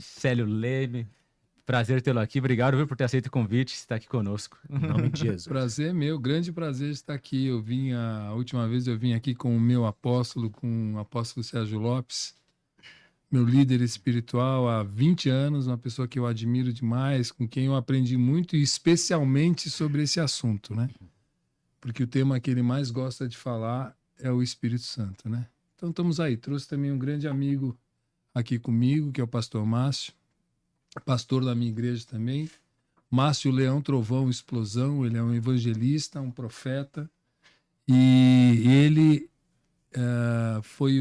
Célio Leme, prazer tê-lo aqui. Obrigado, viu, por ter aceito o convite, estar aqui conosco. Em nome de Jesus. Prazer meu, grande prazer estar aqui. A última vez eu vim aqui com o meu apóstolo, com o apóstolo Sérgio Lopes, meu líder espiritual há 20 anos, uma pessoa que eu admiro demais, com quem eu aprendi muito, e especialmente sobre esse assunto, né? Porque o tema que ele mais gosta de falar é o Espírito Santo, né? Então estamos aí. Trouxe também um grande amigo aqui comigo, que é o pastor Márcio, pastor da minha igreja também. Márcio Leão Trovão Explosão, ele é um evangelista, um profeta, e ele foi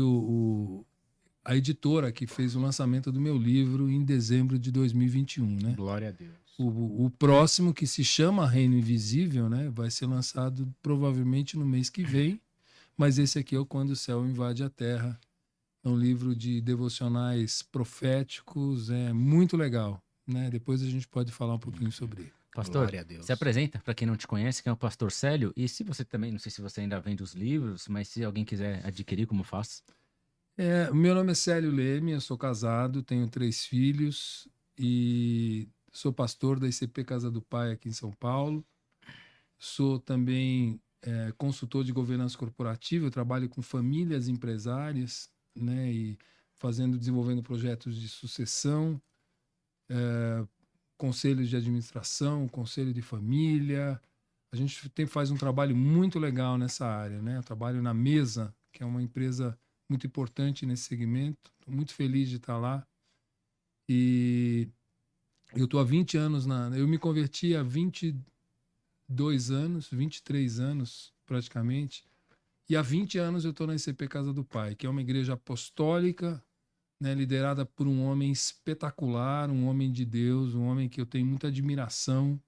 a editora que fez o lançamento do meu livro em dezembro de 2021, né? Glória a Deus. O próximo, que se chama Reino Invisível, né, vai ser lançado provavelmente no mês que vem, mas esse aqui é o Quando o Céu Invade a Terra. É um livro de devocionais proféticos, é muito legal, né? Depois a gente pode falar um pouquinho sobre ele. Pastor, Glória a Deus. se apresenta para quem não te conhece, quem é o pastor Célio, e se você também, não sei se você ainda vende os livros, mas se alguém quiser adquirir, como faz? Meu nome é Célio Leme, eu sou casado, tenho 3 filhos e sou pastor da ICP Casa do Pai aqui em São Paulo. Sou também consultor de governança corporativa, eu trabalho com famílias empresárias, né, e desenvolvendo projetos de sucessão, conselhos de administração, conselho de família. A gente faz um trabalho muito legal nessa área, né? Eu trabalho na Mesa, que é uma empresa muito importante nesse segmento. Estou muito feliz de estar lá. E eu estou há 20 anos eu me converti há 22 anos, 23 anos praticamente. E há 20 anos eu estou na ICP Casa do Pai, que é uma igreja apostólica, né, liderada por um homem espetacular, um homem de Deus, um homem que eu tenho muita admiração,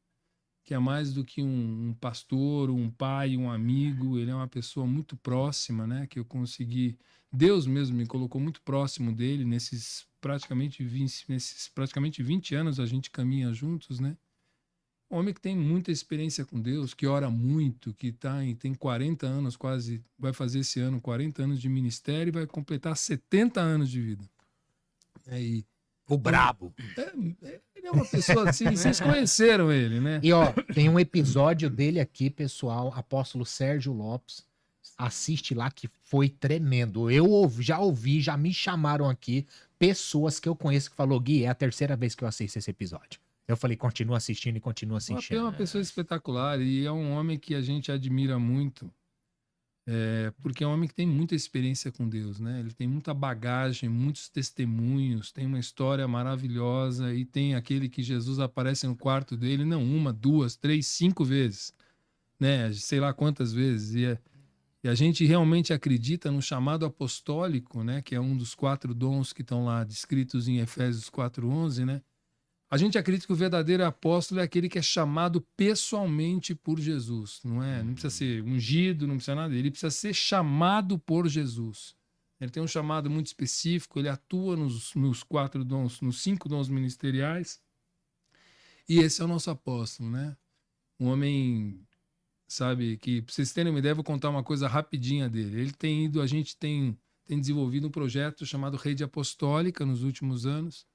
que é mais do que um pastor, um pai, um amigo. Ele é uma pessoa muito próxima, né, que eu consegui... Deus mesmo me colocou muito próximo dele nesses praticamente 20 anos a gente caminha juntos, né? Um homem que tem muita experiência com Deus, que ora muito, que tem 40 anos, quase vai fazer esse ano 40 anos de ministério e vai completar 70 anos de vida. O brabo. Ele é uma pessoa assim, vocês conheceram ele, né? E ó, tem um episódio dele aqui, pessoal, apóstolo Sérgio Lopes. Assiste lá que foi tremendo. Já ouvi, já me chamaram aqui pessoas que eu conheço que falou: Gui, é a terceira vez que eu assisto esse episódio. Eu falei, continua assistindo e continua O assistindo. é uma pessoa espetacular e é um homem que a gente admira muito, porque é um homem que tem muita experiência com Deus, né? Ele tem muita bagagem, muitos testemunhos, tem uma história maravilhosa e tem aquele que Jesus aparece no quarto dele, não 1, 2, 3, 5 vezes, né? Sei lá quantas vezes. E a gente realmente acredita no chamado apostólico, né? Que é um dos 4 dons que estão lá descritos em Efésios 4:11, né? A gente acredita que o verdadeiro apóstolo é aquele que é chamado pessoalmente por Jesus, não é? Não precisa ser ungido, não precisa nada. Ele precisa ser chamado por Jesus. Ele tem um chamado muito específico, ele atua nos 4 dons, nos 5 dons ministeriais. E esse é o nosso apóstolo, né? Um homem, sabe, que, pra vocês terem uma ideia, eu vou contar uma coisa rapidinha dele. A gente tem desenvolvido um projeto chamado Rede Apostólica nos últimos anos,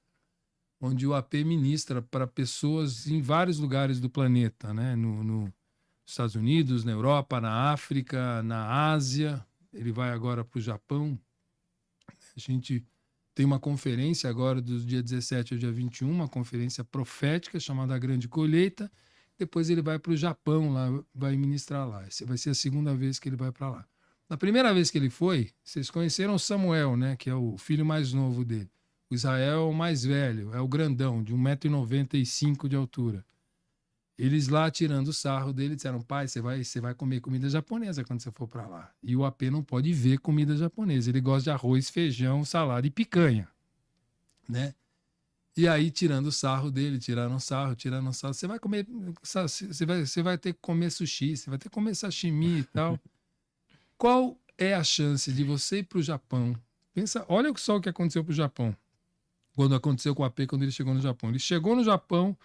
onde o AP ministra para pessoas em vários lugares do planeta, né? Nos Estados Unidos, na Europa, na África, na Ásia. Ele vai agora para o Japão. A gente tem uma conferência agora do dia 17 ao dia 21, uma conferência profética chamada A Grande Colheita. Depois ele vai para o Japão, lá, vai ministrar lá. Essa vai ser a segunda vez que ele vai para lá. Na primeira vez que ele foi, vocês conheceram Samuel, né? Que é o filho mais novo dele. O Israel é o mais velho, é o grandão, de 1,95 m de altura. Eles lá tirando o sarro dele disseram: pai, você vai comer comida japonesa quando você for para lá. E o AP não pode ver comida japonesa. Ele gosta de arroz, feijão, salada e picanha, né? E aí, tirando o sarro dele, tiraram sarro. Você vai comer, você vai ter que comer sushi, você vai ter que comer sashimi e tal. Qual é a chance de você ir para o Japão? Pensa, olha só o que aconteceu para o Japão. Quando aconteceu com o AP, quando ele chegou no Japão. Ele chegou no Japão,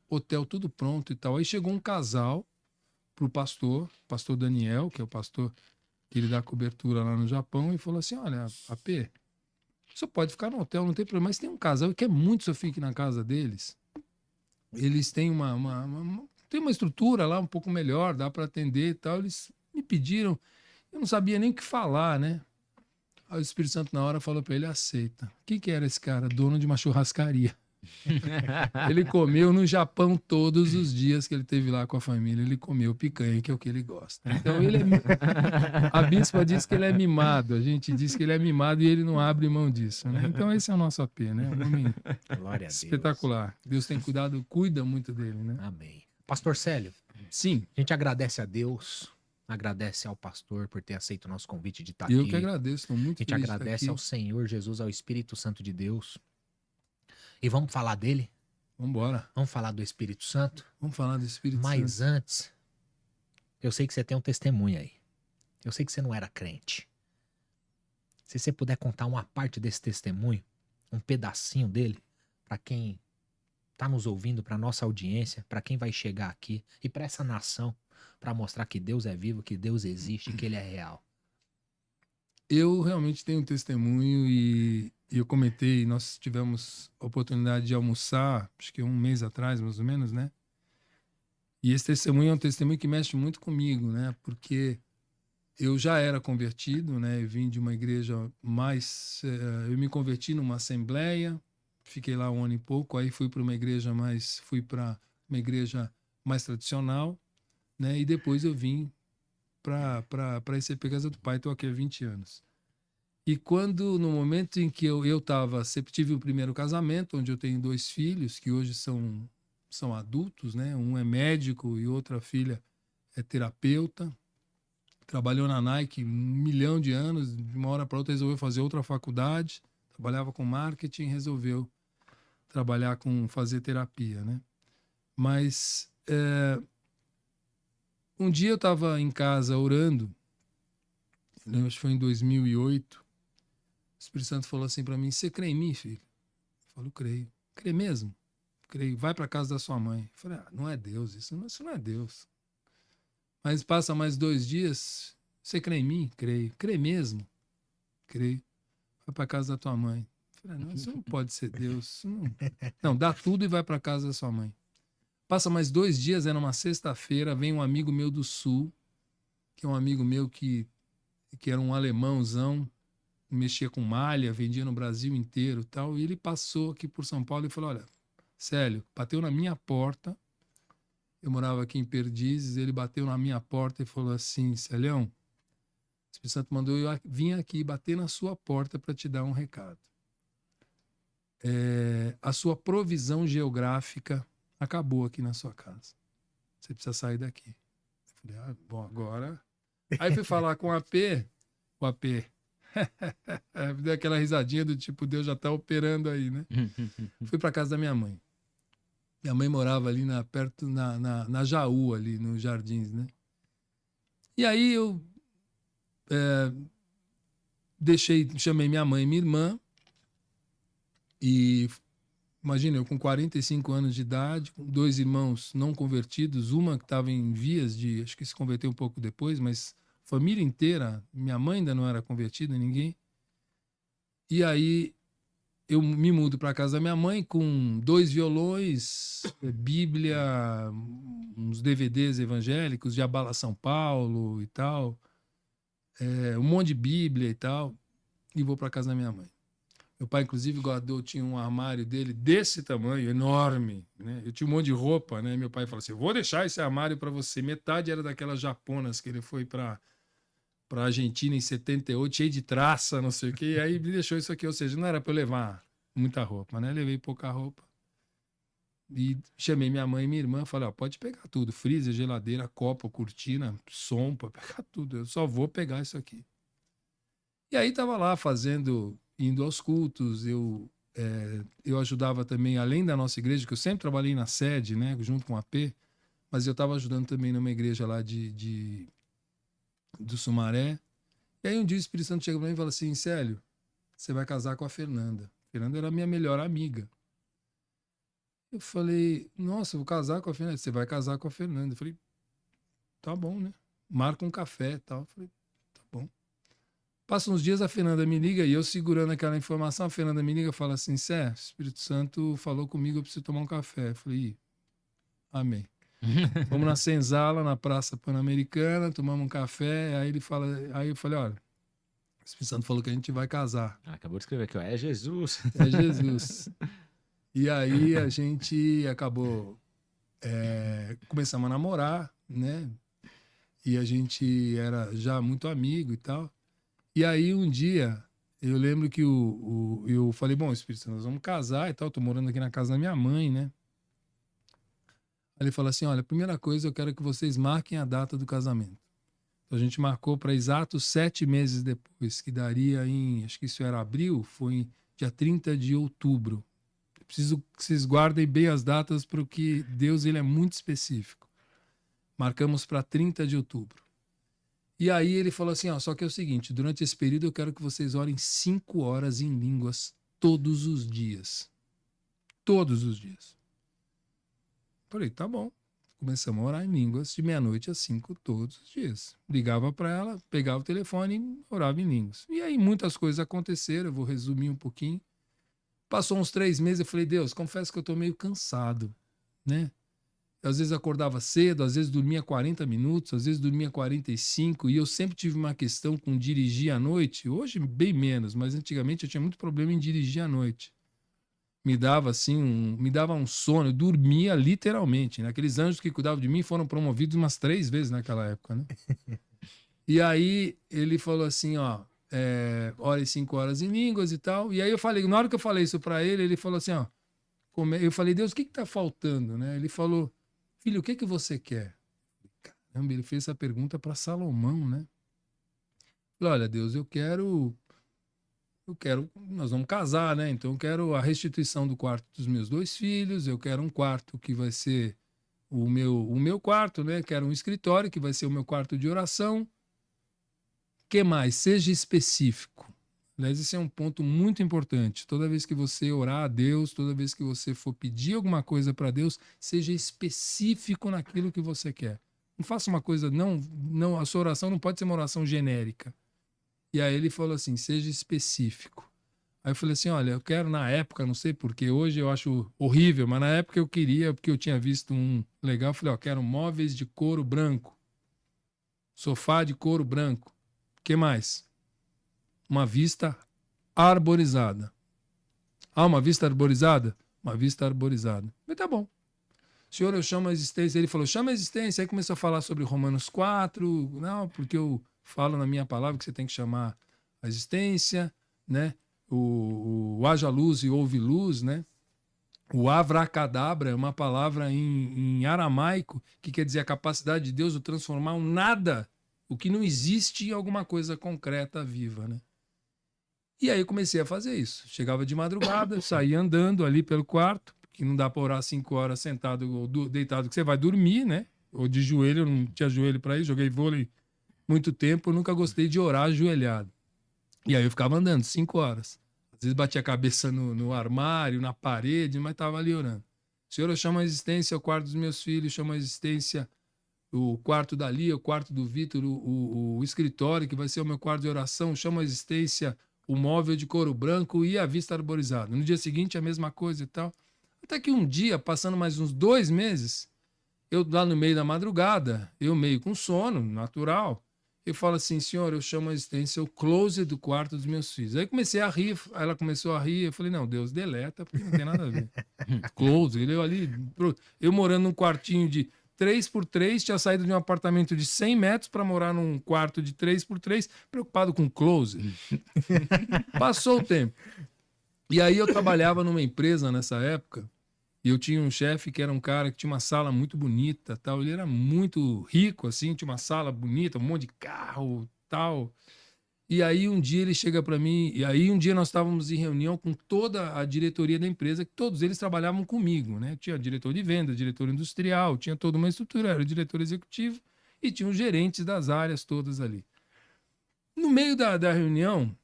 hotel tudo pronto e tal. Aí chegou um casal pro pastor Daniel, que é o pastor que ele dá cobertura lá no Japão, e falou assim: olha, AP, Você pode ficar no hotel, não tem problema. Mas tem um casal que é muito que eu fique na casa deles. Eles têm tem uma estrutura lá um pouco melhor, dá para atender e tal. Eles me pediram, eu não sabia nem o que falar, né? Aí o Espírito Santo na hora falou para ele, aceita. Quem que era esse cara? Dono de uma churrascaria. Ele comeu no Japão todos os dias que ele teve lá com a família. Ele comeu picanha, que é o que ele gosta. Então a bispa diz que ele é mimado. A gente diz que ele é mimado e ele não abre mão disso, né? Então esse é o nosso AP, né? Um homem Glória a Deus. espetacular. Deus tem cuidado, cuida muito dele, né? Amém. Pastor Célio, Sim, a gente agradece a Deus, agradece ao pastor por ter aceito o nosso convite de estar eu aqui. que agradeço, estou muito A gente feliz de estar agradece aqui. ao Senhor Jesus, ao Espírito Santo de Deus. E vamos falar dele? Vamos embora. Vamos falar do Espírito Santo? Vamos falar do Espírito Mas Santo. antes, eu sei que você tem um testemunho aí. Eu sei que você não era crente. Se você puder contar uma parte desse testemunho, um pedacinho dele, para quem tá nos ouvindo, para nossa audiência, para quem vai chegar aqui e para essa nação, para mostrar que Deus é vivo, que Deus existe, que ele é real. Eu realmente tenho um testemunho e eu comentei, nós tivemos a oportunidade de almoçar, acho que um mês atrás, mais ou menos, né? E esse testemunho é um testemunho que mexe muito comigo, né? Porque eu já era convertido, né? Eu vim de uma igreja mais... eu me converti numa assembleia, fiquei lá um ano e pouco, aí fui para uma igreja mais tradicional, né? E depois eu vim para esse Casa do Pai, estou aqui há 20 anos. E no momento em que eu tive o primeiro casamento, onde eu tenho 2 filhos, que hoje são adultos, né? Um é médico e outra filha é terapeuta. Trabalhou na Nike 1 milhão de anos, de uma hora para outra resolveu fazer outra faculdade, trabalhava com marketing, resolveu fazer terapia, né? Mas um dia eu estava em casa orando, acho que foi em 2008, o Espírito Santo falou assim para mim, você crê em mim, filho? Eu falo, creio. Crê mesmo? Creio. Vai para casa da sua mãe. Eu falei, não é Deus, isso não é Deus. Mas passa mais 2 dias, você crê em mim? Creio. Crê mesmo? Creio. Vai para casa da tua mãe. Eu falei, não, isso não pode ser Deus. Não, dá tudo e vai para casa da sua mãe. Passa mais 2 dias, era uma sexta-feira, vem um amigo meu do Sul, que é um amigo meu que era um alemãozão, mexia com malha, vendia no Brasil inteiro e tal, e ele passou aqui por São Paulo e falou, olha, Célio, bateu na minha porta, eu morava aqui em Perdizes, ele bateu na minha porta e falou assim, Célião, o Espírito Santo mandou eu vir aqui bater na sua porta para te dar um recado. A sua provisão geográfica acabou aqui na sua casa. Você precisa sair daqui. Eu falei, bom, agora... Aí fui falar com o AP, deu aquela risadinha do tipo, Deus já tá operando aí, né? Fui para casa da minha mãe. Minha mãe morava ali perto na Jaú, ali nos Jardins, né? E aí eu chamei minha mãe e minha irmã e imagina, eu com 45 anos de idade, com 2 irmãos não convertidos, uma que estava em vias de, acho que se converteu um pouco depois, mas família inteira, minha mãe ainda não era convertida, ninguém. E aí eu me mudo para casa da minha mãe com 2 violões, Bíblia, uns DVDs evangélicos de Abala São Paulo e tal, um monte de Bíblia e tal, e vou para casa da minha mãe. Meu pai, inclusive, tinha um armário dele desse tamanho, enorme, né? Eu tinha um monte de roupa, né? Meu pai falou assim, vou deixar esse armário para você. Metade era daquelas japonas que ele foi para Argentina em 78, cheio de traça, não sei o quê. E aí me deixou isso aqui, ou seja, não era para eu levar muita roupa, né? Levei pouca roupa. E chamei minha mãe e minha irmã, falei, pode pegar tudo, freezer, geladeira, copo, cortina, som, pode pegar tudo. Eu só vou pegar isso aqui. E aí tava lá indo aos cultos, eu ajudava também, além da nossa igreja, que eu sempre trabalhei na sede, né, junto com a AP, mas eu estava ajudando também numa igreja lá do Sumaré. E aí um dia o Espírito Santo chega para mim e fala assim, Célio, você vai casar com a Fernanda. A Fernanda era a minha melhor amiga. Eu falei, nossa, eu vou casar com a Fernanda. Você vai casar com a Fernanda. Eu falei, tá bom, né? Marca um café e tal. Eu falei, tá bom. Passa uns dias, a Fernanda me liga e eu segurando aquela informação, a Fernanda me liga e fala assim, Sé, o Espírito Santo falou comigo, eu preciso tomar um café. Eu falei, ih, amém. Fomos na Senzala, na Praça Pan-Americana, tomamos um café, aí ele fala, aí eu falei, olha, o Espírito Santo falou que a gente vai casar. Acabou de escrever aqui, ó. É Jesus. É Jesus. E aí a gente acabou, começamos a namorar, né? E a gente era já muito amigo e tal. E aí um dia, eu lembro que eu falei, bom, Espírito Santo, nós vamos casar e tal, tô morando aqui na casa da minha mãe, né? Aí ele falou assim, olha, a primeira coisa, eu quero que vocês marquem a data do casamento. Então a gente marcou para exatos 7 meses depois, que daria em, acho que isso era abril, foi em dia 30 de outubro. Eu preciso que vocês guardem bem as datas, porque Deus, ele é muito específico. Marcamos para 30 de outubro. E aí ele falou assim, ó, só que é o seguinte, durante esse período eu quero que vocês orem 5 horas em línguas todos os dias. Todos os dias. Falei, tá bom. Começamos a orar em línguas de meia-noite às 5 todos os dias. Ligava para ela, pegava o telefone e orava em línguas. E aí muitas coisas aconteceram, eu vou resumir um pouquinho. Passou uns 3 meses, eu falei, Deus, confesso que eu tô meio cansado, né? Às vezes acordava cedo, às vezes dormia 40 minutos, às vezes dormia 45, e eu sempre tive uma questão com dirigir à noite. Hoje, bem menos, mas antigamente eu tinha muito problema em dirigir à noite. Me dava assim, me dava um sono, eu dormia literalmente, né? Aqueles anjos que cuidavam de mim foram promovidos umas 3 vezes naquela época, né? E aí ele falou assim, ó, ore 5 horas em línguas e tal. E aí eu falei, na hora que eu falei isso pra ele, ele falou assim, ó, eu falei, Deus, o que tá faltando, né? Ele falou, filho, o que você quer? Caramba, ele fez essa pergunta para Salomão, né? Falei, olha, Deus, eu quero, nós vamos casar, né? Então eu quero a restituição do quarto dos meus 2 filhos, eu quero um quarto que vai ser o meu quarto, né? Quero um escritório que vai ser o meu quarto de oração. Que mais? Seja específico. Aliás, esse é um ponto muito importante. Toda vez que você orar a Deus, toda vez que você for pedir alguma coisa para Deus, seja específico naquilo que você quer. Não faça uma coisa, não, a sua oração não pode ser uma oração genérica. E aí ele falou assim, seja específico. Aí eu falei assim, olha, eu quero na época, não sei porquê, hoje eu acho horrível, mas na época eu queria, porque eu tinha visto um legal, eu falei, ó, quero móveis de couro branco, sofá de couro branco. O que mais? Uma vista arborizada. Ah, uma vista arborizada? Uma vista arborizada. Mas tá bom. Senhor, eu chamo a existência. Ele falou, chama a existência. Aí começou a falar sobre Romanos 4. Não, porque eu falo na minha palavra que você tem que chamar a existência, né? O haja luz e houve luz, né? O avracadabra é uma palavra em aramaico que quer dizer a capacidade de Deus de transformar um nada, o que não existe, em alguma coisa concreta, viva, né? E aí eu comecei a fazer isso. Chegava de madrugada, saía andando ali pelo quarto, que não dá para orar 5 horas sentado ou deitado, que você vai dormir, né? Ou de joelho, eu não tinha joelho para ir, joguei vôlei muito tempo, eu nunca gostei de orar ajoelhado. E aí eu ficava andando 5 horas. Às vezes batia a cabeça no armário, na parede, mas estava ali orando. Senhor, eu chamo a existência o quarto dos meus filhos, chamo a existência o quarto da Lia, o quarto do Vitor, o escritório, que vai ser o meu quarto de oração, chamo a existência o móvel de couro branco e a vista arborizada. No dia seguinte, a mesma coisa e tal. Até que um dia, passando mais uns 2 meses, eu lá no meio da madrugada, eu meio com sono, natural, eu falo assim, senhor, eu chamo a existência o closet do quarto dos meus filhos. Aí comecei a rir, ela começou a rir, eu falei, não, Deus, deleta, porque não tem nada a ver. Closet, eu morando num quartinho de 3x3, tinha saído de um apartamento de 100 metros para morar num quarto de 3x3, preocupado com closet. Passou o tempo. E aí eu trabalhava numa empresa nessa época, e eu tinha um chefe que era um cara que tinha uma sala muito bonita, tal. Ele era muito rico, assim, tinha uma sala bonita, um monte de carro, tal. E aí um dia ele chega para mim, e aí um dia nós estávamos em reunião com toda a diretoria da empresa, que todos eles trabalhavam comigo, né? Tinha diretor de venda, diretor industrial, tinha toda uma estrutura, era o diretor executivo e tinha os gerentes das áreas todas ali. No meio da reunião,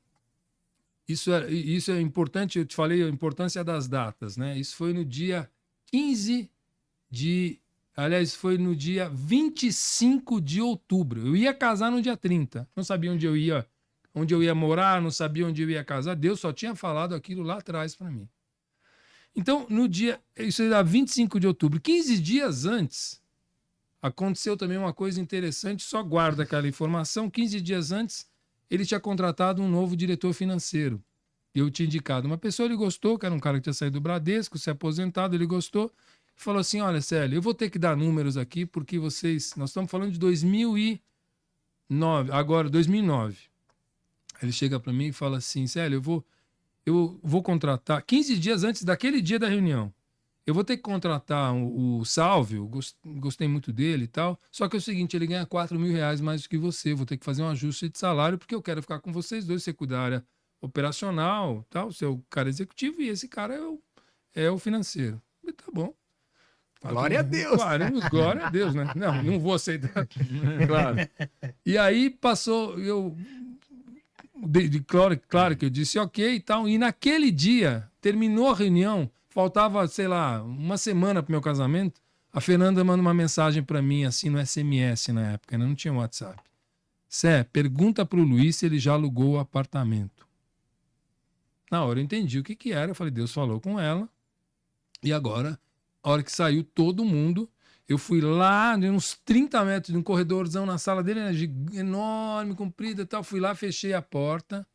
isso é importante, eu te falei a importância das datas, né? Isso foi no dia 15 de... Aliás, foi no dia 25 de outubro. Eu ia casar no dia 30. Não sabia onde eu ia onde eu ia morar, não sabia onde eu ia casar. Deus só tinha falado aquilo lá atrás para mim. Então, no dia, isso era 25 de outubro, 15 dias antes, aconteceu também uma coisa interessante, só guarda aquela informação, 15 dias antes, ele tinha contratado um novo diretor financeiro. Eu tinha indicado uma pessoa, ele gostou, que era um cara que tinha saído do Bradesco, se aposentado, ele gostou, e falou assim, olha, Célio, eu vou ter que dar números aqui, porque nós estamos falando de 2009, agora 2009. Ele chega para mim e fala assim, Célio, eu vou contratar, 15 dias antes daquele dia da reunião, eu vou ter que contratar o Sálvio, gostei muito dele e tal, só que é o seguinte, ele ganha R$4.000 mais do que você, eu vou ter que fazer um ajuste de salário, porque eu quero ficar com vocês dois, você cuidar da área operacional, tal, você é o cara executivo e esse cara é o financeiro. E tá bom. Glória a Deus. Glória a Deus, né? Não vou aceitar. Claro. E aí passou, claro que eu disse ok e tal. E naquele dia, terminou a reunião, faltava, sei lá, uma semana pro meu casamento. A Fernanda manda uma mensagem para mim, assim, no SMS na época, ainda não tinha WhatsApp. Sé, pergunta pro Luiz se ele já alugou o apartamento. Na hora eu entendi o que era. Eu falei, Deus falou com ela. E agora, a hora que saiu todo mundo, eu fui lá, de uns 30 metros de um corredorzão na sala dele, enorme, comprida e tal. Fui lá, fechei a porta,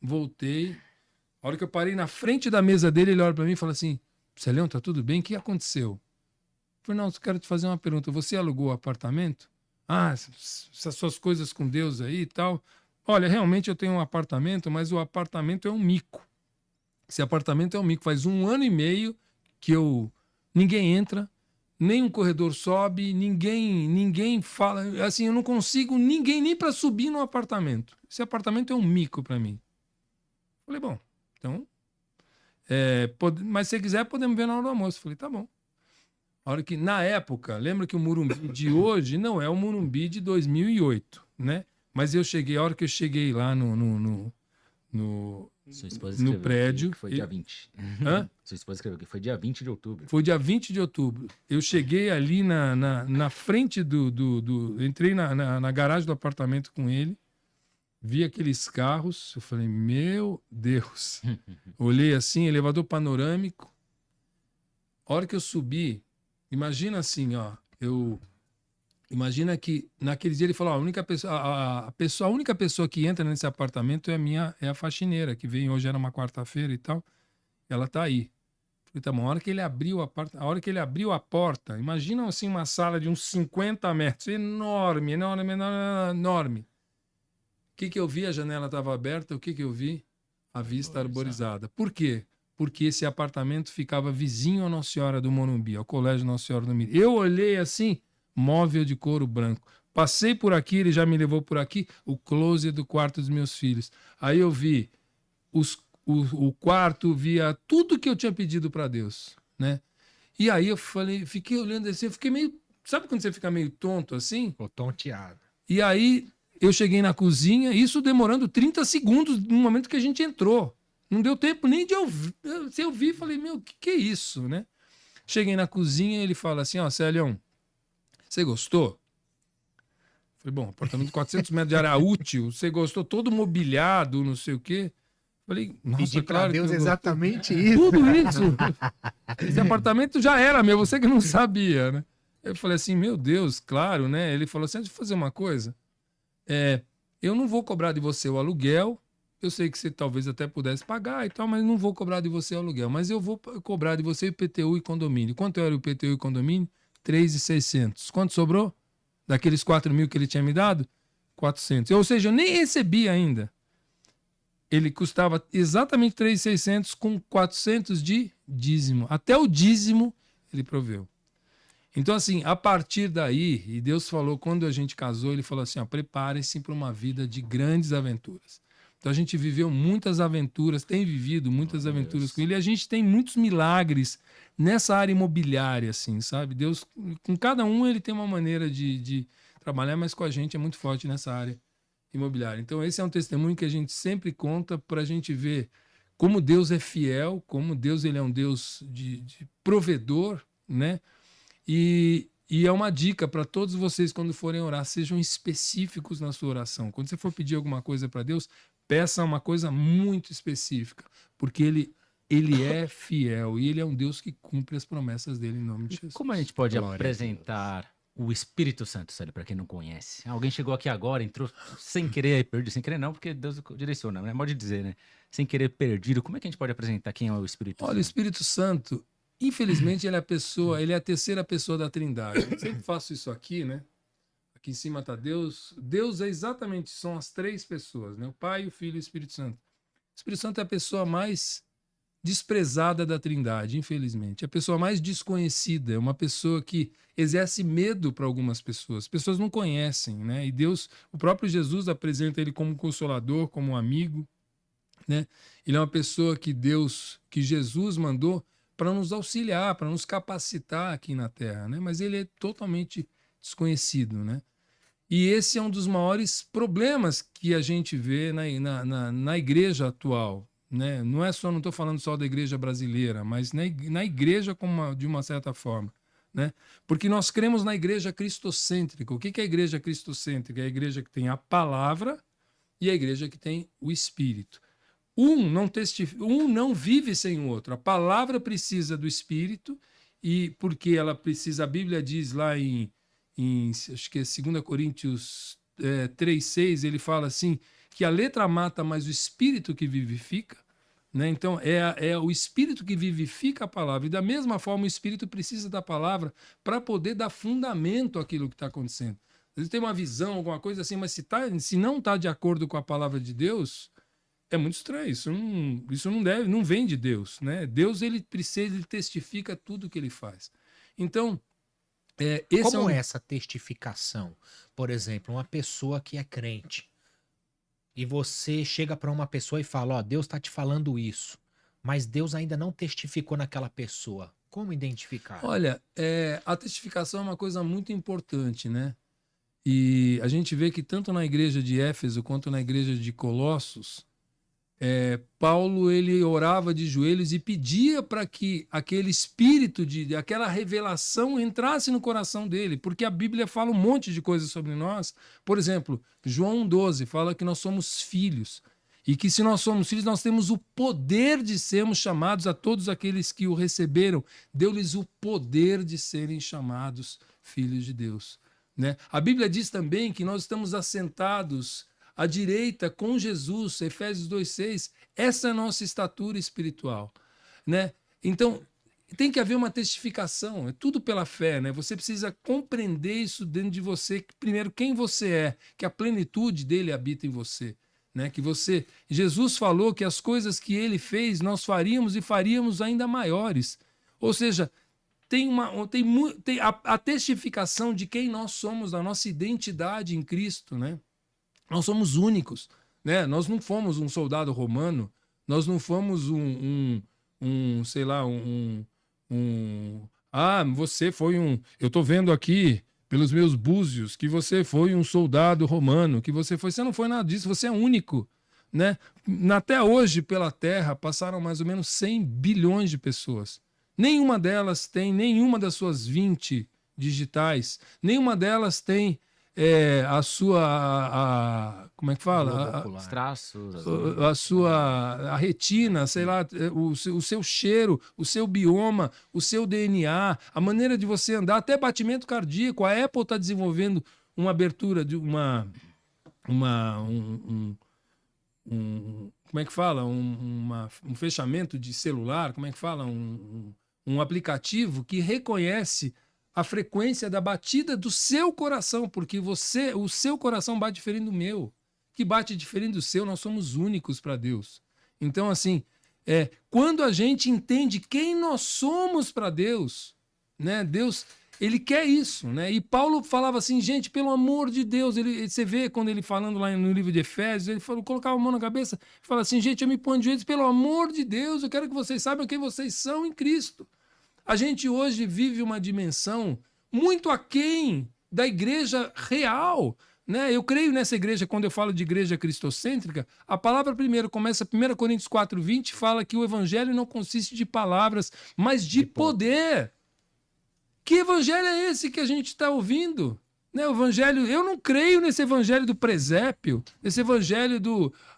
voltei. A hora que eu parei na frente da mesa dele, ele olha para mim e fala assim, Celião, tá tudo bem? O que aconteceu? Eu falei, não, eu quero te fazer uma pergunta. Você alugou o apartamento? Ah, essas suas coisas com Deus aí e tal. Olha, realmente eu tenho um apartamento, mas o apartamento é um mico. Esse apartamento é um mico. Faz 1 ano e meio que ninguém entra, nem um corredor sobe, ninguém fala. Assim, eu não consigo ninguém nem para subir no apartamento. Esse apartamento é um mico para mim. Falei, bom, então... mas se você quiser, podemos ver na hora do almoço. Falei, tá bom. A hora que, na época, lembra que o Morumbi de hoje não é o Morumbi de 2008, né? Mas a hora que eu cheguei lá no Sua esposa escreveu prédio... que foi dia 20. Hã? Sua esposa escreveu que foi dia 20 de outubro. Foi dia 20 de outubro. Eu cheguei ali na frente entrei na garagem do apartamento com ele, vi aqueles carros, eu falei, meu Deus. Olhei assim, elevador panorâmico. A hora que eu subi, imagina assim, ó, imagina que naquele dia ele falou, a única pessoa que entra nesse apartamento é a faxineira, que veio hoje, era uma quarta-feira e tal, ela tá aí. Falei, tá bom, a hora que ele abriu a porta, imagina assim uma sala de uns 50 metros, enorme. O que eu vi? A janela estava aberta, o que eu vi? A vista arborizada. Por quê? Porque esse apartamento ficava vizinho à Nossa Senhora do Morumbi, ao Colégio Nossa Senhora do Morumbi. Eu olhei assim, móvel de couro branco. Passei por aqui, ele já me levou por aqui, o closet do quarto dos meus filhos. Aí eu vi o quarto, via tudo que eu tinha pedido para Deus, né? E aí eu fiquei olhando assim, eu fiquei meio... Sabe quando você fica meio tonto assim? Ficou tonteado. E aí eu cheguei na cozinha, isso demorando 30 segundos no momento que a gente entrou. Não deu tempo nem de ouvir. Se eu vi, falei, meu, o que é isso, né? Cheguei na cozinha e ele fala assim, ó, Celião, você gostou? Falei, bom, apartamento de 400 metros de área útil, você gostou, todo mobiliado, não sei o quê. Falei, nossa, Pedi pra claro Deus que eu exatamente isso. tudo isso. Esse apartamento já era meu, você que não sabia, né? Eu falei assim, meu Deus, claro, né? Ele falou assim, deixa eu fazer uma coisa. Eu não vou cobrar de você o aluguel, eu sei que você talvez até pudesse pagar e tal, mas não vou cobrar de você o aluguel. Mas eu vou cobrar de você IPTU e condomínio. Quanto era o IPTU e condomínio? 3.600. Quanto sobrou? Daqueles 4.000 que ele tinha me dado? 400. Ou seja, eu nem recebi ainda. Ele custava exatamente 3.600 com 400 de dízimo. Até o dízimo ele proveu. Então, assim, a partir daí, e Deus falou, quando a gente casou, ele falou assim, ó, preparem-se para uma vida de grandes aventuras. Então, a gente viveu muitas aventuras, tem vivido muitas aventuras com ele, e a gente tem muitos milagres nessa área imobiliária, assim, sabe? Deus, com cada um, ele tem uma maneira de trabalhar, mas com a gente é muito forte nessa área imobiliária. Então, esse é um testemunho que a gente sempre conta para a gente ver como Deus é fiel, como Deus ele é um Deus de provedor, né? E é uma dica para todos vocês, quando forem orar, sejam específicos na sua oração. Quando você for pedir alguma coisa para Deus, peça uma coisa muito específica, porque ele é fiel e ele é um Deus que cumpre as promessas dele em nome de Jesus. Como a gente pode Glória a apresentar o Espírito Santo, Célio, para quem não conhece? Alguém chegou aqui agora, entrou sem querer, perdido. Sem querer não, porque Deus direciona, né? Pode dizer, né? Sem querer, perdido. Como é que a gente pode apresentar quem é o Espírito Olha, o Santo? Espírito Santo, infelizmente, ele é a terceira pessoa da Trindade. Eu sempre faço isso aqui, né? Aqui em cima está Deus. Deus é exatamente, são as três pessoas, né? O Pai, o Filho e o Espírito Santo. O Espírito Santo é a pessoa mais desprezada da Trindade, infelizmente. É a pessoa mais desconhecida, é uma pessoa que exerce medo para algumas pessoas. As pessoas não conhecem, né? E Deus, o próprio Jesus apresenta ele como consolador, como um amigo, né? Ele é uma pessoa que Jesus mandou para nos auxiliar, para nos capacitar aqui na Terra, né? Mas ele é totalmente desconhecido, né? E esse é um dos maiores problemas que a gente vê na igreja atual, né? Não estou falando só da igreja brasileira, mas na igreja de uma certa forma, né? Porque nós cremos na igreja cristocêntrica. O que é a igreja cristocêntrica? É a igreja que tem a palavra e a igreja que tem o Espírito. Um não vive sem o outro. A palavra precisa do Espírito e porque ela precisa, a Bíblia diz lá em acho que é 2 Coríntios 3,6, ele fala assim, que a letra mata, mas o Espírito que vivifica, né? Então, é o Espírito que vivifica a palavra. E da mesma forma, o Espírito precisa da palavra para poder dar fundamento àquilo que está acontecendo. Ele tem uma visão, alguma coisa assim, mas se não está de acordo com a palavra de Deus, é muito estranho. Isso não vem de Deus, né? Deus, ele testifica tudo que ele faz. Então, Como é essa testificação? Por exemplo, uma pessoa que é crente e você chega para uma pessoa e fala, ó, Deus está te falando isso, mas Deus ainda não testificou naquela pessoa. Como identificar? Olha, a testificação é uma coisa muito importante, né? E a gente vê que tanto na igreja de Éfeso quanto na igreja de Colossos, Paulo, ele orava de joelhos e pedia para que aquele espírito, aquela revelação entrasse no coração dele, porque a Bíblia fala um monte de coisas sobre nós. Por exemplo, João 12 fala que nós somos filhos e que se nós somos filhos, nós temos o poder de sermos chamados, a todos aqueles que o receberam, deu-lhes o poder de serem chamados filhos de Deus, né? A Bíblia diz também que nós estamos assentados à direita com Jesus, Efésios 2,6, essa é a nossa estatura espiritual, né? Então, tem que haver uma testificação, é tudo pela fé, né? Você precisa compreender isso dentro de você, primeiro, quem você é, que a plenitude dele habita em você, né? Jesus falou que as coisas que ele fez, nós faríamos e faríamos ainda maiores, ou seja, tem a testificação de quem nós somos, da nossa identidade em Cristo, né? Nós somos únicos, né? Nós não fomos um soldado romano, nós não fomos você foi eu estou vendo aqui pelos meus búzios que você foi um soldado romano, você não foi nada disso, você é único, né? Até hoje, pela Terra, passaram mais ou menos 100 bilhões de pessoas. Nenhuma delas tem nenhuma das suas 20 digitais, nenhuma delas tem a sua, como é que fala? Os traços. A retina, sei lá, o seu cheiro, o seu bioma, o seu DNA, a maneira de você andar, até batimento cardíaco. A Apple está desenvolvendo uma abertura de como é que fala? Um fechamento de celular, como é que fala? Um aplicativo que reconhece a frequência da batida do seu coração, porque o seu coração bate diferente do meu, que bate diferente do seu, nós somos únicos para Deus. Então, assim, quando a gente entende quem nós somos para Deus, né? Deus, ele quer isso, né? E Paulo falava assim, gente, pelo amor de Deus, você vê quando ele falando lá no livro de Efésios, ele falou, colocava a mão na cabeça, fala assim, gente, eu me ponho de joelhos, pelo amor de Deus, eu quero que vocês saibam quem vocês são em Cristo. A gente hoje vive uma dimensão muito aquém da igreja real, né? Eu creio nessa igreja, quando eu falo de igreja cristocêntrica, a palavra primeiro começa, 1 Coríntios 4,20, fala que o evangelho não consiste de palavras, mas de poder. Que evangelho é esse que a gente está ouvindo? Né? O evangelho, eu não creio nesse evangelho do presépio, nesse evangelho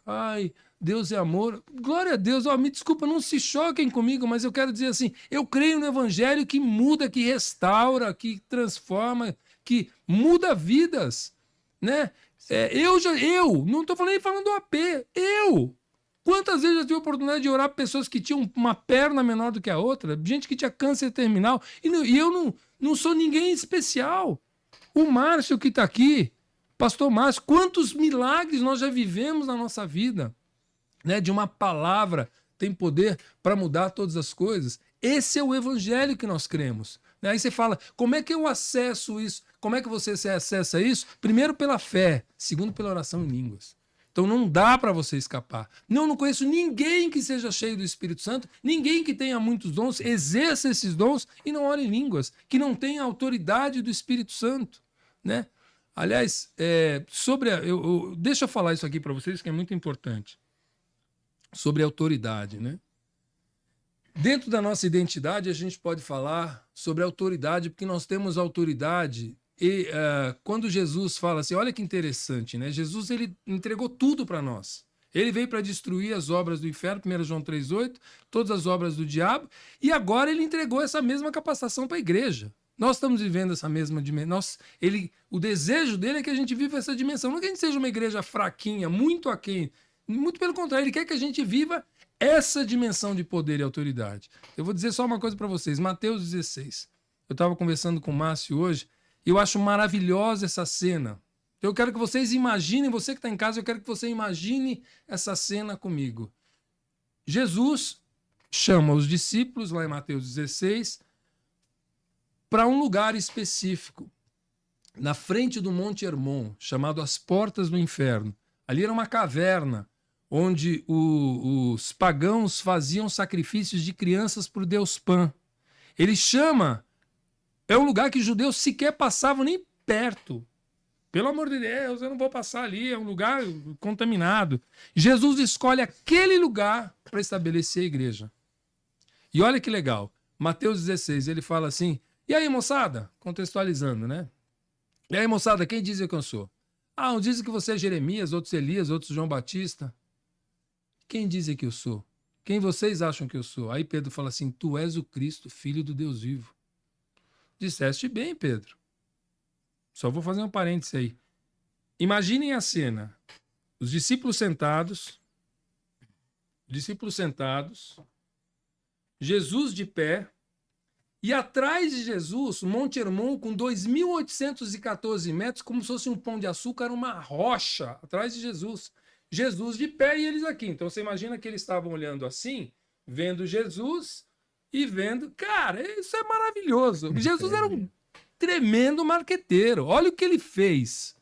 ai, Deus é amor. Glória a Deus, me desculpa, não se choquem comigo, mas eu quero dizer assim, eu creio no evangelho que muda, que restaura, que transforma, que muda vidas, né? Eu não estou falando do AP, quantas vezes eu tive a oportunidade de orar para pessoas que tinham uma perna menor do que a outra, gente que tinha câncer terminal, e eu não sou ninguém especial. O Márcio que está aqui, pastor Márcio, quantos milagres nós já vivemos na nossa vida, né? De uma palavra tem poder para mudar todas as coisas. Esse é o evangelho que nós cremos. Aí você fala, como é que eu acesso isso? Como é que você acessa isso? Primeiro pela fé, segundo pela oração em línguas. Então não dá para você escapar. Não conheço ninguém que seja cheio do Espírito Santo, ninguém que tenha muitos dons, exerça esses dons e não ore em línguas, que não tenha a autoridade do Espírito Santo, né? Aliás, deixa eu falar isso aqui para vocês, que é muito importante, sobre autoridade, né? Dentro da nossa identidade, a gente pode falar sobre autoridade, porque nós temos autoridade. E quando Jesus fala assim, olha que interessante, né? Jesus, ele entregou tudo para nós. Ele veio para destruir as obras do inferno, 1 João 3,8, todas as obras do diabo, e agora ele entregou essa mesma capacitação para a igreja. Nós estamos vivendo essa mesma dimensão. O desejo dele é que a gente viva essa dimensão. Não que a gente seja uma igreja fraquinha, muito aquém. Muito pelo contrário, ele quer que a gente viva essa dimensão de poder e autoridade. Eu vou dizer só uma coisa para vocês. Mateus 16. Eu estava conversando com o Márcio hoje, e eu acho maravilhosa essa cena. Então eu quero que vocês imaginem, você que está em casa, eu quero que você imagine essa cena comigo. Jesus chama os discípulos, lá em Mateus 16, para um lugar específico, na frente do Monte Hermon, chamado as Portas do Inferno. Ali era uma caverna, onde os pagãos faziam sacrifícios de crianças para o deus Pan. Ele chama... É um lugar que os judeus sequer passavam nem perto. Pelo amor de Deus, eu não vou passar ali, é um lugar contaminado. Jesus escolhe aquele lugar para estabelecer a igreja. E olha que legal, Mateus 16, ele fala assim, e aí, moçada? Contextualizando, né? E aí, moçada, quem dizem que eu sou? Uns dizem que você é Jeremias, outros Elias, outros João Batista. Quem dizem que eu sou? Quem vocês acham que eu sou? Aí Pedro fala assim, tu és o Cristo, filho do Deus vivo. Disseste bem, Pedro. Só vou fazer um parêntese aí. Imaginem a cena. Os discípulos sentados, Jesus de pé, e atrás de Jesus, o Monte Hermon, com 2.814 metros, como se fosse um pão de açúcar, uma rocha atrás de Jesus. Jesus de pé e eles aqui. Então você imagina que eles estavam olhando assim, vendo Jesus e vendo... Cara, isso é maravilhoso. Jesus era um tremendo marqueteiro. Olha o que ele fez.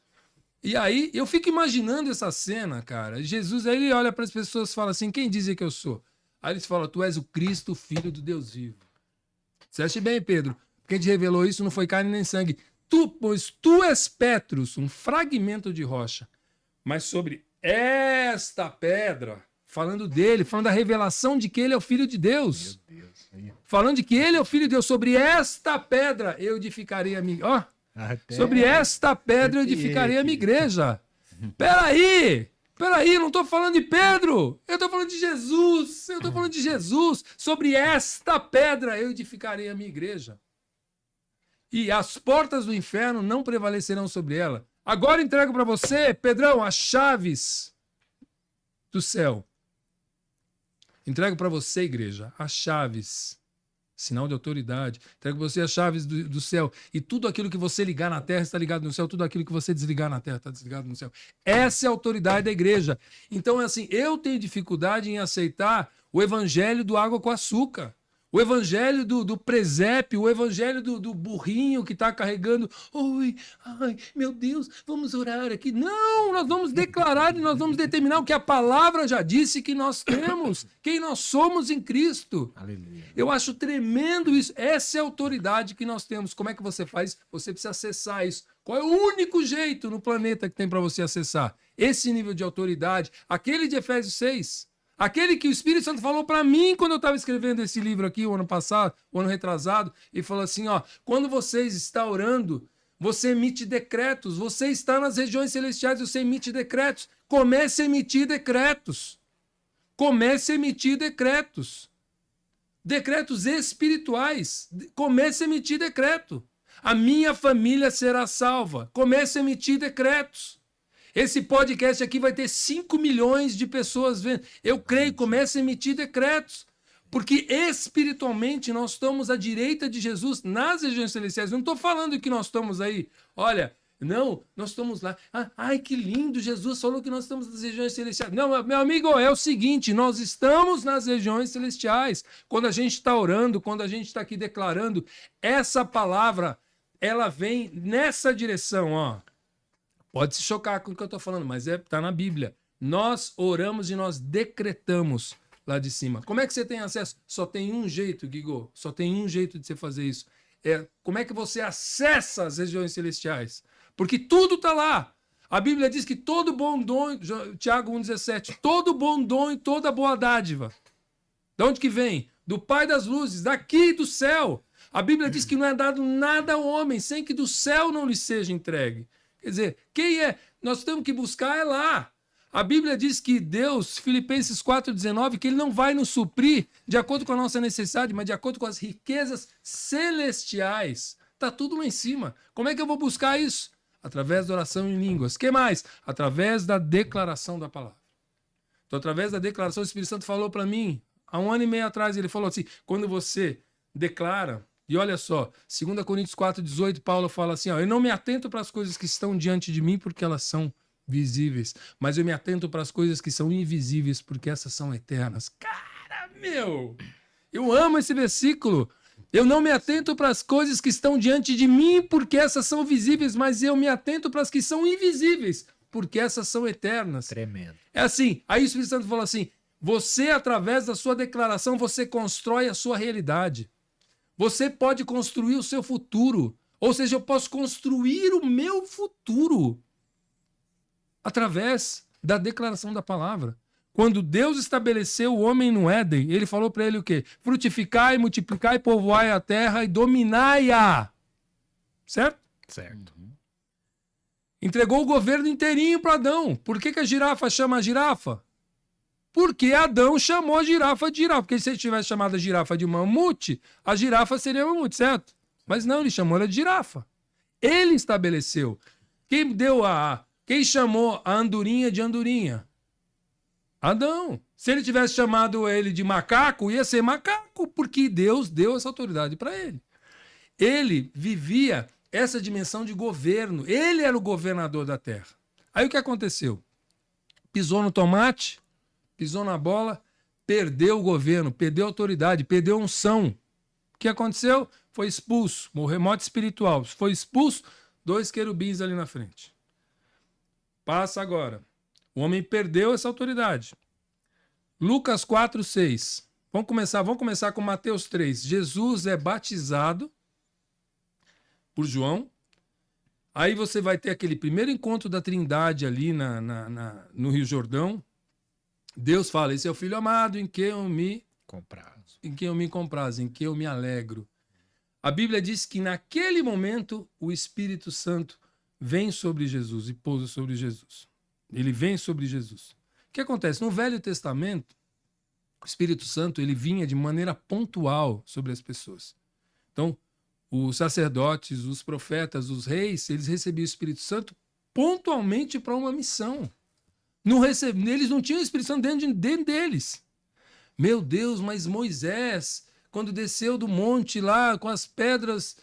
E aí, eu fico imaginando essa cena, cara. Jesus, aí ele olha para as pessoas e fala assim, quem dizem que eu sou? Aí eles falam, tu és o Cristo, filho do Deus vivo. Disseste bem, Pedro. Quem te revelou isso não foi carne nem sangue. Pois tu és Petrus, um fragmento de rocha. Mas sobre esta pedra, falando dele, falando da revelação de que ele é o Filho de Deus. Meu Deus. Falando de que ele é o Filho de Deus. Sobre esta pedra eu edificarei a minha... Sobre esta pedra eu edificarei a minha igreja. Peraí, não estou falando de Pedro. Eu estou falando de Jesus. Sobre esta pedra eu edificarei a minha igreja. E as portas do inferno não prevalecerão sobre ela. Agora entrego para você, Pedrão, as chaves do céu. Entrego para você, igreja, as chaves. Sinal de autoridade. Entrego para você as chaves do céu. E tudo aquilo que você ligar na terra está ligado no céu. Tudo aquilo que você desligar na terra está desligado no céu. Essa é a autoridade da igreja. Então, é assim, eu tenho dificuldade em aceitar o evangelho do água com açúcar. O evangelho do presépio, o evangelho do burrinho que está carregando. Ai, meu Deus, vamos orar aqui. Não, nós vamos declarar e nós vamos determinar o que a palavra já disse que nós temos, quem nós somos em Cristo. Aleluia. Eu acho tremendo isso. Essa é a autoridade que nós temos. Como é que você faz? Você precisa acessar isso. Qual é o único jeito no planeta que tem para você acessar esse nível de autoridade? Aquele de Efésios 6. Aquele que o Espírito Santo falou para mim quando eu estava escrevendo esse livro aqui, o ano passado, o ano retrasado, e falou assim, quando vocês estão orando, você emite decretos. Você está nas regiões celestiais, você emite decretos. Comece a emitir decretos. Comece a emitir decretos. Decretos espirituais. Comece a emitir decreto. A minha família será salva. Comece a emitir decretos. Esse podcast aqui vai ter 5 milhões de pessoas vendo. Eu creio, comece a emitir decretos. Porque espiritualmente nós estamos à direita de Jesus nas regiões celestiais. Não estou falando que nós estamos aí. Olha, não, nós estamos lá. Ai, que lindo, Jesus falou que nós estamos nas regiões celestiais. Não, meu amigo, é o seguinte, nós estamos nas regiões celestiais. Quando a gente está orando, quando a gente está aqui declarando, essa palavra, ela vem nessa direção, ó. Pode se chocar com o que eu estou falando, mas está na Bíblia. Nós oramos e nós decretamos lá de cima. Como é que você tem acesso? Só tem um jeito, Guigô. Só tem um jeito de você fazer isso. Como é que você acessa as regiões celestiais? Porque tudo está lá. A Bíblia diz que todo bom dom, Tiago 1,17, todo bom dom e toda boa dádiva. De onde que vem? Do Pai das luzes, daqui do céu. A Bíblia diz que não é dado nada ao homem sem que do céu não lhe seja entregue. Quer dizer, quem é? Nós temos que buscar é lá. A Bíblia diz que Deus, Filipenses 4,19, que Ele não vai nos suprir de acordo com a nossa necessidade, mas de acordo com as riquezas celestiais. Está tudo lá em cima. Como é que eu vou buscar isso? Através da oração em línguas. O que mais? Através da declaração da palavra. Então, através da declaração, o Espírito Santo falou para mim, há 1 ano e meio atrás, ele falou assim, quando você declara, e olha só, 2 Coríntios 4,18, Paulo fala assim, ó, eu não me atento para as coisas que estão diante de mim porque elas são visíveis, mas eu me atento para as coisas que são invisíveis porque essas são eternas. Cara, meu, eu amo esse versículo. Eu não me atento para as coisas que estão diante de mim porque essas são visíveis, mas eu me atento para as que são invisíveis porque essas são eternas. Tremendo. É assim, aí o Espírito Santo falou assim, você, através da sua declaração, você constrói a sua realidade. Você pode construir o seu futuro. Ou seja, eu posso construir o meu futuro através da declaração da palavra. Quando Deus estabeleceu o homem no Éden, ele falou para ele o quê? Frutificai, multiplicai, povoai a terra e dominai-a. Certo? Certo. Entregou o governo inteirinho para Adão. Por que a girafa chama a girafa? Porque Adão chamou a girafa de girafa. Porque se ele tivesse chamado a girafa de mamute, a girafa seria mamute, certo? Mas não, ele chamou ela de girafa. Ele estabeleceu. Quem chamou a andorinha de andorinha? Adão. Se ele tivesse chamado ele de macaco, ia ser macaco, porque Deus deu essa autoridade para ele. Ele vivia essa dimensão de governo. Ele era o governador da terra. Aí o que aconteceu? Pisou no tomate, pisou na bola, perdeu o governo, perdeu a autoridade, perdeu a unção. O que aconteceu? Foi expulso, morreu morte espiritual. Foi expulso, 2 querubins ali na frente. Passa agora. O homem perdeu essa autoridade. Lucas 4:6. Vamos começar com Mateus 3. Jesus é batizado por João. Aí você vai ter aquele primeiro encontro da Trindade ali no Rio Jordão. Deus fala, esse é o Filho amado em que eu me comprazo, em que eu me alegro. A Bíblia diz que naquele momento o Espírito Santo vem sobre Jesus e pousa sobre Jesus. Ele vem sobre Jesus. O que acontece? No Velho Testamento, o Espírito Santo ele vinha de maneira pontual sobre as pessoas. Então, os sacerdotes, os profetas, os reis, eles recebiam o Espírito Santo pontualmente para uma missão. Eles não tinham o Espírito Santo dentro deles. Meu Deus, mas Moisés, quando desceu do monte lá com as pedras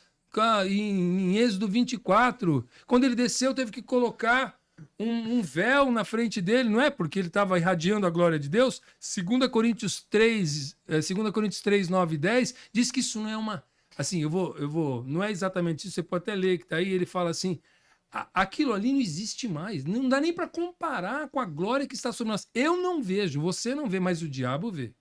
em Êxodo 24, quando ele desceu teve que colocar um véu na frente dele, não é? Porque ele estava irradiando a glória de Deus. 2 Coríntios 3, 9 e 10, diz que isso não é uma... Assim, não é exatamente isso, você pode até ler que está aí, ele fala assim, aquilo ali não existe mais, não dá nem para comparar com a glória que está sobre nós. Eu não vejo, você não vê, mas o diabo vê.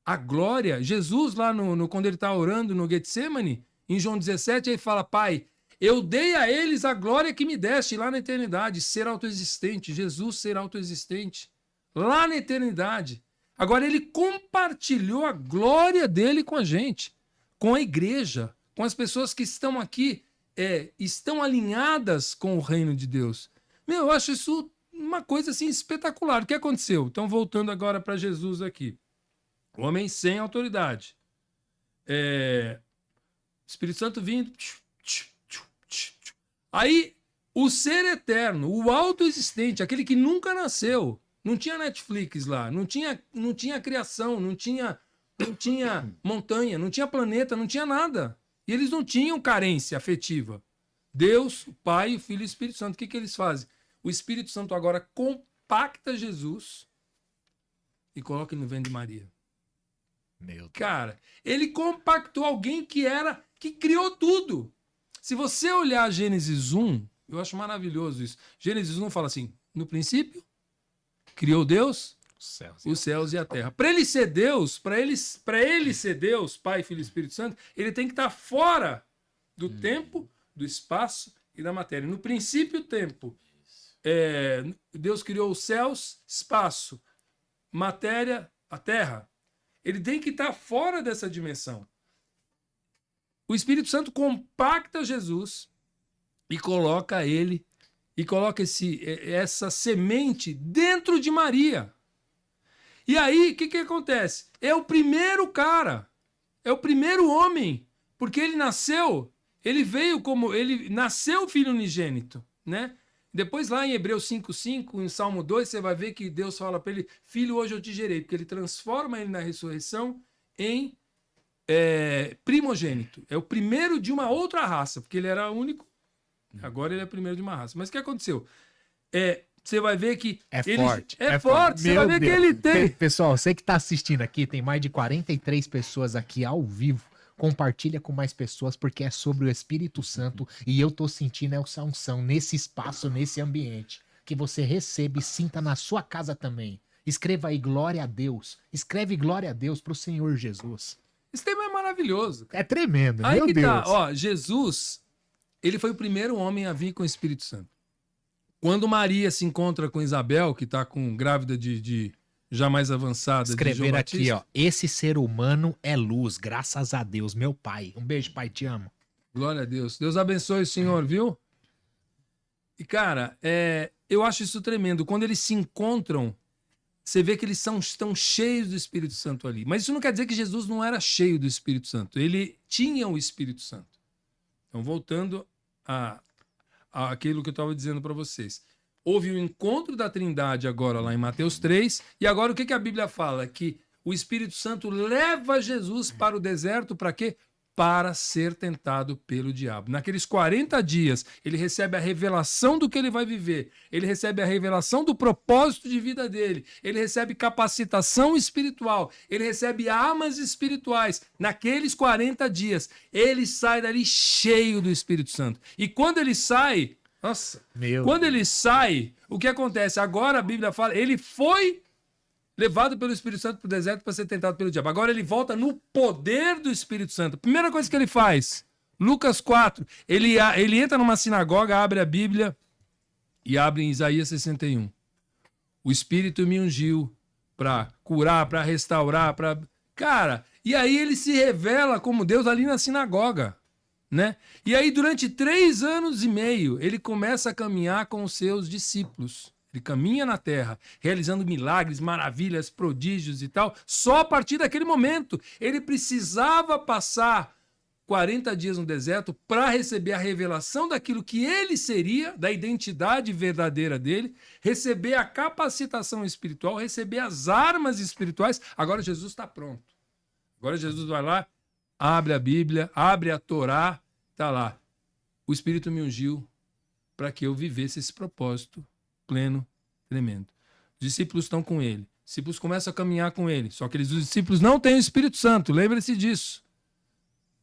A glória, Jesus lá quando ele está orando no Getsemane, em João 17, ele fala, Pai, eu dei a eles a glória que me deste lá na eternidade, ser autoexistente, Jesus ser autoexistente, lá na eternidade. Agora ele compartilhou a glória dele com a gente, com a igreja, com as pessoas que estão aqui estão alinhadas com o reino de Deus. Eu acho isso uma coisa assim espetacular. O que aconteceu? Então, voltando agora para Jesus aqui. O homem sem autoridade. Espírito Santo vindo. Aí, o ser eterno, o autoexistente, aquele que nunca nasceu, não tinha Netflix lá, não tinha criação, não tinha montanha, não tinha planeta, não tinha nada. E eles não tinham carência afetiva. Deus, o Pai, o Filho e o Espírito Santo. O que eles fazem? O Espírito Santo agora compacta Jesus e coloca ele no ventre de Maria. Meu Deus. Cara, ele compactou alguém que criou tudo. Se você olhar Gênesis 1, eu acho maravilhoso isso. Gênesis 1 fala assim, no princípio, criou Deus os céus e a terra. Para ele ser Deus, para ele ser Deus, Pai, Filho e Espírito Santo, ele tem que estar fora do tempo, do espaço e da matéria. No princípio, tempo. Deus criou os céus, espaço, matéria, a terra. Ele tem que estar fora dessa dimensão. O Espírito Santo compacta Jesus e coloca essa semente dentro de Maria. E aí, o que acontece? É o primeiro cara, é o primeiro homem, porque ele nasceu filho unigênito, né? Depois lá em Hebreus 5:5, em Salmo 2, você vai ver que Deus fala para ele, filho, hoje eu te gerei, porque ele transforma ele na ressurreição em primogênito. É o primeiro de uma outra raça, porque ele era único, agora ele é o primeiro de uma raça. Mas o que aconteceu? Você vai ver que forte. É forte, você vai ver que ele tem. Pessoal, você que está assistindo aqui, tem mais de 43 pessoas aqui ao vivo. Compartilha com mais pessoas, porque é sobre o Espírito Santo e eu tô sentindo essa unção nesse espaço, nesse ambiente. Que você receba e sinta na sua casa também. Escreva aí glória a Deus. Escreve glória a Deus pro Senhor Jesus. Esse tema é maravilhoso. É tremendo, aí meu que Deus. Tá, ó, Jesus, ele foi o primeiro homem a vir com o Espírito Santo. Quando Maria se encontra com Isabel, que tá grávida de já mais avançada. Escrever aqui, ó. Esse ser humano é luz, graças a Deus, meu pai. Um beijo, pai, te amo. Glória a Deus. Deus abençoe o senhor, viu? E, cara, eu acho isso tremendo. Quando eles se encontram, você vê que eles estão cheios do Espírito Santo ali. Mas isso não quer dizer que Jesus não era cheio do Espírito Santo. Ele tinha o Espírito Santo. Então, voltando àquilo que eu estava dizendo para vocês. Houve o encontro da Trindade agora lá em Mateus 3. E agora o que a Bíblia fala? Que o Espírito Santo leva Jesus para o deserto para quê? Para ser tentado pelo diabo. Naqueles 40 dias, ele recebe a revelação do que ele vai viver. Ele recebe a revelação do propósito de vida dele. Ele recebe capacitação espiritual. Ele recebe armas espirituais. Naqueles 40 dias, ele sai dali cheio do Espírito Santo. E quando ele sai... Nossa, quando ele sai, o que acontece? Agora a Bíblia fala, ele foi levado pelo Espírito Santo para o deserto para ser tentado pelo diabo. Agora ele volta no poder do Espírito Santo. Primeira coisa que ele faz, Lucas 4, ele entra numa sinagoga, abre a Bíblia e abre em Isaías 61. O Espírito me ungiu para curar, para restaurar, para... Cara, e aí ele se revela como Deus ali na sinagoga. Né? E aí, durante 3 anos e meio, ele começa a caminhar com os seus discípulos. Ele caminha na terra, realizando milagres, maravilhas, prodígios e tal. Só a partir daquele momento, ele precisava passar 40 dias no deserto para receber a revelação daquilo que ele seria, da identidade verdadeira dele, receber a capacitação espiritual, receber as armas espirituais. Agora Jesus está pronto. Agora Jesus vai lá, abre a Bíblia, abre a Torá, tá lá. O Espírito me ungiu para que eu vivesse esse propósito pleno, tremendo. Os discípulos estão com ele. Os discípulos começam a caminhar com ele. Só que os discípulos não têm o Espírito Santo. Lembre-se disso.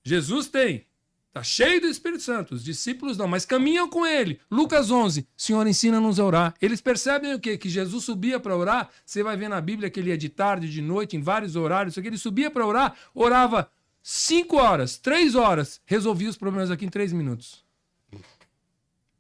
Jesus tem. Está cheio do Espírito Santo. Os discípulos não, mas caminham com ele. Lucas 11. Senhor, ensina-nos a orar. Eles percebem o quê? Que Jesus subia para orar. Você vai ver na Bíblia que ele ia de tarde, de noite, em vários horários. Só que ele subia para orar, orava 5 horas, 3 horas, resolvia os problemas aqui em 3 minutos.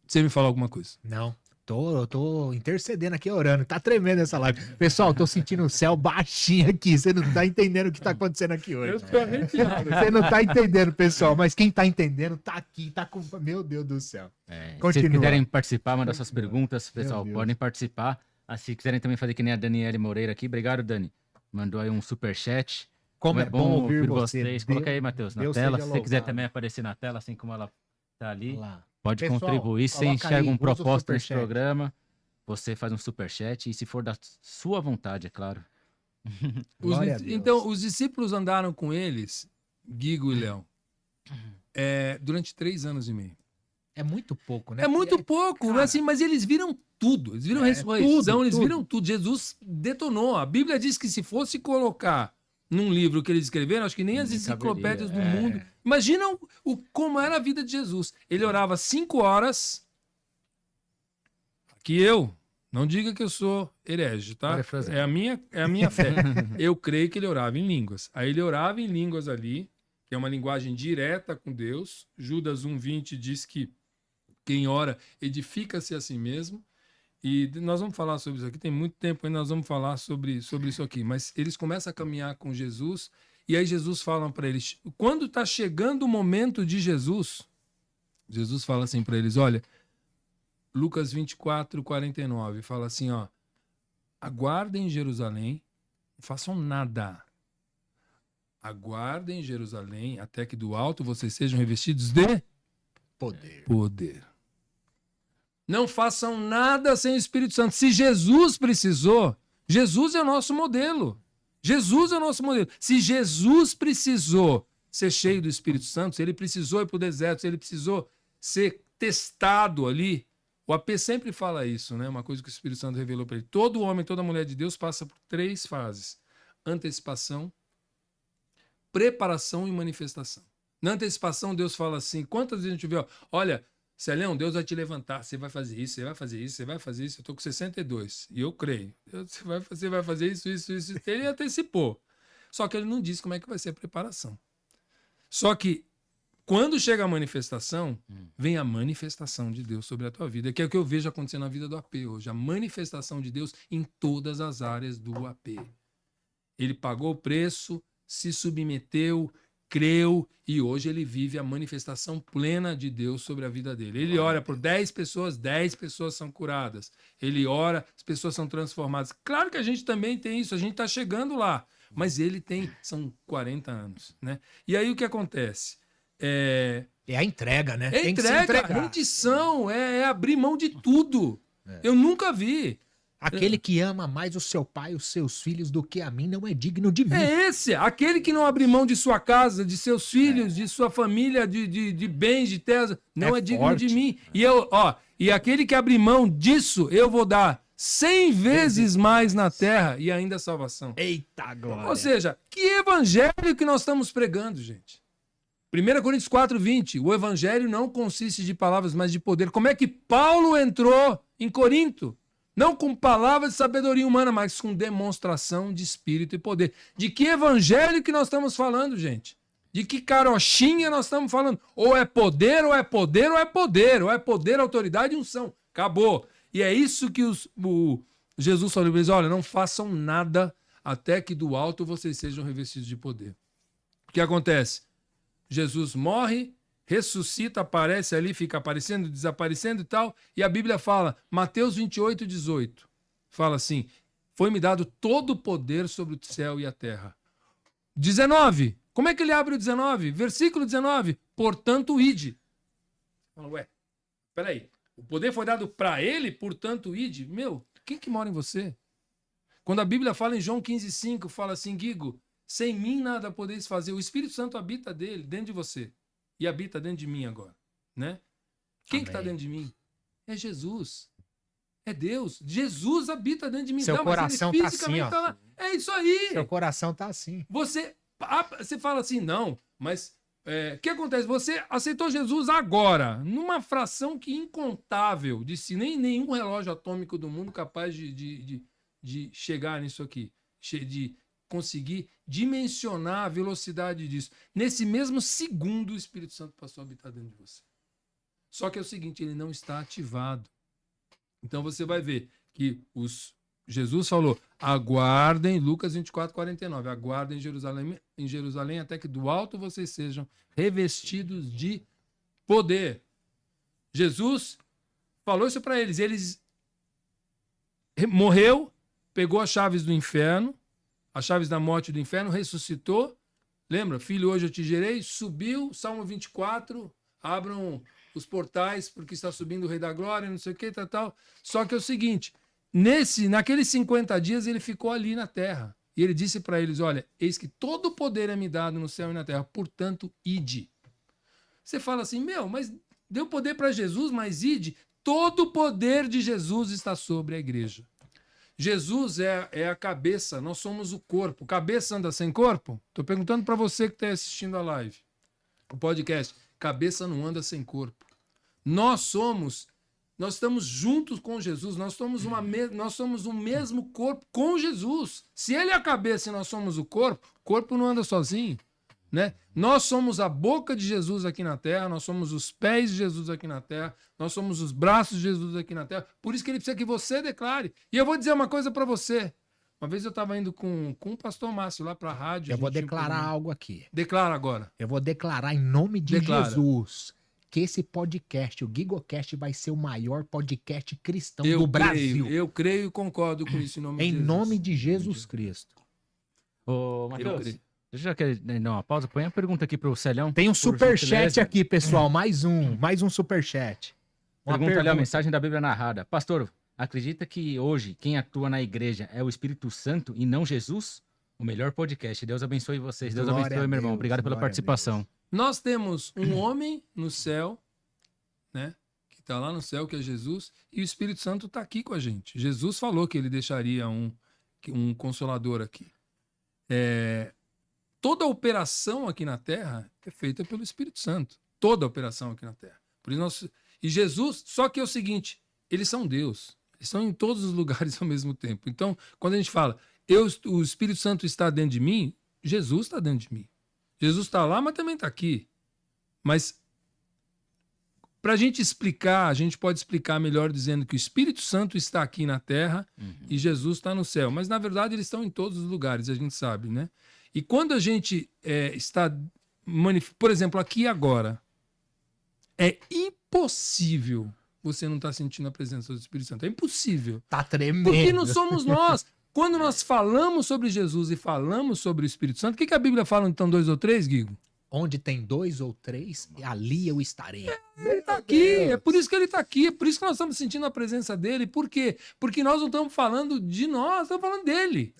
Você me fala alguma coisa? Não. Eu tô intercedendo aqui, orando. Tá tremendo essa live. Pessoal, tô sentindo o céu baixinho aqui. Você não tá entendendo o que tá acontecendo aqui hoje. Eu tô arrepiado. Você não tá entendendo, pessoal. Mas quem tá entendendo tá aqui, tá com... Meu Deus do céu. Se Continua. vocês quiserem participar, mandar suas perguntas, pessoal, Deus. podem participar. Se quiserem também fazer que nem a Daniele Moreira aqui. Obrigado, Dani. Mandou aí um superchat. Como é bom ouvir vocês. Coloca aí, Matheus, na Deus tela. seja Se você quiser louvado. também aparecer na tela, assim como ela tá ali, Lá. pode Pessoal, contribuir. Se você coloca enxerga aí, um usa o propósito nesse superchat. programa, você faz um superchat. E se for da sua vontade, é claro. Glória a Deus. Então, os discípulos andaram com eles, Guigo e Léo, durante 3 anos e meio. É muito pouco, né? É muito pouco, cara, assim, mas eles viram tudo. Eles viram ressurreição, eles viram tudo. Jesus detonou. A Bíblia diz que se fosse colocar num livro que eles escreveram, acho que nem as Nem enciclopédias do caberia, mundo. Imaginam como era a vida de Jesus. Ele orava 5 horas. Que eu, não diga que eu sou herege, tá? Parafrasear. É a minha fé. Eu creio que ele orava em línguas. Aí ele orava em línguas ali, que é uma linguagem direta com Deus. Judas 1:20 diz que quem ora edifica-se a si mesmo. E nós vamos falar sobre isso aqui, tem muito tempo ainda, nós vamos falar sobre isso aqui. Mas eles começam a caminhar com Jesus, e aí Jesus fala para eles, quando está chegando o momento de Jesus, Jesus fala assim para eles, olha, Lucas 24:49, fala assim, ó, aguardem em Jerusalém, não façam nada. Aguardem em Jerusalém até que do alto vocês sejam revestidos de poder. Não façam nada sem o Espírito Santo. Se Jesus precisou, Jesus é o nosso modelo. Jesus é o nosso modelo. Se Jesus precisou ser cheio do Espírito Santo, se ele precisou ir para o deserto, se ele precisou ser testado ali, o AP sempre fala isso, né? Uma coisa que o Espírito Santo revelou para ele. Todo homem, toda mulher de Deus passa por 3 fases: antecipação, preparação e manifestação. Na antecipação, Deus fala assim, quantas vezes a gente vê, ó, olha, Celão, Deus vai te levantar, você vai fazer isso, você vai fazer isso, você vai fazer isso. Eu estou com 62 e eu creio. Você vai fazer isso. Ele antecipou. Só que ele não disse como é que vai ser a preparação. Só que quando chega a manifestação, vem a manifestação de Deus sobre a tua vida, que é o que eu vejo acontecendo na vida do AP hoje. A manifestação de Deus em todas as áreas do AP. Ele pagou o preço, se submeteu, creu e hoje ele vive a manifestação plena de Deus sobre a vida dele. Ele ora por 10 pessoas são curadas. Ele ora, as pessoas são transformadas. Claro que a gente também tem isso, a gente está chegando lá. Mas ele tem, são 40 anos, né? E aí o que acontece? É a entrega, né? É Tem que se entrega, entregar. rendição, é abrir mão de tudo. Eu nunca vi. Aquele que ama mais o seu pai e os seus filhos do que a mim não é digno de mim. É esse, aquele que não abre mão de sua casa, de seus filhos, de sua família, de bens, de terras, não é digno forte. de mim. E aquele que abre mão disso, eu vou dar 100 vezes mais na terra e ainda salvação. Eita glória. Ou seja, que evangelho que nós estamos pregando, gente? 1 Coríntios 4:20, o evangelho não consiste de palavras, mas de poder. Como é que Paulo entrou em Corinto? Não com palavras de sabedoria humana, mas com demonstração de espírito e poder. De que evangelho que nós estamos falando, gente? De que carochinha nós estamos falando? Ou é poder, ou é poder, ou é poder. Ou é poder, autoridade e unção. Acabou. E é isso que Jesus falou para eles, olha, não façam nada até que do alto vocês sejam revestidos de poder. O que acontece? Jesus morre, ressuscita, aparece ali, fica aparecendo, desaparecendo e tal. E a Bíblia fala, Mateus 28:18, fala assim, foi-me dado todo o poder sobre o céu e a terra. 19, como é que ele abre o 19? Versículo 19, portanto, ide. Fala, ué, peraí, o poder foi dado para ele, portanto, ide. Meu, quem que mora em você? Quando a Bíblia fala em João 15:5, fala assim, Guigo, sem mim nada podeis fazer. O Espírito Santo habita dentro de você. E habita dentro de mim agora, né? Quem que está dentro de mim? É Jesus. É Deus. Jesus habita dentro de mim. Seu coração mas ele tá assim, ó. tá lá. É isso aí. Seu coração tá assim. Você fala assim, não, mas o que acontece? Você aceitou Jesus agora, numa fração que incontável, de si, nem nenhum relógio atômico do mundo capaz de chegar nisso aqui, de conseguir dimensionar a velocidade disso. Nesse mesmo segundo, o Espírito Santo passou a habitar dentro de você. Só que é o seguinte, ele não está ativado. Então você vai ver que Jesus falou, aguardem, Lucas 24:49, aguardem em Jerusalém até que do alto vocês sejam revestidos de poder. Jesus falou isso para eles. Eles morreu, pegou as chaves do inferno, as chaves da morte e do inferno, ressuscitou. Lembra? Filho, hoje eu te gerei. Subiu, Salmo 24, abram os portais porque está subindo o Rei da Glória, não sei o que, tal. Só que é o seguinte, naqueles 50 dias ele ficou ali na terra. E ele disse para eles, olha, eis que todo o poder é me dado no céu e na terra, portanto, ide. Você fala assim, mas deu poder para Jesus, mas ide. Todo o poder de Jesus está sobre a igreja. Jesus é a cabeça, nós somos o corpo. Cabeça anda sem corpo? Estou perguntando para você que está assistindo a live, o podcast. Cabeça não anda sem corpo. Nós estamos juntos com Jesus, nós somos o mesmo corpo com Jesus. Se ele é a cabeça e nós somos o corpo não anda sozinho. Né? Nós somos a boca de Jesus aqui na terra, nós somos os pés de Jesus aqui na terra, nós somos os braços de Jesus aqui na terra, por isso que ele precisa que você declare. E eu vou dizer uma coisa para você. Uma vez eu estava indo com o pastor Márcio lá para a rádio. Eu vou declarar algo aqui. Declara agora. Eu vou declarar em nome de Jesus que esse podcast, o GigoCast, vai ser o maior podcast cristão do Brasil. Eu creio e concordo com isso em nome de Jesus. Em nome de Jesus Cristo. Ô, Matheus, já quer dar uma pausa? Põe a pergunta aqui pro Celhão. Tem um superchat aqui, pessoal. Mais um superchat. Pergunta ali a mensagem da Bíblia narrada. Pastor, acredita que hoje quem atua na igreja é o Espírito Santo e não Jesus? O melhor podcast. Deus abençoe vocês. Deus abençoe, meu irmão. Obrigado pela participação. Nós temos um homem no céu, né? Que está lá no céu, que é Jesus, e o Espírito Santo está aqui com a gente. Jesus falou que ele deixaria um consolador aqui. Toda a operação aqui na Terra é feita pelo Espírito Santo. Toda a operação aqui na Terra. Por isso e Jesus, só que é o seguinte, eles são Deus. Eles estão em todos os lugares ao mesmo tempo. Então, quando a gente fala, o Espírito Santo está dentro de mim, Jesus está dentro de mim. Jesus está lá, mas também está aqui. Mas, para a gente explicar, a gente pode explicar melhor dizendo que o Espírito Santo está aqui na Terra e Jesus está no céu. Mas, na verdade, eles estão em todos os lugares, a gente sabe, né? E quando a gente está... Por exemplo, aqui agora, é impossível você não estar sentindo a presença do Espírito Santo. É impossível. Tá tremendo. Porque não somos nós. Quando nós falamos sobre Jesus e falamos sobre o Espírito Santo, o que a Bíblia fala, então, 2 ou 3, Guigo? Onde tem 2 ou 3, ali eu estarei. Ele está aqui, é por isso que ele está aqui, é por isso que nós estamos sentindo a presença dele. Por quê? Porque nós não estamos falando de nós, estamos falando dele.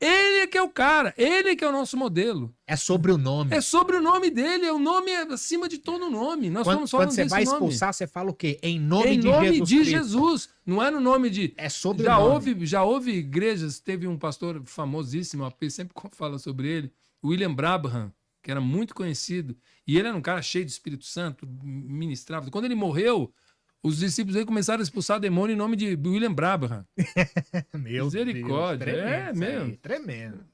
Ele é que é o cara, ele é que é o nosso modelo. É sobre o nome. É sobre o nome dele, o nome é acima de todo nome. Nós estamos falando quando você desse vai nome. expulsar, você fala o quê? Em nome Em de nome Jesus de Cristo. Jesus. Não é no nome de... É sobre o nome. Já houve igrejas, teve um pastor famosíssimo, a P sempre fala sobre ele, William Branham, que era muito conhecido, e ele era um cara cheio de Espírito Santo, ministrava. Quando ele morreu, os discípulos aí começaram a expulsar demônio em nome de William Branham. Meu Misericórdia. Deus, É mesmo. Tremendo.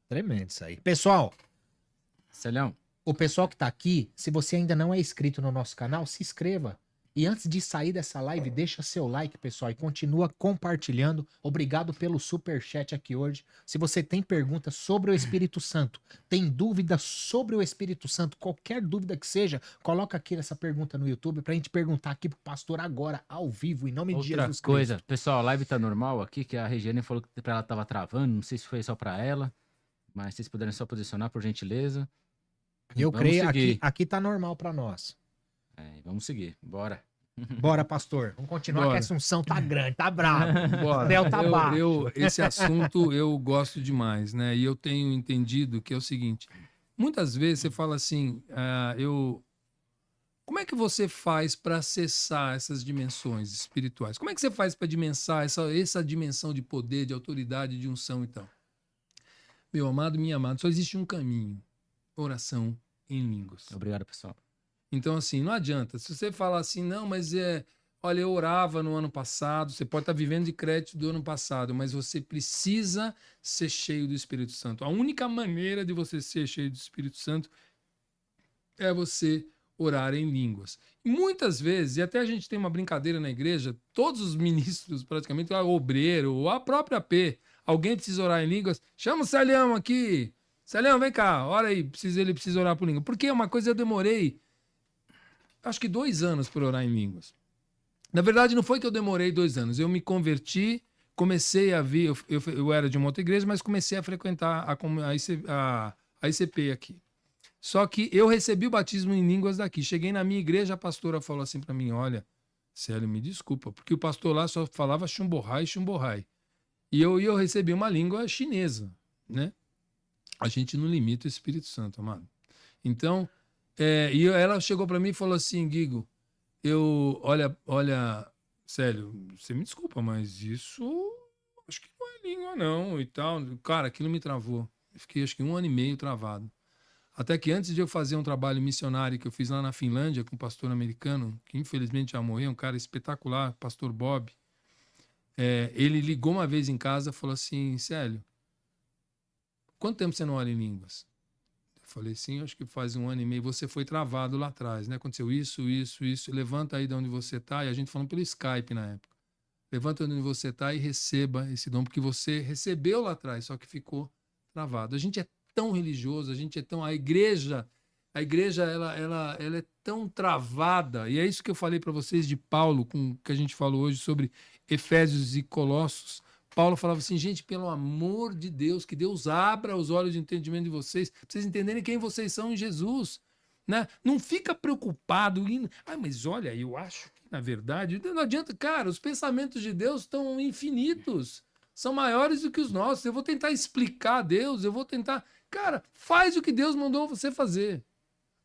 Tremendo isso aí. Pessoal, Celhão, o pessoal que tá aqui, se você ainda não é inscrito no nosso canal, se inscreva. E antes de sair dessa live, deixa seu like, pessoal, e continua compartilhando. Obrigado pelo superchat aqui hoje. Se você tem perguntas sobre o Espírito Santo, tem dúvida sobre o Espírito Santo, qualquer dúvida que seja, coloca aqui essa pergunta no YouTube pra gente perguntar aqui pro pastor agora, ao vivo, em nome de outra Jesus coisa. Cristo. Pessoal, a live tá normal aqui, que a Regiane falou que pra ela tava travando, não sei se foi só pra ela, mas se vocês puderem só posicionar, por gentileza. Eu Vamos creio, seguir. aqui tá normal pra nós. Vamos seguir, bora. Bora, pastor. Vamos continuar, Bora. que a Assunção tá grande, tá bravo. Bora. O céu tá baixo. Esse assunto eu gosto demais, né? E eu tenho entendido que é o seguinte: muitas vezes você fala assim, como é que você faz para acessar essas dimensões espirituais? Como é que você faz para dimensar essa dimensão de poder, de autoridade, de unção e tal? Meu amado, minha amada, só existe um caminho: oração em línguas. Obrigado, pessoal. Então, assim, não adianta. Se você falar assim, não, mas olha, eu orava no ano passado, você pode estar vivendo de crédito do ano passado, mas você precisa ser cheio do Espírito Santo. A única maneira de você ser cheio do Espírito Santo é você orar em línguas. E muitas vezes, e até a gente tem uma brincadeira na igreja, todos os ministros, praticamente, o obreiro, ou a própria AP, alguém precisa orar em línguas, chama o Celião aqui. Celião, vem cá, ora aí, ele precisa orar por língua. Porque uma coisa eu demorei, acho que 2 anos por orar em línguas. Na verdade, não foi que eu demorei 2 anos, eu me converti, comecei a vir, eu era de uma outra igreja, mas comecei a frequentar a ICP aqui. Só que eu recebi o batismo em línguas daqui. Cheguei na minha igreja, a pastora falou assim para mim, olha, Célio, me desculpa, porque o pastor lá só falava chumborrai, chumborrai. E eu recebi uma língua chinesa, né? A gente não limita o Espírito Santo, amado. Então, e ela chegou para mim e falou assim, Guigo, olha, Célio, você me desculpa, mas isso acho que não é língua não e tal. Cara, aquilo me travou. Eu fiquei acho que 1 ano e meio travado. Até que antes de eu fazer um trabalho missionário que eu fiz lá na Finlândia com um pastor americano, que infelizmente já morreu, um cara espetacular, pastor Bob, ele ligou uma vez em casa e falou assim, Célio, quanto tempo você não ora em línguas? Eu falei, sim, acho que faz 1 ano e meio. Você foi travado lá atrás, né? Aconteceu isso. Levanta aí de onde você está. E a gente falando pelo Skype na época. Levanta de onde você está e receba esse dom, porque você recebeu lá atrás, só que ficou travado. A gente é tão religioso, a gente é tão... A igreja ela é tão travada. E é isso que eu falei para vocês de Paulo, que a gente falou hoje sobre Efésios e Colossos. Paulo falava assim, gente, pelo amor de Deus, que Deus abra os olhos de entendimento de vocês, para vocês entenderem quem vocês são em Jesus. Né? Não fica preocupado em... mas olha, eu acho que, na verdade, não adianta, cara, os pensamentos de Deus estão infinitos, são maiores do que os nossos. Eu vou tentar explicar a Deus, eu vou tentar... Cara, faz o que Deus mandou você fazer.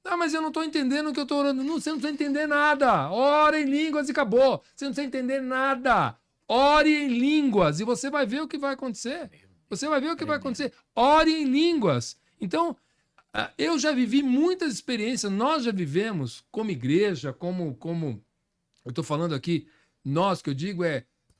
Ah, mas eu não estou entendendo o que eu estou orando. Não, você não precisa entender nada. Ora em línguas e acabou. Você não precisa entender nada. Ore em línguas e você vai ver o que vai acontecer. Você vai ver o que vai acontecer. Ore em línguas. Então, eu já vivi muitas experiências, nós já vivemos como igreja, como eu estou falando aqui, nós que eu digo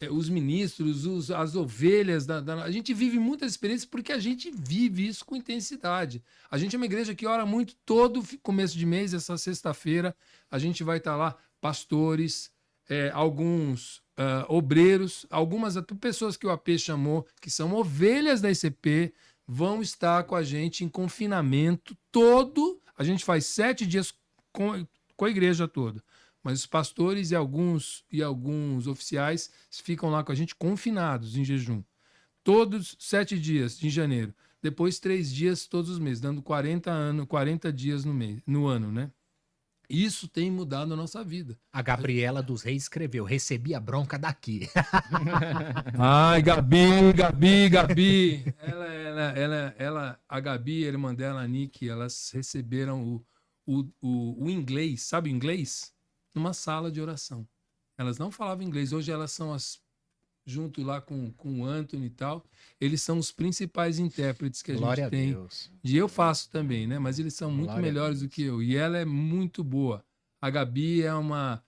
os ministros, as ovelhas, a gente vive muitas experiências porque a gente vive isso com intensidade. A gente é uma igreja que ora muito todo começo de mês, essa sexta-feira, a gente vai estar lá, pastores, alguns obreiros, algumas pessoas que o AP chamou, que são ovelhas da ICP, vão estar com a gente em confinamento todo. A gente faz 7 dias com a igreja toda. Mas os pastores e alguns oficiais ficam lá com a gente confinados em jejum. Todos 7 dias em janeiro. Depois 3 dias todos os meses, dando 40 dias no ano, né? Isso tem mudado a nossa vida. A Gabriela dos Reis escreveu, recebi a bronca daqui. Ai, Gabi. A Gabi, a irmã dela, a Nick, elas receberam o inglês, sabe o inglês? Numa sala de oração. Elas não falavam inglês. Hoje elas são junto lá com o Anthony e tal, eles são os principais intérpretes que a gente tem. Deus. E eu faço também, né? Mas eles são muito melhores do que eu. E ela é muito boa. A Gabi é uma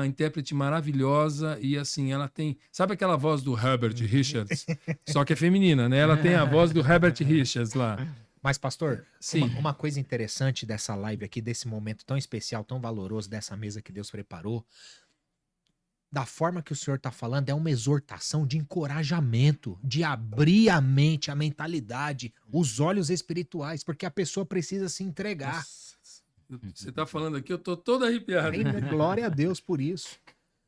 intérprete maravilhosa e assim, ela tem... Sabe aquela voz do Herbert Richards? Só que é feminina, né? Ela tem a voz do Herbert Richards lá. Mas, pastor, sim. Uma coisa interessante dessa live aqui, desse momento tão especial, tão valoroso, dessa mesa que Deus preparou, da forma que o senhor está falando, é uma exortação de encorajamento, de abrir a mente, a mentalidade, os olhos espirituais, porque a pessoa precisa se entregar. Nossa, você está falando aqui, eu estou todo arrepiado. Glória a Deus por isso.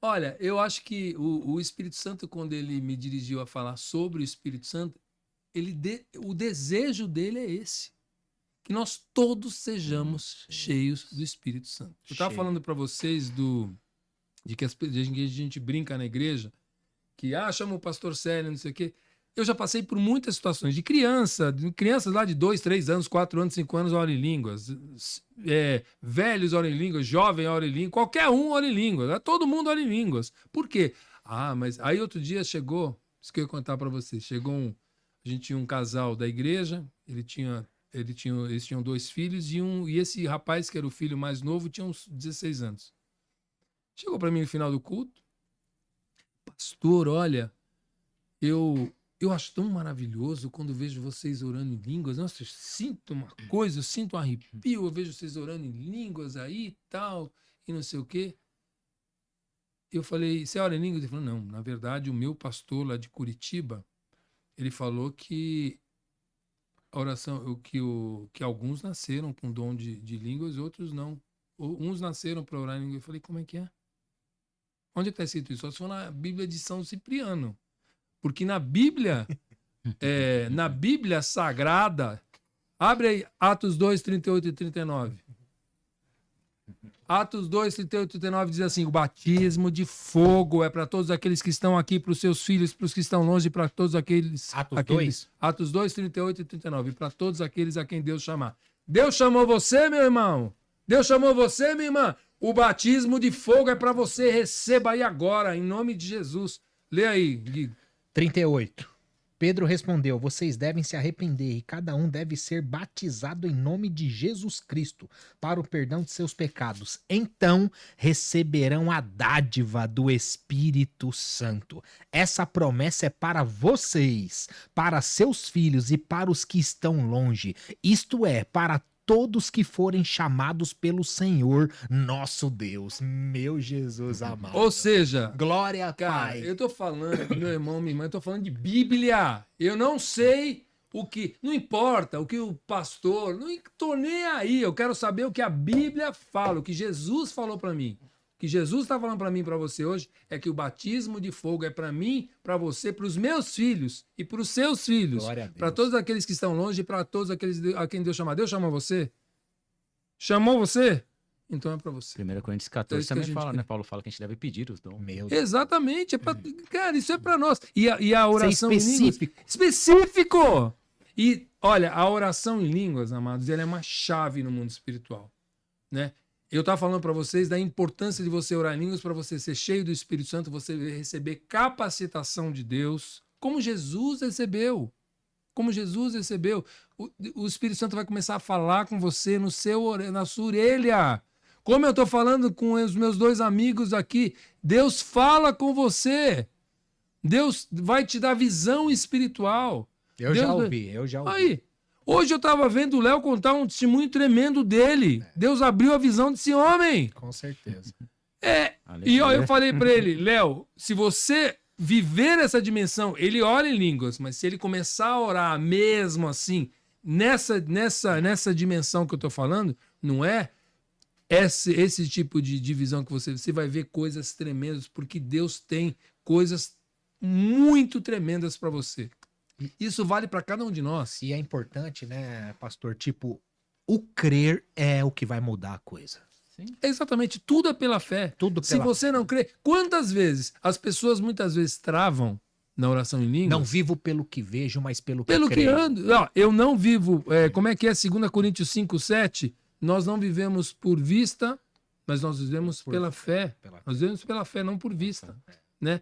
Olha, eu acho que o Espírito Santo, quando ele me dirigiu a falar sobre o Espírito Santo, o desejo dele é esse. Que nós todos sejamos cheios do Espírito Santo. Eu estava falando para vocês de que a gente brinca na igreja, que chama o pastor Célio, não sei o quê. Eu já passei por muitas situações de crianças lá de 2, 3 anos, 4 anos, 5 anos oram em línguas, velhos oram em línguas, jovem ora em línguas, qualquer um ora em línguas, todo mundo ora em línguas. Por quê? Mas aí outro dia chegou, isso que eu ia contar para vocês, a gente tinha um casal da igreja, eles tinham 2 filhos e esse rapaz que era o filho mais novo tinha uns 16 anos. Chegou para mim no final do culto, pastor, olha, eu Eu acho tão maravilhoso quando vejo vocês orando em línguas. Nossa, eu sinto uma coisa, eu sinto um arrepio, eu vejo vocês orando em línguas aí e tal, e não sei o quê. Eu falei, você ora em línguas? Ele falou, não, na verdade o meu pastor lá de Curitiba, ele falou que a oração, que alguns nasceram com dom de línguas, outros não. Uns nasceram para orar em línguas. Eu falei, como é que é? Onde é que está escrito isso? Só se for na Bíblia de São Cipriano. Porque na Bíblia Sagrada, abre aí Atos 2, 38 e 39. Atos 2, 38 e 39 diz assim, o batismo de fogo é para todos aqueles que estão aqui, para os seus filhos, para os que estão longe, para todos aqueles... Atos 2, 38 e 39, para todos aqueles a quem Deus chamar. Deus chamou você, meu irmão? Deus chamou você, minha irmã? O batismo de fogo é para você, receba aí agora, em nome de Jesus. Lê aí, Gui. 38. Pedro respondeu, vocês devem se arrepender e cada um deve ser batizado em nome de Jesus Cristo para o perdão de seus pecados. Então receberão a dádiva do Espírito Santo. Essa promessa é para vocês, para seus filhos e para os que estão longe. Isto é, para todos que forem chamados pelo Senhor, nosso Deus. Meu Jesus amado. Ou seja, glória, cara, Pai. eu tô falando, meu irmão, minha irmã, eu tô falando de Bíblia. Eu não sei o que, não importa o que o pastor, não tô nem aí. Eu quero saber o que a Bíblia fala, o que Jesus falou para mim. O que Jesus está falando para mim e para você hoje é que o batismo de fogo é para mim, para você, para os meus filhos e para os seus filhos, para todos aqueles que estão longe e para todos aqueles a quem Deus chamou. Deus chamou você? Chamou você? Então é para você. 1 Coríntios 14 também fala, né? Paulo fala que a gente deve pedir os dons. Exatamente. Cara, isso é para nós. E a oração específico. Em línguas? Específico! E, olha, a oração em línguas, amados, ela é uma chave no mundo espiritual, né? Eu estava falando para vocês da importância de você orar em línguas para você ser cheio do Espírito Santo, você receber capacitação de Deus, como Jesus recebeu. Como Jesus recebeu. O Espírito Santo vai começar a falar com você na sua orelha. Como eu estou falando com os meus dois amigos aqui, Deus fala com você. Deus vai te dar visão espiritual. Eu já ouvi. Aí. Hoje eu estava vendo o Léo contar um testemunho tremendo dele. Deus abriu a visão desse homem. Com certeza. E ó, eu falei para ele, Léo, se você viver essa dimensão, ele ora em línguas, mas se ele começar a orar mesmo assim, nessa dimensão que eu estou falando, não é esse tipo de visão que você vai ver coisas tremendas, porque Deus tem coisas muito tremendas para você. Isso vale para cada um de nós. E é importante, né, pastor? Tipo, o crer é o que vai mudar a coisa. Sim. Exatamente, tudo é pela fé. Se você não crê, quantas vezes as pessoas muitas vezes travam na oração em línguas? Não vivo pelo que vejo, mas pelo que creio. Pelo que ando. Eu não vivo, como é que é 2 Coríntios 5:7? Nós não vivemos por vista, mas nós vivemos pela fé. Nós vivemos pela fé, não por vista, né?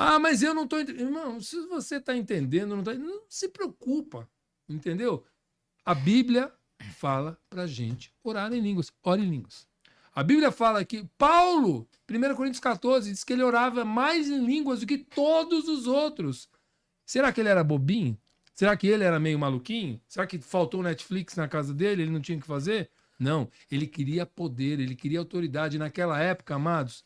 Ah, mas eu não estou entendendo. Irmão, se você está entendendo, não se preocupa, entendeu? A Bíblia fala para a gente orar em línguas. Ore em línguas. A Bíblia fala que Paulo, 1 Coríntios 14, diz que ele orava mais em línguas do que todos os outros. Será que ele era bobinho? Será que ele era meio maluquinho? Será que faltou Netflix na casa dele? Ele não tinha o que fazer? Não, ele queria poder, ele queria autoridade. Naquela época, amados,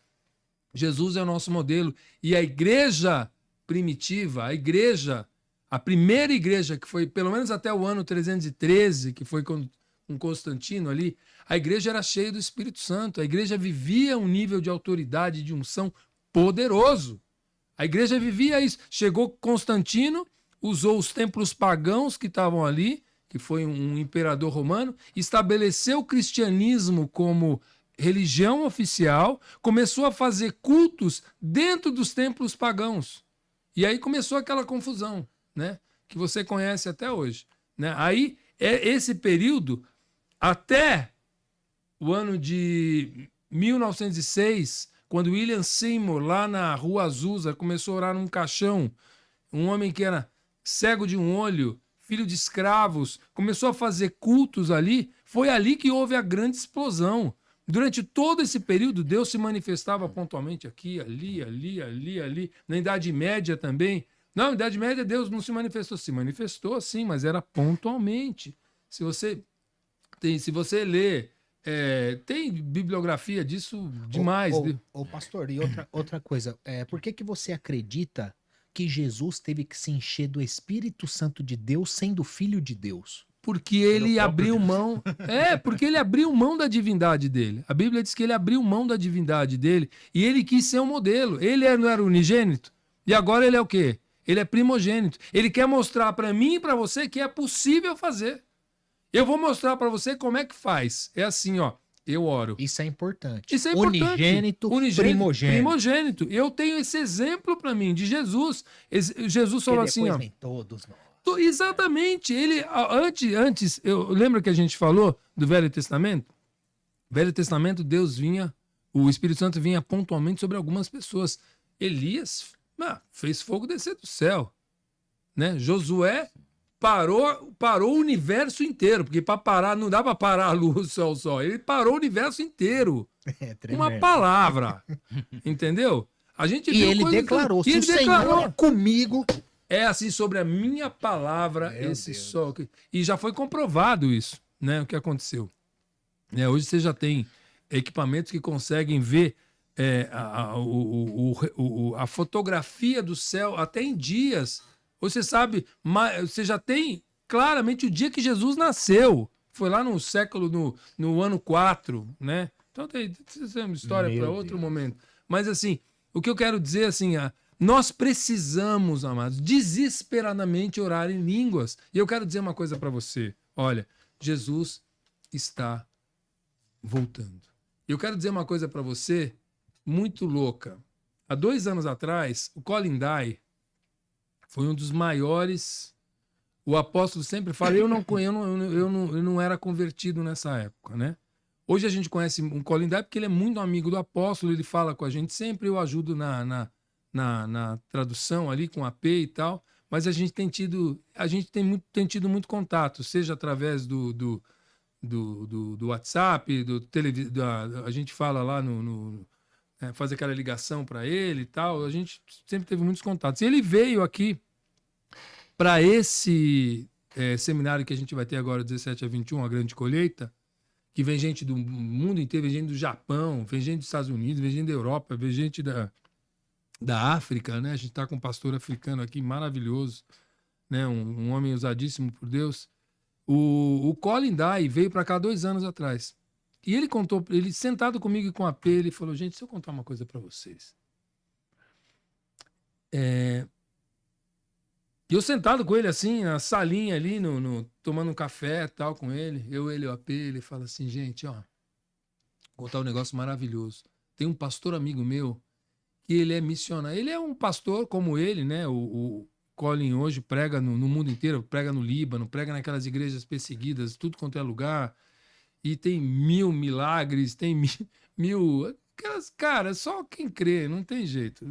Jesus é o nosso modelo. E a igreja primitiva, a primeira igreja, que foi pelo menos até o ano 313, que foi com Constantino ali, a igreja era cheia do Espírito Santo. A igreja vivia um nível de autoridade, de unção poderoso. A igreja vivia isso. Chegou Constantino, usou os templos pagãos que estavam ali, que foi um imperador romano, estabeleceu o cristianismo como religião oficial, começou a fazer cultos dentro dos templos pagãos. E aí começou aquela confusão, né? Que você conhece até hoje, né? Aí, esse período, até o ano de 1906, quando William Seymour, lá na Rua Azusa, começou a orar num caixão, um homem que era cego de um olho, filho de escravos, começou a fazer cultos ali, foi ali que houve a grande explosão. Durante todo esse período, Deus se manifestava pontualmente aqui, ali. Na Idade Média também, Não, na Idade Média Deus não se manifestou. Se manifestou, sim, mas era pontualmente. Se você ler, tem bibliografia disso demais. Ô pastor, e outra coisa, por que você acredita que Jesus teve que se encher do Espírito Santo de Deus sendo filho de Deus? Porque ele abriu mão. Porque ele abriu mão da divindade dele. A Bíblia diz que ele abriu mão da divindade dele e ele quis ser um modelo. Ele não era unigênito e agora ele é o quê? Ele é primogênito. Ele quer mostrar para mim e para você que é possível fazer. Eu vou mostrar para você como é que faz. É assim, ó. Eu oro. Isso é importante. Isso é importante. Unigênito, primogênito. Eu tenho esse exemplo para mim de Jesus. Jesus falou assim, ó. Todos nós. Exatamente. Ele antes, eu lembro que a gente falou do Velho Testamento. Velho Testamento, Deus vinha, o Espírito Santo vinha pontualmente sobre algumas pessoas. Elias fez fogo descer do céu, né? Josué parou o universo inteiro, porque para parar não dá para parar a luz, o céu só. Ele parou o universo inteiro. Uma palavra, entendeu? A gente e ele declarou, se o Senhor é comigo, é assim sobre a minha palavra, esse só. E já foi comprovado isso, né? O que aconteceu. Hoje você já tem equipamentos que conseguem ver a fotografia do céu até em dias. Você sabe, você já tem claramente o dia que Jesus nasceu. Foi lá no século, no ano 4, né? Então isso é uma história para outro momento. Mas assim, o que eu quero dizer assim, nós precisamos, amados, desesperadamente orar em línguas. E eu quero dizer uma coisa para você. Olha, Jesus está voltando. Eu quero dizer uma coisa para você muito louca. Há 2 anos atrás, o Colin Dye foi um dos maiores. O apóstolo sempre fala, eu não era convertido nessa época, né? Hoje a gente conhece um Colin Dye porque ele é muito amigo do apóstolo, ele fala com a gente sempre, eu ajudo na tradução ali com AP e tal, mas a gente tem tido muito contato, seja através do WhatsApp, a gente fala lá faz aquela ligação para ele e tal, a gente sempre teve muitos contatos. E ele veio aqui para esse seminário que a gente vai ter agora, 17 a 21, a Grande Colheita, que vem gente do mundo inteiro, vem gente do Japão, vem gente dos Estados Unidos, vem gente da Europa, vem gente da África, né? A gente está com um pastor africano aqui maravilhoso, né? Um homem usadíssimo por Deus. O Colin Dye veio para cá 2 anos atrás. E ele contou, ele sentado comigo e com a P, ele falou, gente, se eu contar uma coisa para vocês. E eu sentado com ele assim, na salinha ali, tomando um café e tal com ele, ele e o AP, ele fala assim, gente, ó, vou contar um negócio maravilhoso. Tem um pastor amigo meu que ele é missionário. Ele é um pastor como ele, né? O Colin hoje prega no mundo inteiro, prega no Líbano, prega naquelas igrejas perseguidas, tudo quanto é lugar. E tem 1000 milagres, tem mil... Cara, só quem crê, não tem jeito.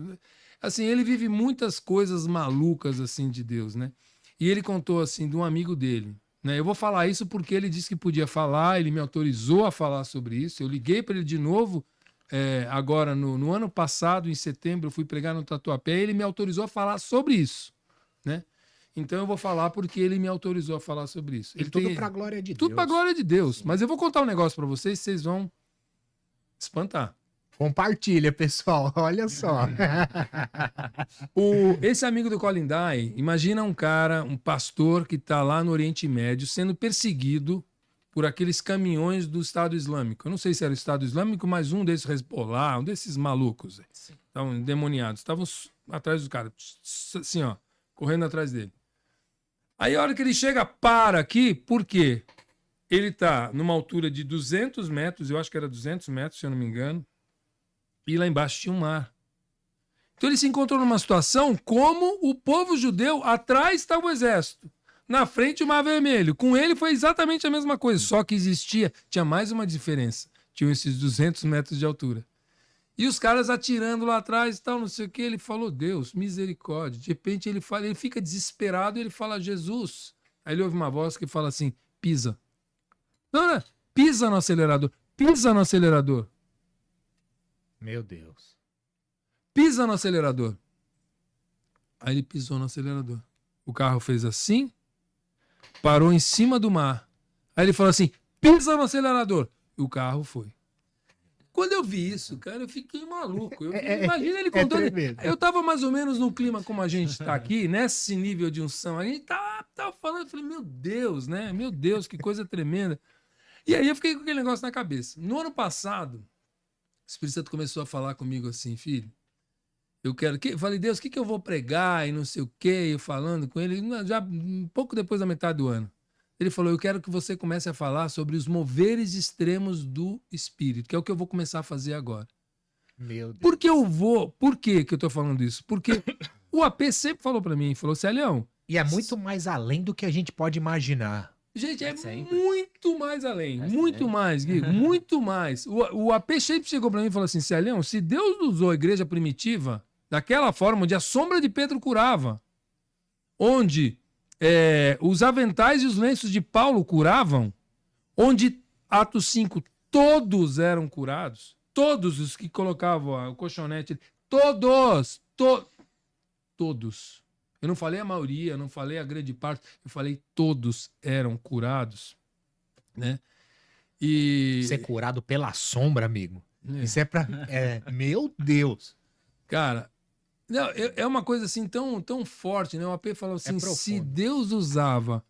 Assim, ele vive muitas coisas malucas, assim, de Deus, né? E ele contou, assim, de um amigo dele, né? Eu vou falar isso porque ele disse que podia falar, ele me autorizou a falar sobre isso. Eu liguei para ele de novo, agora, no ano passado, em setembro, eu fui pregar no Tatuapé, e ele me autorizou a falar sobre isso, né? Então eu vou falar porque ele me autorizou a falar sobre isso. E tudo para a glória de Deus. Tudo para a glória de Deus. Sim. Mas eu vou contar um negócio para vocês, vocês vão espantar. Compartilha, pessoal. Olha só. Esse amigo do Colin Dye, imagina um cara, um pastor que está lá no Oriente Médio sendo perseguido por aqueles caminhões do Estado Islâmico. Eu não sei se era o Estado Islâmico, mas um desses Hezbollah, um desses malucos. Estavam endemoniados. Estavam atrás do cara. Assim, ó, correndo atrás dele. Aí a hora que ele chega, para aqui, por quê? Ele está numa altura de 200 metros, eu acho que era 200 metros, se eu não me engano, e lá embaixo tinha um mar. Então ele se encontrou numa situação como o povo judeu, atrás estava o exército, na frente o Mar Vermelho. Com ele foi exatamente a mesma coisa, só que tinha mais uma diferença, tinham esses 200 metros de altura. E os caras atirando lá atrás e tal, não sei o que. Ele falou, Deus, misericórdia. De repente ele fica desesperado e ele fala, Jesus. Aí ele ouve uma voz que fala assim, pisa. Não, pisa no acelerador. Pisa no acelerador. Meu Deus. Pisa no acelerador. Aí ele pisou no acelerador. O carro fez assim, parou em cima do mar. Aí ele falou assim, pisa no acelerador. E o carro foi. Quando eu vi isso, cara, eu fiquei maluco. Imagina ele contando. Eu tava mais ou menos no clima como a gente tá aqui, nesse nível de unção. A gente tava falando, eu falei, meu Deus, né? Meu Deus, que coisa tremenda. E aí eu fiquei com aquele negócio na cabeça. No ano passado, o Espírito Santo começou a falar comigo assim, filho, eu falei, Deus, o que eu vou pregar e não sei o quê, eu falando com ele, já um pouco depois da metade do ano. Ele falou, eu quero que você comece a falar sobre os moveres extremos do Espírito, que é o que eu vou começar a fazer agora. Meu Deus. Por que eu tô falando isso? Porque o AP sempre falou pra mim, falou, Celião... E é muito mais além do que a gente pode imaginar. Gente, é muito mais além, muito mais, Gui, muito mais. O AP sempre chegou pra mim e falou assim, Celião, se Deus usou a igreja primitiva daquela forma, onde a sombra de Pedro curava, onde os aventais e os lenços de Paulo curavam, onde, Atos 5, todos eram curados, todos os que colocavam o colchonete, todos. Eu não falei a maioria, eu não falei a grande parte, eu falei todos eram curados, né? E... Ser curado pela sombra, amigo. Isso é pra... meu Deus. Cara, não, é uma coisa assim tão forte, né? O AP falou assim, se Deus usava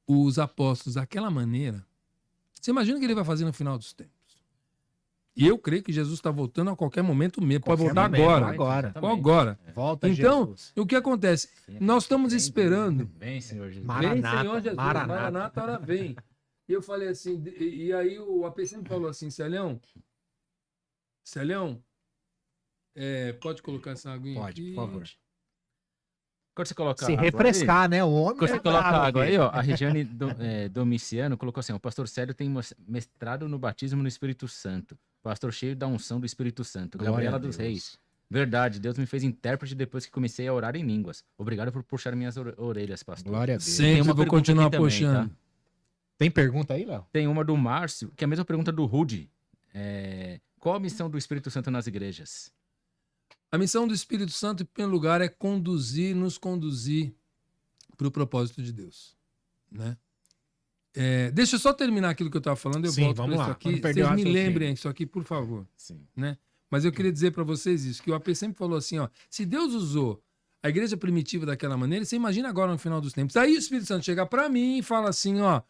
os apóstolos daquela maneira, você imagina o que ele vai fazer no final dos tempos? E eu creio que Jesus está voltando a qualquer momento mesmo. Pode voltar agora. Volta, então, Jesus. O que acontece? Nós estamos esperando. Vem, Senhor Jesus. Vem, Senhor Jesus. Maranata, hora vem. E eu falei assim, e aí o AP sempre falou assim, Celião, pode colocar essa aguinha Pode, aqui? por favor. Quando você coloca Se refrescar, aí, né? O homem. quando você coloca água aí, ó, a Regiane Domiciano colocou assim: o pastor Célio tem mestrado no batismo no Espírito Santo. Pastor cheio da unção do Espírito Santo. Gabriela dos Reis. Verdade, Deus me fez intérprete depois que comecei a orar em línguas. Obrigado por puxar minhas orelhas, pastor. Glória a Deus. Sempre vou continuar puxando. Tá? Tem pergunta aí, Léo? Tem uma do Márcio, que é a mesma pergunta do Rudy. Qual a missão do Espírito Santo nas igrejas? A missão do Espírito Santo, em primeiro lugar, é nos conduzir para o propósito de Deus, né? Deixa eu só terminar aquilo que eu estava falando, eu volto para isso aqui. Vocês me lembrem isso aqui, por favor. Sim. Né? Mas eu queria dizer para vocês isso, que o AP sempre falou assim, ó, se Deus usou a igreja primitiva daquela maneira, você imagina agora no final dos tempos. Aí o Espírito Santo chega para mim e fala assim, ó,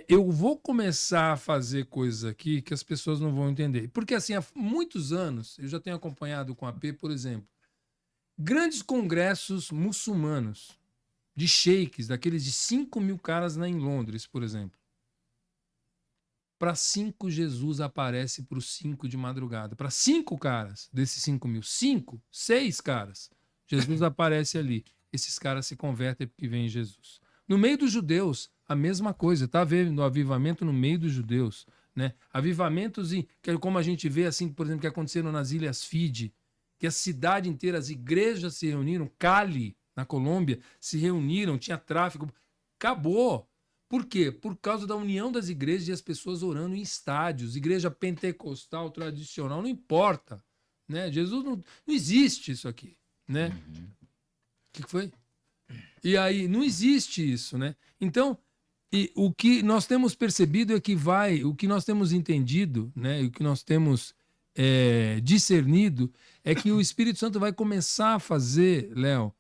eu vou começar a fazer coisas aqui que as pessoas não vão entender. Porque assim, há muitos anos, eu já tenho acompanhado com a AP, por exemplo, grandes congressos muçulmanos, de sheiks, daqueles de 5.000 caras em Londres, por exemplo. Para 5, Jesus aparece para os 5 de madrugada. Para 5 caras desses 5.000, 6 caras, Jesus aparece ali. Esses caras se convertem porque vem Jesus. No meio dos judeus, a mesma coisa. Está vendo avivamento no meio dos judeus, né? Avivamentos, como a gente vê, assim, por exemplo, que aconteceram nas Ilhas Fiji, que a cidade inteira, as igrejas se reuniram, Cali, na Colômbia, se reuniram, tinha tráfico. Acabou. Por quê? Por causa da união das igrejas e as pessoas orando em estádios. Igreja pentecostal, tradicional, não importa. Né? Jesus não existe isso aqui. Né? O que foi? E aí, não existe isso. Né? Então, o que nós temos percebido é que o que nós temos entendido, né? E o que nós temos discernido é que o Espírito Santo vai começar a fazer, Léo,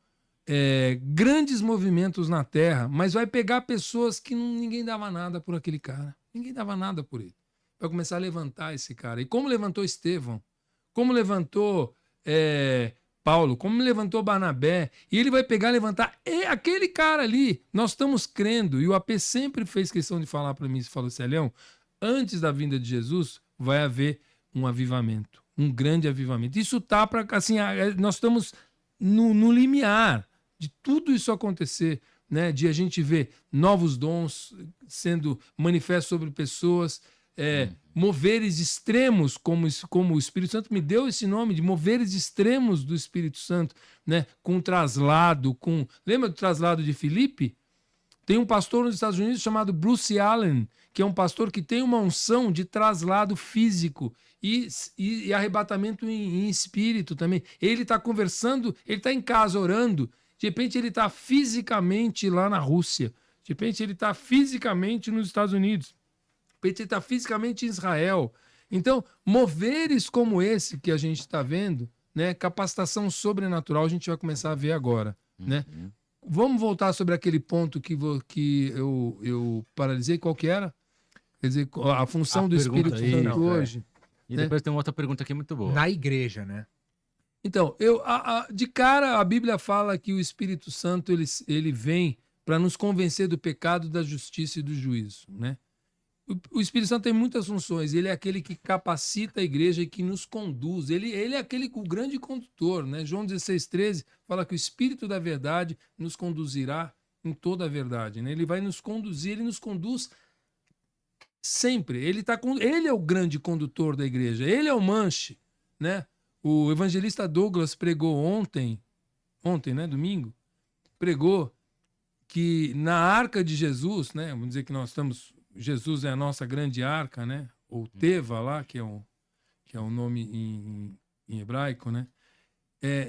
grandes movimentos na terra, mas vai pegar pessoas que ninguém dava nada por aquele cara. Ninguém dava nada por ele. Vai começar a levantar esse cara. E como levantou Estevão, como levantou Paulo, como levantou Barnabé, e ele vai pegar e levantar aquele cara ali. Nós estamos crendo, e o AP sempre fez questão de falar para mim, falou, Celião, antes da vinda de Jesus, vai haver um avivamento, um grande avivamento. Isso tá para, assim, nós estamos no limiar de tudo isso acontecer, né? De a gente ver novos dons sendo manifestos sobre pessoas, moveres extremos, como o Espírito Santo me deu esse nome, de moveres extremos do Espírito Santo, né? Com traslado, lembra do traslado de Filipe? Tem um pastor nos Estados Unidos chamado Bruce Allen, que é um pastor que tem uma unção de traslado físico e arrebatamento em espírito também. Ele está conversando, ele está em casa orando, de repente ele está fisicamente lá na Rússia, de repente ele está fisicamente nos Estados Unidos, de repente ele está fisicamente em Israel. Então, moveres como esse que a gente está vendo, né, capacitação sobrenatural, a gente vai começar a ver agora, né? Vamos voltar sobre aquele ponto que eu paralisei, qual que era? Quer dizer, a função do Espírito Santo hoje. E depois tem uma outra pergunta aqui muito boa. Na igreja, né? Então, de cara, a Bíblia fala que o Espírito Santo ele vem para nos convencer do pecado, da justiça e do juízo, né? O Espírito Santo tem muitas funções. Ele é aquele que capacita a igreja e que nos conduz. Ele é o grande condutor, né? João 16,13 fala que o Espírito da verdade nos conduzirá em toda a verdade, né? Ele vai nos conduzir, ele nos conduz sempre. Ele é o grande condutor da igreja. Ele é o manche, né? O evangelista Douglas pregou ontem, né? Domingo, pregou que na arca de Jesus, né? Vamos dizer que Jesus é a nossa grande arca, né? Ou Teva lá, que é o nome em hebraico, né?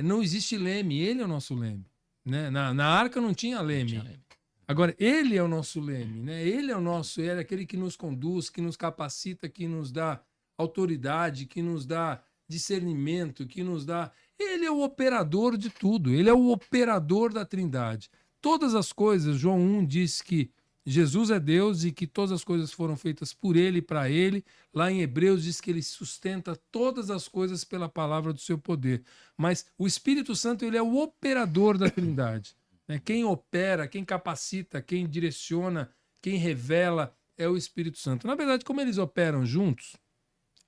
Não existe leme, ele é o nosso leme, né? Na arca não tinha leme. Agora, ele é o nosso leme, né? Ele é aquele que nos conduz, que nos capacita, que nos dá autoridade, que nos dá discernimento, que nos dá... Ele é o operador de tudo, ele é o operador da Trindade. Todas as coisas, João 1 diz que Jesus é Deus e que todas as coisas foram feitas por ele e para ele. Lá em Hebreus diz que ele sustenta todas as coisas pela palavra do seu poder. Mas o Espírito Santo, ele é o operador da Trindade. Quem opera, quem capacita, quem direciona, quem revela é o Espírito Santo. Na verdade, como eles operam juntos,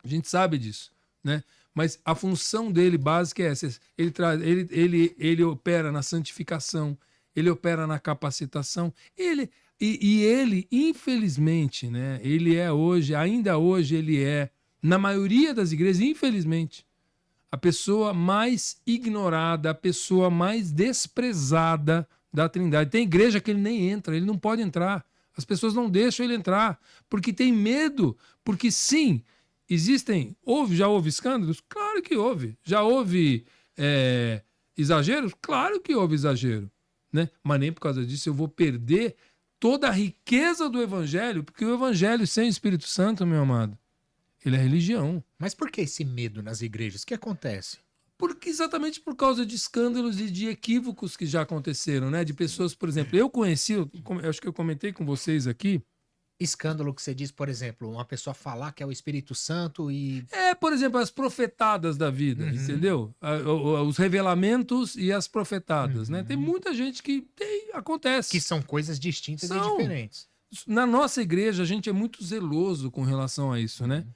a gente sabe disso, né? Mas a função dele básica é essa. Ele opera na santificação, ele opera na capacitação. Ele, infelizmente, né? Ele é hoje, ainda hoje ele é, na maioria das igrejas, infelizmente, a pessoa mais ignorada, a pessoa mais desprezada da Trindade. Tem igreja que ele nem entra, ele não pode entrar. As pessoas não deixam ele entrar, porque tem medo, porque sim, já houve escândalos? Claro que houve. Já houve exageros? Claro que houve exagero, né? Mas nem por causa disso eu vou perder toda a riqueza do Evangelho, porque o Evangelho sem o Espírito Santo, meu amado, ele é religião. Mas por que esse medo nas igrejas? O que acontece? Exatamente por causa de escândalos e de equívocos que já aconteceram, né? De pessoas, por exemplo, eu acho que eu comentei com vocês aqui. Escândalo que você diz, por exemplo, uma pessoa falar que é o Espírito Santo e... por exemplo, as profetadas da vida, entendeu? Os revelamentos e as profetadas, né? Tem muita gente que acontece. Que são coisas distintas e diferentes. Na nossa igreja, a gente é muito zeloso com relação a isso, né?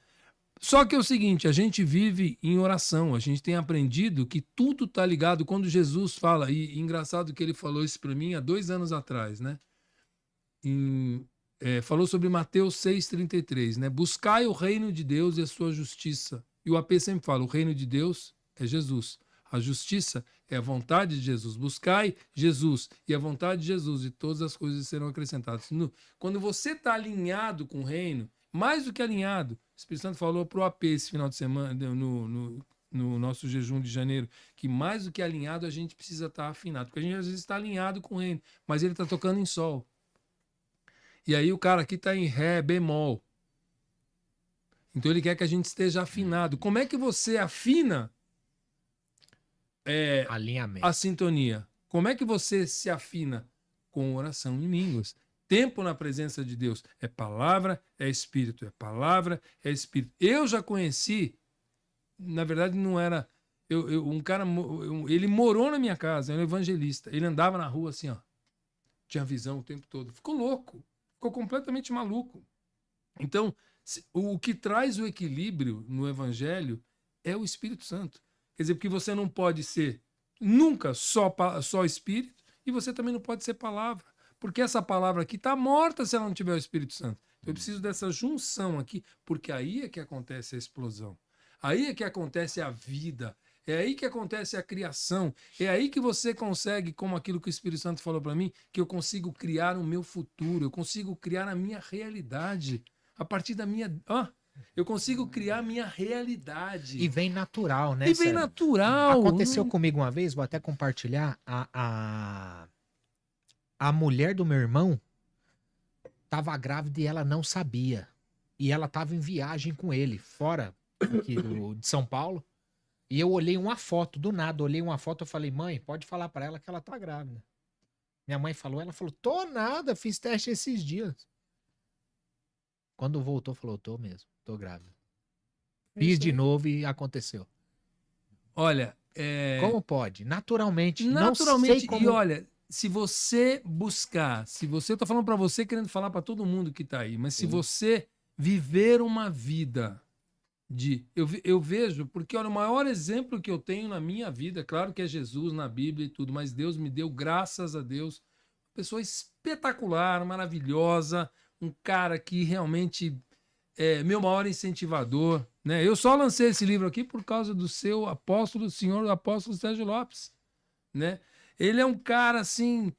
Só que é o seguinte, a gente vive em oração, a gente tem aprendido que tudo está ligado. Quando Jesus fala, e engraçado que ele falou isso para mim há 2 anos atrás, né? Falou sobre Mateus 6,33, né? Buscai o reino de Deus e a sua justiça. E o AP sempre fala, o reino de Deus é Jesus. A justiça é a vontade de Jesus. Buscai Jesus e a vontade de Jesus e todas as coisas serão acrescentadas. Quando você está alinhado com o reino, mais do que alinhado, o Espírito Santo falou para o AP esse final de semana, no nosso jejum de janeiro, que mais do que alinhado a gente precisa estar afinado. Porque a gente às vezes está alinhado com o reino, mas ele está tocando em sol. E aí o cara aqui está em ré, bemol. Então ele quer que a gente esteja afinado. Como é que você afina a sintonia? Como é que você se afina? Com oração em línguas. Tempo na presença de Deus. É palavra, é espírito. É palavra, é espírito. Eu já conheci, na verdade não era... um cara, ele morou na minha casa, era um evangelista. Ele andava na rua assim, ó. Tinha visão o tempo todo. Ficou louco. Ficou completamente maluco. Então, o que traz o equilíbrio no Evangelho é o Espírito Santo. Quer dizer, porque você não pode ser nunca só Espírito e você também não pode ser palavra. Porque essa palavra aqui está morta se ela não tiver o Espírito Santo. Eu preciso dessa junção aqui, porque aí é que acontece a explosão. Aí é que acontece a vida. É aí que acontece a criação. É aí que você consegue, como aquilo que o Espírito Santo falou para mim, que eu consigo criar o meu futuro, eu consigo criar a minha realidade. A partir da minha... eu consigo criar a minha realidade. E vem natural, né? E vem Sérgio? natural. Aconteceu comigo uma vez, vou até compartilhar. A mulher do meu irmão tava grávida e ela não sabia. E ela tava em viagem com ele, fora aqui de São Paulo. E eu olhei uma foto, do nada, olhei uma foto, eu falei, mãe, pode falar pra ela que ela tá grávida. Minha mãe falou, ela falou, tô nada, fiz teste esses dias. Quando voltou, falou, tô mesmo, tô grávida. Fiz de novo e aconteceu. Olha, Como pode? Naturalmente. naturalmente, Não sei como... e olha, se você buscar, eu tô falando para você querendo falar para todo mundo que tá aí, mas se você viver uma vida eu vejo, porque olha, o maior exemplo que eu tenho na minha vida, claro que é Jesus na Bíblia e tudo, mas Deus me deu, graças a Deus, uma pessoa espetacular, maravilhosa, um cara que realmente é meu maior incentivador, né? Eu só lancei esse livro aqui por causa do seu apóstolo, o senhor apóstolo Sérgio Lopes, né? Ele é um cara assim,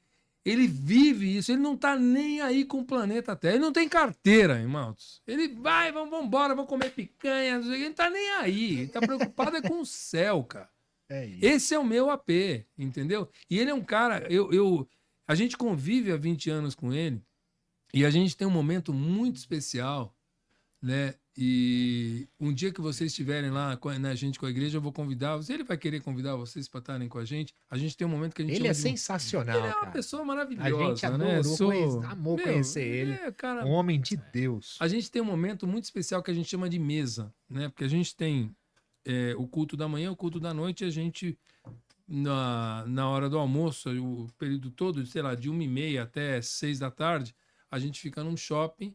ele vive isso, ele não tá nem aí com o planeta Terra, ele não tem carteira, irmãos. Ele vai, vamos embora, vamos comer picanha, ele não tá nem aí, ele tá preocupado é com o céu, cara. É isso. Esse é o meu AP, entendeu? E ele é um cara, a gente convive há 20 anos com ele e a gente tem um momento muito especial, né? E um dia que vocês estiverem lá com a gente, com a igreja, eu vou convidar vocês. Ele vai querer convidar vocês para estarem com a gente. A gente tem um momento que a gente Ele é chama sensacional, Ele é uma cara. pessoa A maravilhosa, gente né? adorou, amou Meu, conhecer ele. Cara, Um homem de Deus. a gente tem um momento muito especial que a gente chama de mesa, né? Porque a gente tem o culto da manhã, o culto da noite, e a gente, na hora do almoço, o período todo, sei lá, de 1h30 até 6 da tarde, a gente fica num shopping,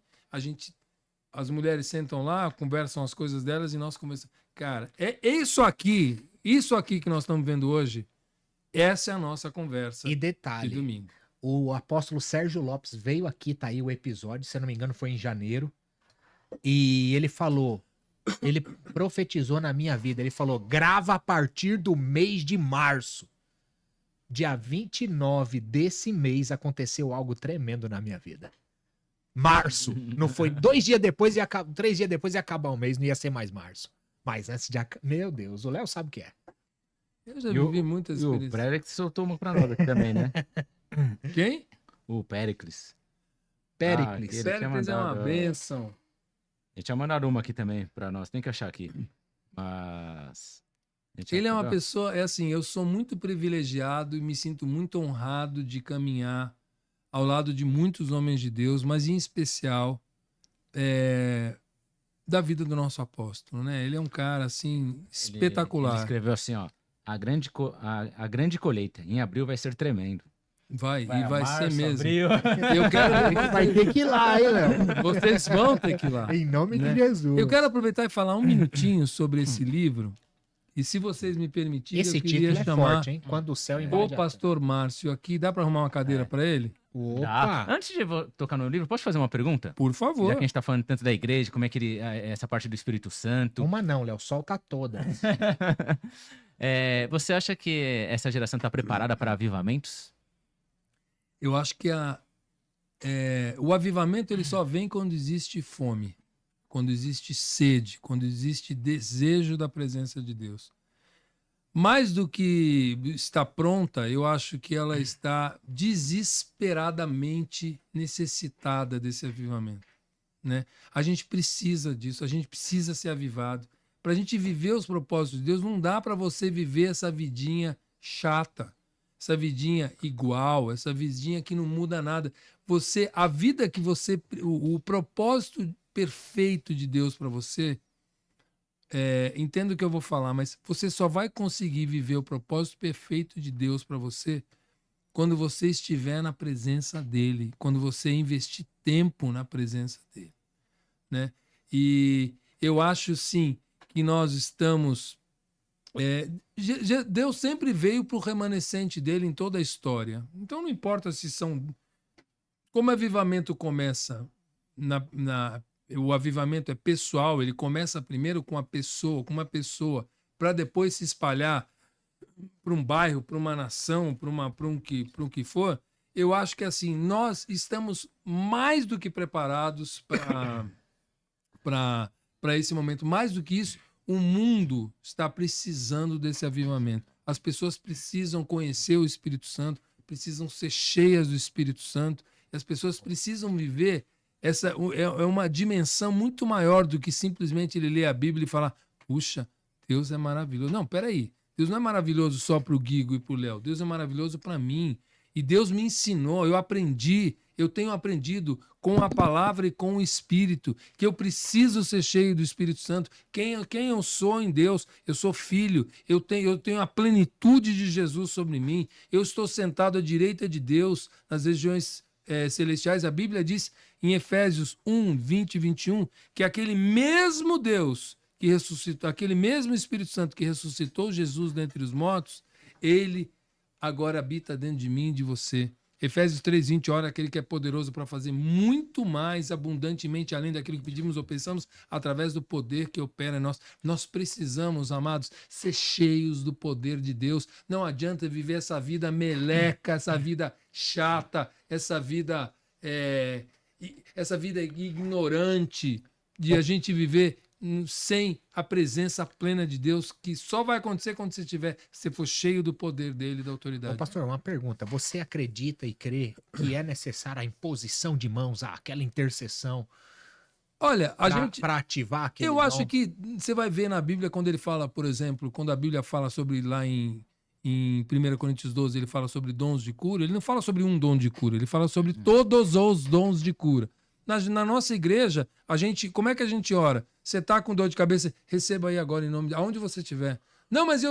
as mulheres sentam lá, conversam as coisas delas e nós conversamos. Cara, é isso aqui que nós estamos vendo hoje, essa é a nossa conversa E de detalhe, domingo. o apóstolo Sérgio Lopes veio aqui, tá aí o episódio, se eu não me engano foi em janeiro, e ele falou, ele profetizou na minha vida, ele falou, grava a partir do mês de março. Dia 29 desse mês aconteceu algo tremendo na minha vida. Março. Não foi 2 dias depois, 3 dias depois ia acabar o mês, não ia ser mais março. Mas antes de acabar. Meu Deus, o Léo sabe o que é. Eu já vivi muitas E o experiências. Péricles soltou uma pra nós aqui também, né? Quem? O Péricles. Péricles. Ele tinha Péricles é uma mandado, bênção. Ele tinha mandado uma aqui também pra nós. Tem que achar aqui. Mas... Ele é uma pessoa, eu sou muito privilegiado e me sinto muito honrado de caminhar ao lado de muitos homens de Deus, mas em especial da vida do nosso apóstolo, né? Ele é um cara, assim, espetacular. Ele escreveu assim, ó. A grande colheita. Em abril vai ser tremendo. Vai março, ser mesmo. Abril. Eu quero... Vai ter que ir lá, hein, Léo? Vocês vão ter que ir lá. Em nome né? de Jesus. Eu quero aproveitar e falar um minutinho sobre esse livro. E se vocês me permitirem, Esse eu queria título é chamar forte, hein? Quando o céu o invade a pastor Márcio aqui. Dá para arrumar uma cadeira para ele? Opa! Antes de tocar no livro, posso fazer uma pergunta? Por favor. Já que a gente tá falando tanto da igreja, como é que essa parte do Espírito Santo. Uma não, Léo, solta todas. Você acha que essa geração tá preparada para avivamentos? Eu acho que o avivamento ele só vem quando existe fome, quando existe sede, quando existe desejo da presença de Deus. Mais do que está pronta, eu acho que ela está desesperadamente necessitada desse avivamento, né? A gente precisa disso, a gente precisa ser avivado. Para a gente viver os propósitos de Deus, não dá para você viver essa vidinha chata, essa vidinha igual, essa vidinha que não muda nada. A vida que você, o propósito perfeito de Deus para você, entendo o que eu vou falar, mas você só vai conseguir viver o propósito perfeito de Deus para você quando você estiver na presença dele, quando você investir tempo na presença dele, né? E eu acho, sim, que nós estamos... Deus sempre veio para o remanescente dele em toda a história. Então não importa se são... Como o avivamento começa o avivamento é pessoal, ele começa primeiro com uma pessoa para depois se espalhar para um bairro, para uma nação, para um que for, eu acho que assim, nós estamos mais do que preparados para esse momento. Mais do que isso, o mundo está precisando desse avivamento. As pessoas precisam conhecer o Espírito Santo, precisam ser cheias do Espírito Santo, e as pessoas precisam viver é uma dimensão muito maior do que simplesmente ele ler a Bíblia e falar, puxa, Deus é maravilhoso. Não, peraí, Deus não é maravilhoso só para o Guigo e para o Léo, Deus é maravilhoso para mim. E Deus me ensinou, eu tenho aprendido com a palavra e com o Espírito, que eu preciso ser cheio do Espírito Santo. Quem eu sou em Deus? Eu sou filho, eu tenho a plenitude de Jesus sobre mim, eu estou sentado à direita de Deus nas regiões celestiais. A Bíblia diz em Efésios 1, 20 e 21, que aquele mesmo Deus que ressuscitou, aquele mesmo Espírito Santo que ressuscitou Jesus dentre os mortos, ele agora habita dentro de mim e de você. Efésios 3:20, ora, aquele que é poderoso para fazer muito mais abundantemente além daquilo que pedimos ou pensamos, através do poder que opera em nós. Nós precisamos, amados, ser cheios do poder de Deus. Não adianta viver essa vida meleca, essa vida chata, essa vida ignorante, de a gente viver sem a presença plena de Deus, que só vai acontecer quando você for cheio do poder dele e da autoridade. Ô, pastor, uma pergunta. Você acredita e crê que é necessária a imposição de mãos, aquela intercessão? Olha, para ativar aquele eu acho que você vai ver na Bíblia, quando ele fala, por exemplo, quando a Bíblia fala sobre lá em 1 Coríntios 12, ele fala sobre dons de cura, ele não fala sobre um dom de cura, ele fala sobre todos os dons de cura. Na nossa igreja, como é que a gente ora? Você tá com dor de cabeça, receba aí agora em nome de... Aonde você estiver. Não, mas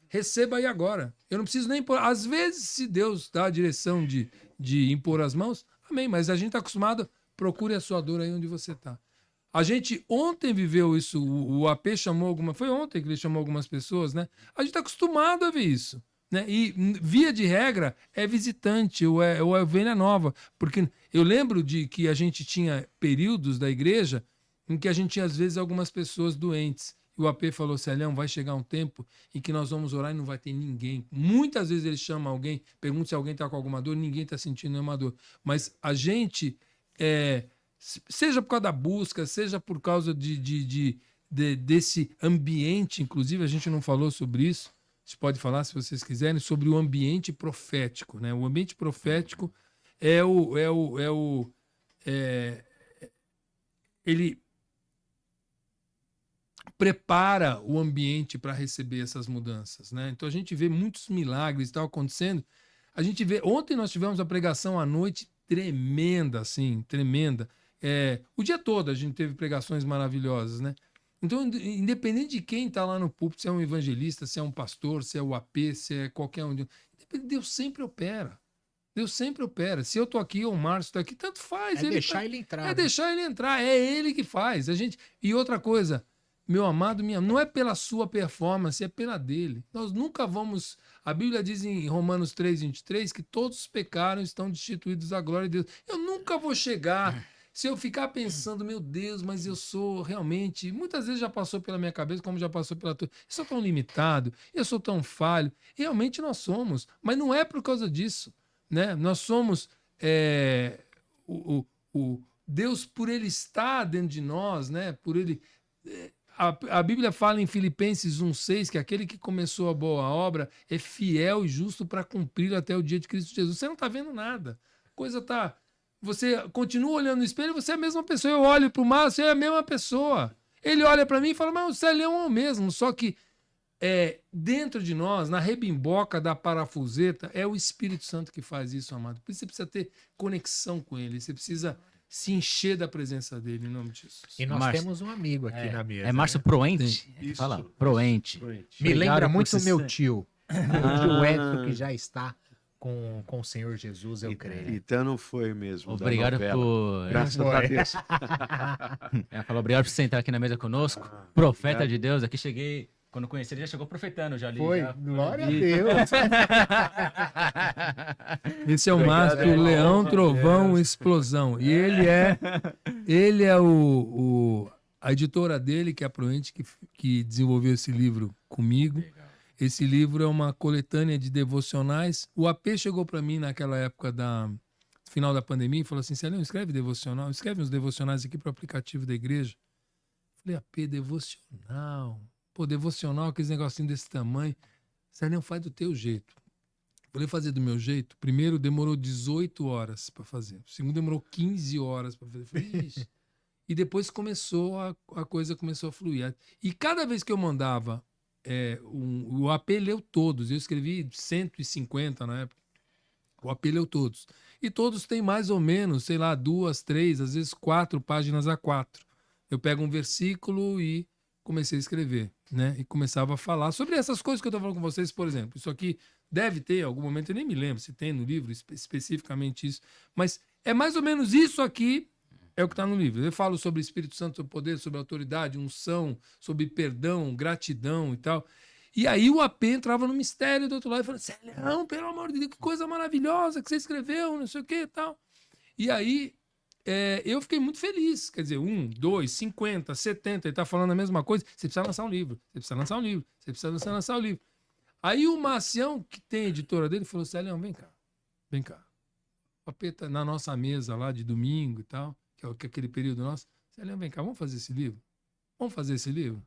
receba aí agora. Eu não preciso nem impor. Às vezes, se Deus dá a direção de impor as mãos, amém. Mas a gente está acostumado, procure a sua dor aí onde você está. A gente ontem viveu isso, o AP chamou foi ontem que ele chamou algumas pessoas, né? A gente está acostumado a ver isso. Né? E, via de regra, é visitante ou é ovelha nova. Porque eu lembro de que a gente tinha períodos da igreja em que a gente tinha, às vezes, algumas pessoas doentes. E o AP falou, Celhão, vai chegar um tempo em que nós vamos orar e não vai ter ninguém. Muitas vezes ele chama alguém, pergunta se alguém está com alguma dor, ninguém está sentindo nenhuma dor. Mas a gente, seja por causa da busca, seja por causa desse ambiente, inclusive a gente não falou sobre isso, a gente pode falar, se vocês quiserem, sobre o ambiente profético. Né? O ambiente profético ele prepara o ambiente para receber essas mudanças. Né? Então a gente vê muitos milagres que estão acontecendo. A gente vê, ontem nós tivemos a pregação à noite tremenda, assim, tremenda. O dia todo a gente teve pregações maravilhosas, né? Então, independente de quem está lá no púlpito, se é um evangelista, se é um pastor, se é o AP, se é qualquer um, Deus sempre opera. Deus sempre opera. Se eu estou aqui ou o Márcio está aqui, tanto faz. Ele entrar. Deixar ele entrar. É ele que faz. E outra coisa, meu amado, não é pela sua performance, é pela dele. Nós nunca vamos... A Bíblia diz em Romanos 3:23 que todos os pecaram e estão destituídos da glória de Deus. Eu nunca vou chegar... Se eu ficar pensando, meu Deus, mas eu sou realmente... Muitas vezes já passou pela minha cabeça, como já passou pela tua... Eu sou tão limitado, eu sou tão falho. Realmente nós somos, mas não é por causa disso. Né? Nós somos... Deus, por Ele estar dentro de nós, né? Por Ele... A Bíblia fala em Filipenses 1:6 que aquele que começou a boa obra é fiel e justo para cumprir até o dia de Cristo Jesus. Você não está vendo nada. A coisa está... Você continua olhando no espelho, você é a mesma pessoa. Eu olho para o Márcio, é a mesma pessoa. Ele olha para mim e fala, mas o Celhão é o mesmo. Só que dentro de nós, na rebimboca da parafuseta, é o Espírito Santo que faz isso, amado. Por isso você precisa ter conexão com ele. Você precisa se encher da presensa dele, em nome de Jesus. E nós temos um amigo aqui na mesa. É Márcio Proente? Fala, Proente. Me lembra muito o meu tio. O tio Edson, que já está... Com o Senhor Jesus, eu creio. Então não foi mesmo. Obrigado por... Graças a Deus. Falou, obrigado por você entrar aqui na mesa conosco. Profeta de Deus, aqui cheguei... Quando conheci ele, já chegou profetando, já ali. Foi, já, glória a Deus. Esse é o Márcio, o Leão, Trovão, Explosão. E ele é A editora dele, que é a Proente, que desenvolveu esse livro comigo. Legal. Esse livro é uma coletânea de devocionais. O AP chegou para mim naquela época final da pandemia e falou assim: Celinho, escreve devocional, escreve uns devocionais aqui para o aplicativo da igreja. Falei, AP, devocional. Pô, devocional, aqueles negocinhos desse tamanho. Celinho, faz do teu jeito. Falei, fazer do meu jeito. Primeiro demorou 18 horas para fazer. O segundo demorou 15 horas para fazer. Falei, ixi. E depois a coisa começou a fluir. E cada vez que eu mandava, o AP leu todos. Eu escrevi 150 na época. O AP leu todos. E todos têm mais ou menos, sei lá, 2, 3, às vezes 4 páginas A4. Eu pego um versículo e comecei a escrever, né? E começava a falar sobre essas coisas que eu estou falando com vocês, por exemplo. Isso aqui deve ter, em algum momento, eu nem me lembro se tem no livro especificamente isso, mas é mais ou menos isso aqui. É o que está no livro. Eu falo sobre o Espírito Santo, sobre poder, sobre autoridade, unção, sobre perdão, gratidão e tal. E aí o AP entrava no mistério do outro lado e falava, Celão, pelo amor de Deus, que coisa maravilhosa que você escreveu, não sei o que e tal. E aí eu fiquei muito feliz. Quer dizer, 1, 2, 50, 70, ele está falando a mesma coisa. Você precisa lançar um livro, você precisa lançar um livro, você precisa lançar um livro. Aí o Marcião, que tem a editora dele, falou, Celão, vem cá, vem cá. O AP tá na nossa mesa lá de domingo e tal. Que é aquele período nosso, Celão, vem cá, vamos fazer esse livro? Vamos fazer esse livro?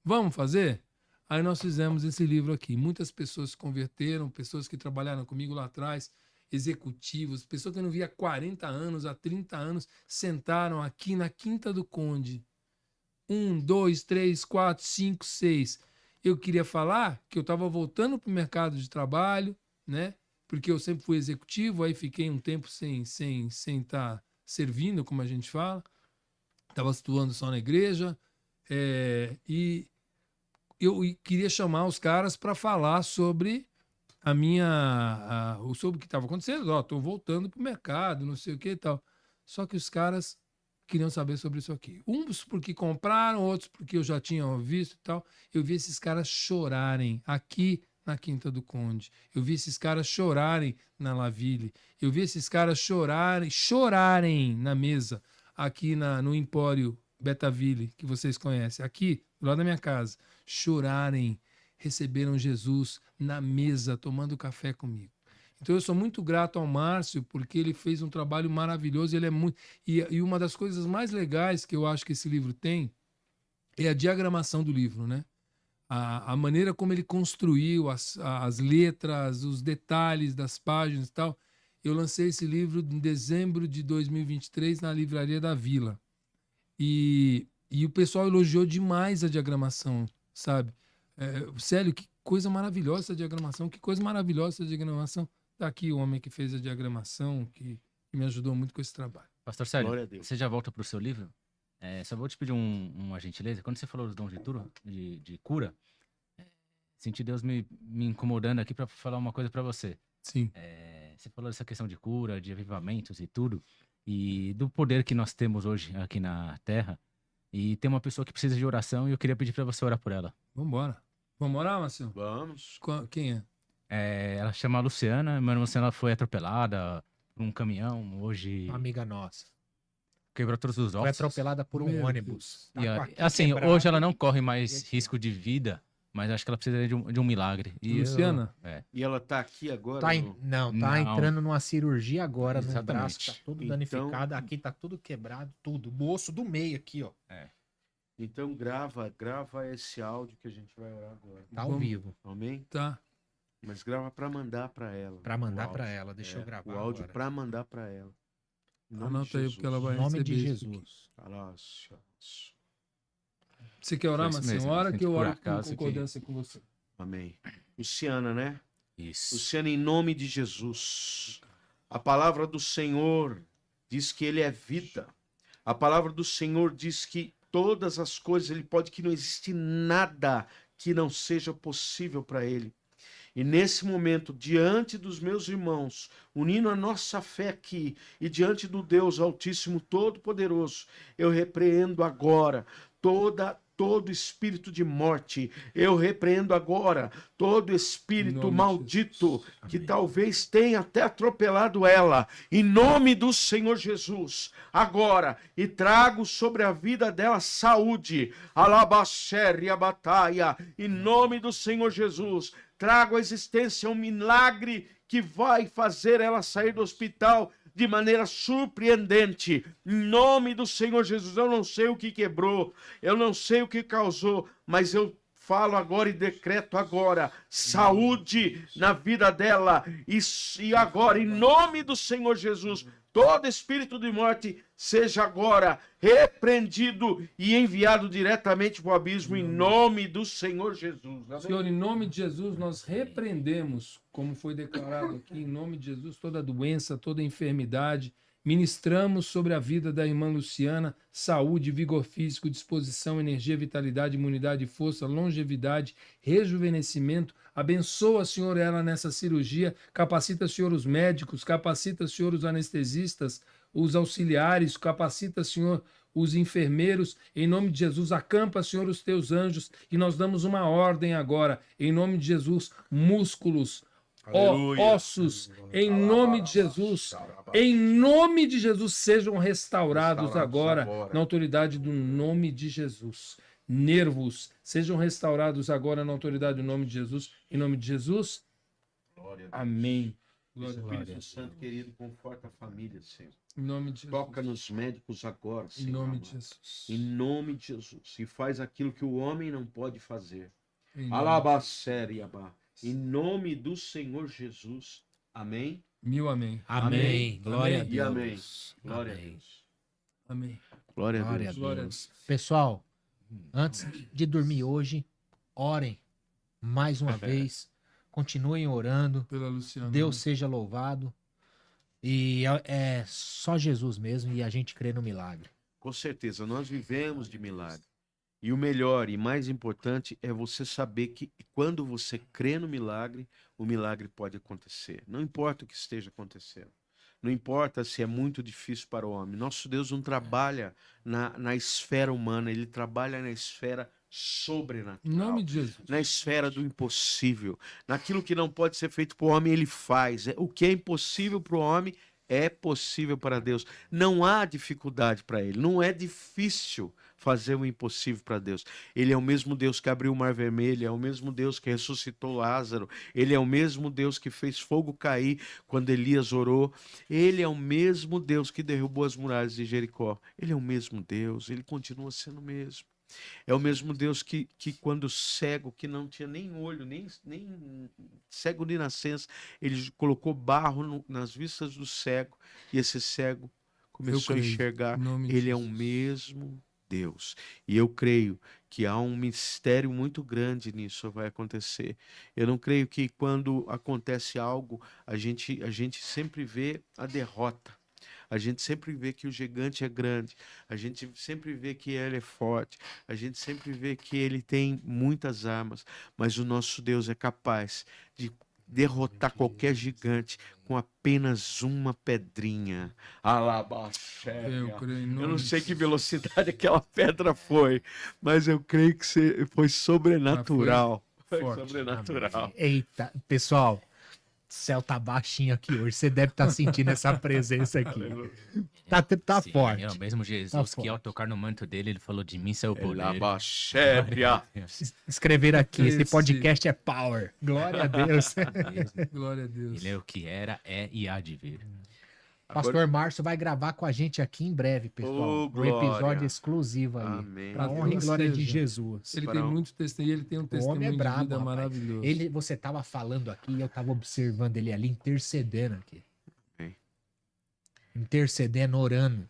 Vamos fazer? Aí nós fizemos esse livro aqui. Muitas pessoas se converteram, pessoas que trabalharam comigo lá atrás, executivos, pessoas que eu não via há 40 anos, há 30 anos, sentaram aqui na Quinta do Conde. 1, 2, 3, 4, 5, 6. Eu queria falar que eu estava voltando para o mercado de trabalho, né? Porque eu sempre fui executivo, aí fiquei um tempo sem estar servindo, como a gente fala, estava atuando só na igreja, e eu queria chamar os caras para falar sobre sobre o que estava acontecendo. Estou voltando para o mercado, não sei o que e tal. Só que os caras queriam saber sobre isso aqui. Uns porque compraram, outros porque eu já tinha visto e tal. Eu vi esses caras chorarem aqui na Quinta do Conde. Eu vi esses caras chorarem na Laville. Eu vi esses caras chorarem na mesa, aqui no Empório Betaville, que vocês conhecem, aqui, do lado da minha casa. Chorarem, receberam Jesus na mesa, tomando café comigo. Então eu sou muito grato ao Márcio, porque ele fez um trabalho maravilhoso. Ele é muito... E uma das coisas mais legais que eu acho que esse livro tem é a diagramação do livro, né? A maneira como ele construiu as letras, os detalhes das páginas e tal. Eu lancei esse livro em dezembro de 2023 na Livraria da Vila. E o pessoal elogiou demais a diagramação, sabe? Célio, que coisa maravilhosa essa diagramação, que coisa maravilhosa essa diagramação. Tá aqui o homem que fez a diagramação, que me ajudou muito com esse trabalho. Pastor Célio, você já volta para o seu livro? Só vou te pedir uma gentileza. Quando você falou dos dons de cura, senti Deus me incomodando aqui para falar uma coisa para você. Sim. Você falou dessa questão de cura, de avivamentos e tudo, e do poder que nós temos hoje aqui na Terra. E tem uma pessoa que precisa de oração e eu queria pedir para você orar por ela. Vamos embora. Vamos orar, Marcelo? Vamos. Quem é? Ela chama Luciana. Minha irmã Luciana foi atropelada por um caminhão hoje. Uma amiga nossa. Quebrou todos os Foi ossos. atropelada por um Meu ônibus. Tá E, com aqui assim, quebrado. hoje ela não corre mais risco de vida, mas acho que ela precisa de um milagre. E Luciana? E ela tá aqui agora? Tá no- tá Não. entrando numa cirurgia agora no Exatamente. braço, tá todo Então- danificado, aqui tá tudo quebrado, tudo. O osso do meio aqui, ó. Então grava esse áudio que a gente vai orar agora. Tá ao Vamos. vivo. Amém? Tá. Mas grava pra mandar pra ela. Pra mandar o pra áudio. ela, deixa eu gravar O áudio agora. pra mandar pra ela. Em nome de Anota aí, Jesus. porque ela vai Em nome de receber isso aqui. Jesus. Alácio. Você quer orar, Foi isso Marcelo? mesmo, Hora gente, que eu por oro com acaso que- concordância com você. Amém. Luciana, né? Isso. Luciana, em nome de Jesus. A palavra do Senhor diz que Ele é vida. A palavra do Senhor diz que todas as coisas, Ele pode, que não existe nada que não seja possível para Ele. E nesse momento, diante dos meus irmãos, unindo a nossa fé aqui e diante do Deus Altíssimo Todo-Poderoso, eu repreendo agora toda todo espírito de morte. Eu repreendo agora todo espírito maldito que talvez tenha até atropelado ela, em nome do Senhor Jesus, agora, e trago sobre a vida dela saúde, alabaxere a batalha, em nome do Senhor Jesus, trago à existência um milagre que vai fazer ela sair do hospital de maneira surpreendente, em nome do Senhor Jesus. Eu não sei o que quebrou, eu não sei o que causou, mas eu falo agora e decreto agora saúde na vida dela, e agora, em nome do Senhor Jesus, todo espírito de morte seja agora repreendido e enviado diretamente para o abismo, em nome do Senhor Jesus. Senhor, em nome de Jesus, nós repreendemos, como foi declarado aqui, em nome de Jesus, toda doença, toda enfermidade. Ministramos sobre a vida da irmã Luciana saúde, vigor físico, disposição, energia, vitalidade, imunidade, força, longevidade, rejuvenescimento. Abençoa, Senhor, ela nessa cirurgia. Capacita, Senhor, os médicos. Capacita, Senhor, os anestesistas, os auxiliares. Capacita, Senhor, os enfermeiros. Em nome de Jesus, acampa, Senhor, os teus anjos. E nós damos uma ordem agora. Em nome de Jesus, músculos, ossos, em nome de Jesus, sejam restaurados agora, na autoridade do nome de Jesus. Nervos, sejam restaurados agora na autoridade do nome de Jesus. Em nome de Jesus, amém. Espírito Santo, querido, conforta a família, Senhor. Em nome de Jesus. Toca nos médicos agora, Senhor. Em nome de Jesus. Em nome de Jesus. E faz aquilo que o homem não pode fazer. Alabaceriabá. Em nome do Senhor Jesus. Amém? Mil amém. Amém. Glória a E Deus. amém. Glória a Deus. Amém. Glória a Glória Deus. a Glória a Deus. Pessoal, antes de dormir hoje, orem mais uma vez. Continuem orando. Pela Luciana. Deus seja louvado. E é só Jesus mesmo, e a gente crê no milagre. Com certeza, nós vivemos de milagre. E o melhor e mais importante é você saber que quando você crê no milagre, o milagre pode acontecer. Não importa o que esteja acontecendo. Não importa se é muito difícil para o homem. Nosso Deus não trabalha na esfera humana, ele trabalha na esfera sobrenatural. Em nome de Jesus. Na esfera do impossível. Naquilo que não pode ser feito para o homem, ele faz. O que é impossível para o homem é possível para Deus. Não há dificuldade para ele. Não é difícil fazer o impossível para Deus. Ele é o mesmo Deus que abriu o Mar Vermelho, é o mesmo Deus que ressuscitou Lázaro, ele é o mesmo Deus que fez fogo cair quando Elias orou, ele é o mesmo Deus que derrubou as muralhas de Jericó. Ele é o mesmo Deus, ele continua sendo o mesmo. É o mesmo Deus que quando cego, que não tinha nem olho, nem cego de nascença, ele colocou barro nas vistas do cego, e esse cego começou a enxergar. Ele é o mesmo Deus. E eu creio que há um mistério muito grande nisso vai acontecer. Eu não creio que quando acontece algo, a gente sempre vê a derrota. A gente sempre vê que o gigante é grande, a gente sempre vê que ele é forte, a gente sempre vê que ele tem muitas armas, mas o nosso Deus é capaz de derrotar qualquer gigante com apenas uma pedrinha. Eu não sei que velocidade aquela pedra foi, mas eu creio que foi sobrenatural. Foi sobrenatural. Eita, pessoal. O céu tá baixinho aqui hoje. Você deve estar sentindo essa presença aqui. Tá Sim, forte. É o mesmo Jesus Tá que ao tocar no manto dele, ele falou de mim, seu poder. Escrever aqui, esse podcast é power. Glória a Deus. Glória a Deus. Ele é o que era, é e há de vir. Pastor Márcio vai gravar com a gente aqui em breve, pessoal. Um episódio exclusivo aí. Amém. Pra honra e glória de Jesus. Ele tem muito testemunho, ele tem um testemunho de brabo, vida rapaz. maravilhoso. Você tava falando aqui, eu tava observando ele ali, intercedendo aqui. Amém. Intercedendo, orando.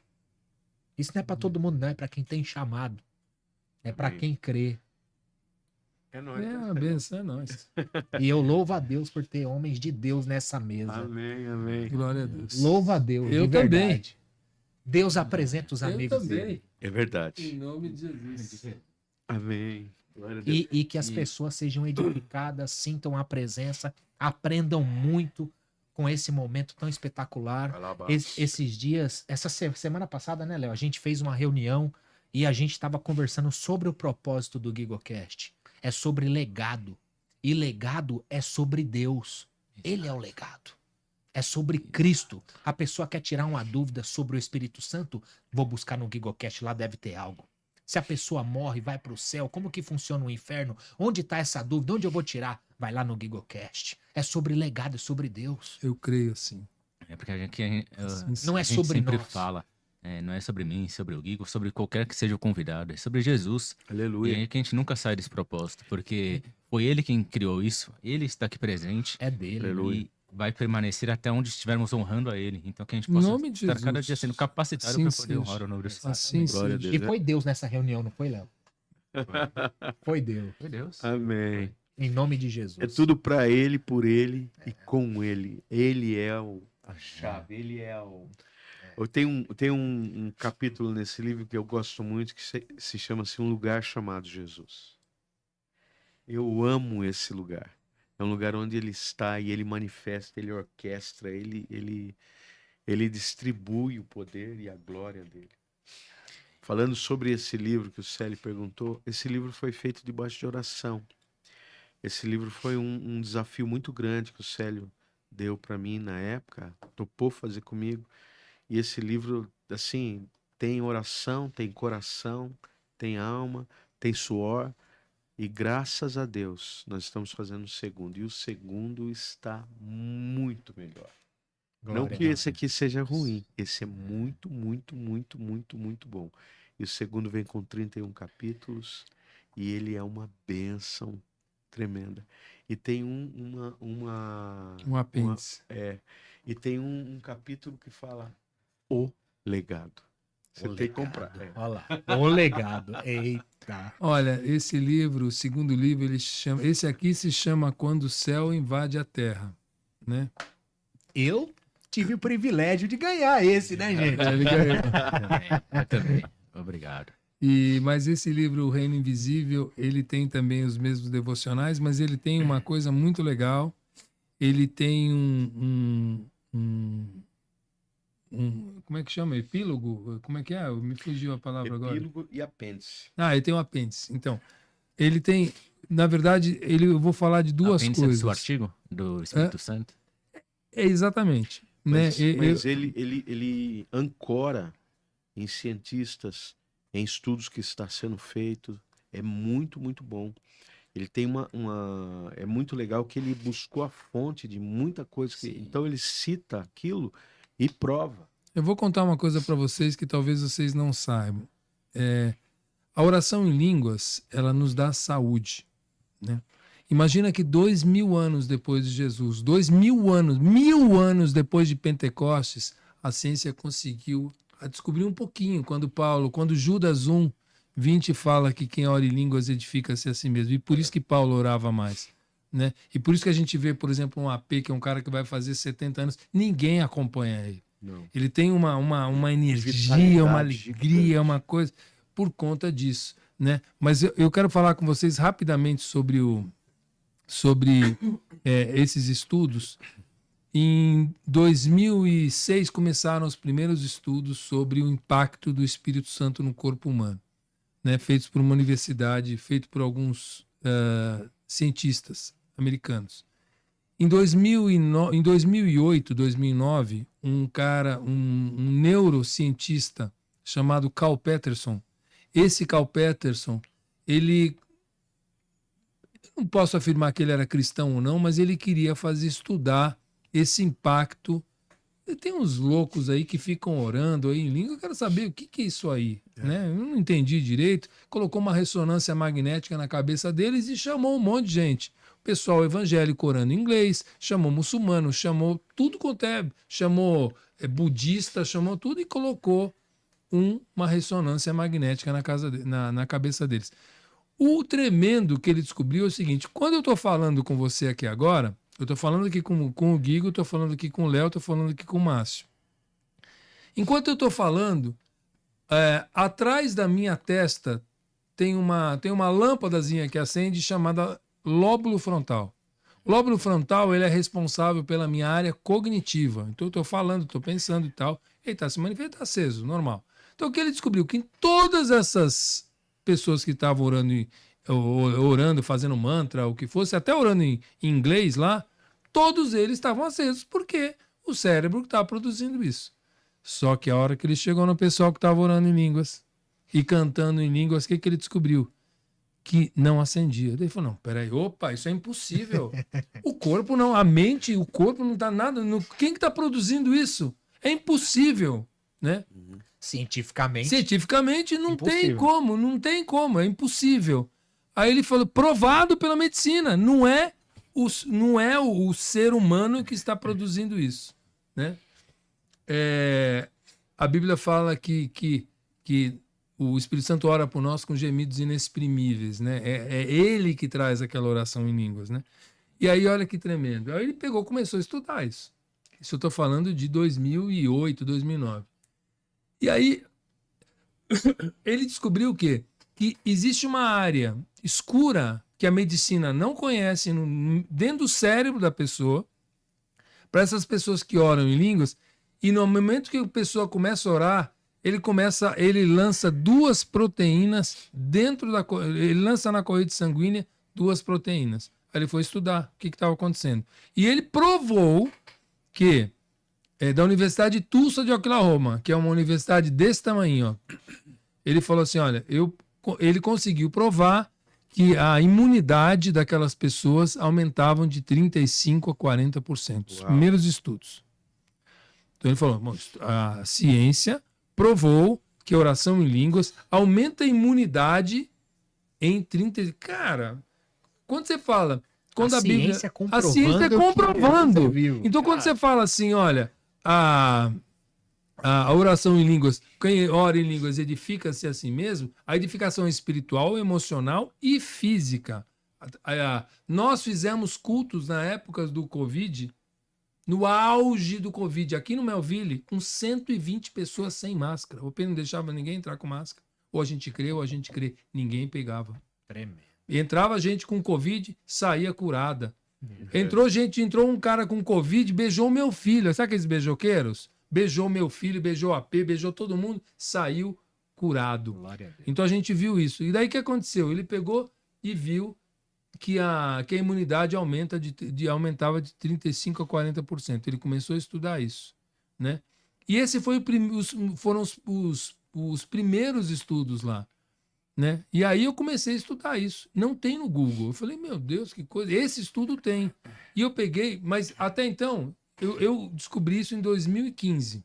Isso não é pra todo mundo, não. É pra quem tem chamado. É pra Amém. quem crê. É nóis. É uma benção, é nóis. E eu louvo a Deus por ter homens de Deus nessa mesa. Amém, amém. Glória a Deus. Louvo a Deus. Eu de também. verdade. Deus apresenta os Eu amigos também. dele. É verdade. Em nome de Jesus. Amém. Glória a Deus. E que as pessoas sejam edificadas, sintam a presença, aprendam muito com esse momento tão espetacular. Esses dias, essa semana passada, né, Léo? A gente fez uma reunião E a gente estava conversando sobre o propósito do GigoCast. É sobre legado. E legado é sobre Deus. Ele é o legado. É sobre Cristo. A pessoa quer tirar uma dúvida sobre o Espírito Santo? Vou buscar no GigoCast, lá deve ter algo. Se a pessoa morre, vai para o céu, como que funciona o inferno? Onde está essa dúvida? Onde eu vou tirar? Vai lá no GigoCast. É sobre legado, é sobre Deus. Eu creio assim. É porque a gente Não é a gente sobre sempre nós. fala, não é sobre mim, sobre o Guigo, sobre qualquer que seja o convidado, é sobre Jesus. E Aleluia. é que a gente nunca sai desse propósito, porque foi ele quem criou isso, ele está aqui presente É dele. Aleluia. e vai permanecer até onde estivermos honrando a ele. Então que a gente Em possa nome de estar cada Jesus. dia sendo capacitado Assim para poder seja. honrar o nome do Senhor. Assim Glória a seja. Deus. E foi Deus nessa reunião, não foi, Léo? Foi Deus. Foi Deus. Amém. Em nome de Jesus. É tudo para ele, por ele e com ele. Ele é a chave, ele é o... Eu tenho um capítulo nesse livro que eu gosto muito, que se chama assim, Um Lugar Chamado Jesus. Eu amo esse lugar. É um lugar onde ele está e ele manifesta, ele orquestra, ele distribui o poder e a glória dele. Falando sobre esse livro que o Célio perguntou, esse livro foi feito debaixo de oração. Esse livro foi um desafio muito grande que o Célio deu para mim na época, topou fazer comigo. E esse livro, assim, tem oração, tem coração, tem alma, tem suor. E graças a Deus, nós estamos fazendo o segundo. E o segundo está muito melhor. Glória Não que a esse aqui seja ruim. Esse é muito, muito, muito, muito, muito bom. E o segundo vem com 31 capítulos. E ele é uma bênção tremenda. E tem Um apêndice. e tem um capítulo que fala o legado. Você tem que comprar. Olha lá. O legado. Eita. Olha, esse livro, o segundo livro, ele chama. Esse aqui se chama Quando o Céu Invade a Terra, né? Eu tive o privilégio de ganhar esse, né, gente? Ele ganhou. Eu também. Obrigado. Mas esse livro, O Reino Invisível, ele tem também os mesmos devocionais, mas ele tem uma coisa muito legal. Ele tem como é que chama? Epílogo? Como é que é? Me fugiu a palavra agora. Epílogo e apêndice. Ele tem um apêndice. Então, ele tem, na verdade, eu vou falar de duas Apêndice coisas. do seu artigo do Espírito Santo. Exatamente. Mas, Né? mas ele ancora em cientistas, em estudos que está sendo feito. É muito, muito bom. Ele tem é muito legal que ele buscou a fonte de muita coisa. Então ele cita aquilo e prova. Eu vou contar uma coisa para vocês que talvez vocês não saibam. A oração em línguas, ela nos dá saúde, né? Imagina que 2000 anos depois de Jesus, 2000 anos, 1000 anos depois de Pentecostes, a ciência conseguiu descobrir um pouquinho quando Judas 1:20 fala que quem ora em línguas edifica-se a si mesmo. E por isso que Paulo orava mais, né? E por isso que a gente vê, por exemplo, um AP, que é um cara que vai fazer 70 anos, ninguém acompanha ele. Não. Ele tem uma energia, Vitalidade uma alegria, gigante. uma coisa, por conta disso, né? Mas eu quero falar com vocês rapidamente sobre esses estudos. Em 2006 começaram os primeiros estudos sobre o impacto do Espírito Santo no corpo humano, né? Feitos por uma universidade, feito por alguns cientistas americanos. Em 2008, 2009, um neurocientista chamado Carl Peterson, esse Carl Peterson, eu não posso afirmar que ele era cristão ou não, mas ele queria estudar esse impacto. E tem uns loucos aí que ficam orando aí em língua, eu quero saber o que é isso aí, né? Eu não entendi direito. Colocou uma ressonância magnética na cabeça deles e chamou um monte de gente. Pessoal evangélico orando em inglês, chamou muçulmano, chamou tudo quanto chamou budista, chamou tudo e colocou uma ressonância magnética na cabeça deles. O tremendo que ele descobriu é o seguinte: quando eu estou falando com você aqui agora, eu estou falando aqui com o Guigo, estou falando aqui com o Léo, estou falando aqui com o Márcio. Enquanto eu estou falando, atrás da minha testa tem uma lâmpadazinha que acende chamada lóbulo frontal. O lóbulo frontal, ele é responsável pela minha área cognitiva. Então eu estou falando, estou pensando e tal. Ele está se manifestando, está aceso, normal. Então o que ele descobriu? Que em todas essas pessoas que estavam orando, fazendo mantra, o que fosse, até orando em inglês lá, todos eles estavam acesos, porque o cérebro estava produzindo isso. Só que a hora que ele chegou no pessoal que estava orando em línguas e cantando em línguas, o que ele descobriu? Que não acendia. Daí ele falou, não, peraí, opa, isso é impossível. O corpo não, a mente, o corpo não dá nada. Quem que está produzindo isso? É impossível, né? Cientificamente não impossível. tem como, é impossível. Aí ele falou, provado pela medicina, não é o ser humano que está produzindo isso, né? A Bíblia fala que o Espírito Santo ora por nós com gemidos inexprimíveis, né? É ele que traz aquela oração em línguas, né? E aí, olha que tremendo. Aí ele começou a estudar isso. Isso eu estou falando de 2008, 2009. E aí, ele descobriu o quê? Que existe uma área escura que a medicina não conhece dentro do cérebro da pessoa, para essas pessoas que oram em línguas, e no momento que a pessoa começa a orar, ele lança 2 proteínas ele lança na corrente sanguínea 2 proteínas. Aí ele foi estudar o que estava acontecendo. E ele provou que da Universidade de Tulsa de Oklahoma, que é uma universidade desse tamanho, ó, ele falou assim, olha, ele conseguiu provar que a imunidade daquelas pessoas aumentavam de 35% a 40%. Os primeiros estudos. Então ele falou, a ciência provou que a oração em línguas aumenta a imunidade em 30%. Cara, quando você fala... Quando a Bíblia, a ciência é comprovando. Então quando você fala assim, olha, a oração em línguas, quem ora em línguas edifica-se a si mesmo, a edificação espiritual, emocional e física. Nós fizemos cultos na época do Covid, no auge do Covid, aqui no Melville, com 120 pessoas sem máscara. O PN não deixava ninguém entrar com máscara. Ou a gente crê, ou a gente crê. Ninguém pegava. Tremendo. Entrava gente com Covid, saía curada. Entrou um cara com Covid, beijou meu filho. Sabe aqueles beijoqueiros? Beijou meu filho, beijou a P, beijou todo mundo, saiu curado. Então a gente viu isso. E daí o que aconteceu? Ele pegou e viu que a imunidade aumentava de 35% a 40%. Ele começou a estudar isso, né? E esse foram os primeiros estudos lá, né? E aí eu comecei a estudar isso. Não tem no Google. Eu falei, meu Deus, que coisa. Esse estudo tem. E eu peguei, mas até então, eu descobri isso em 2015.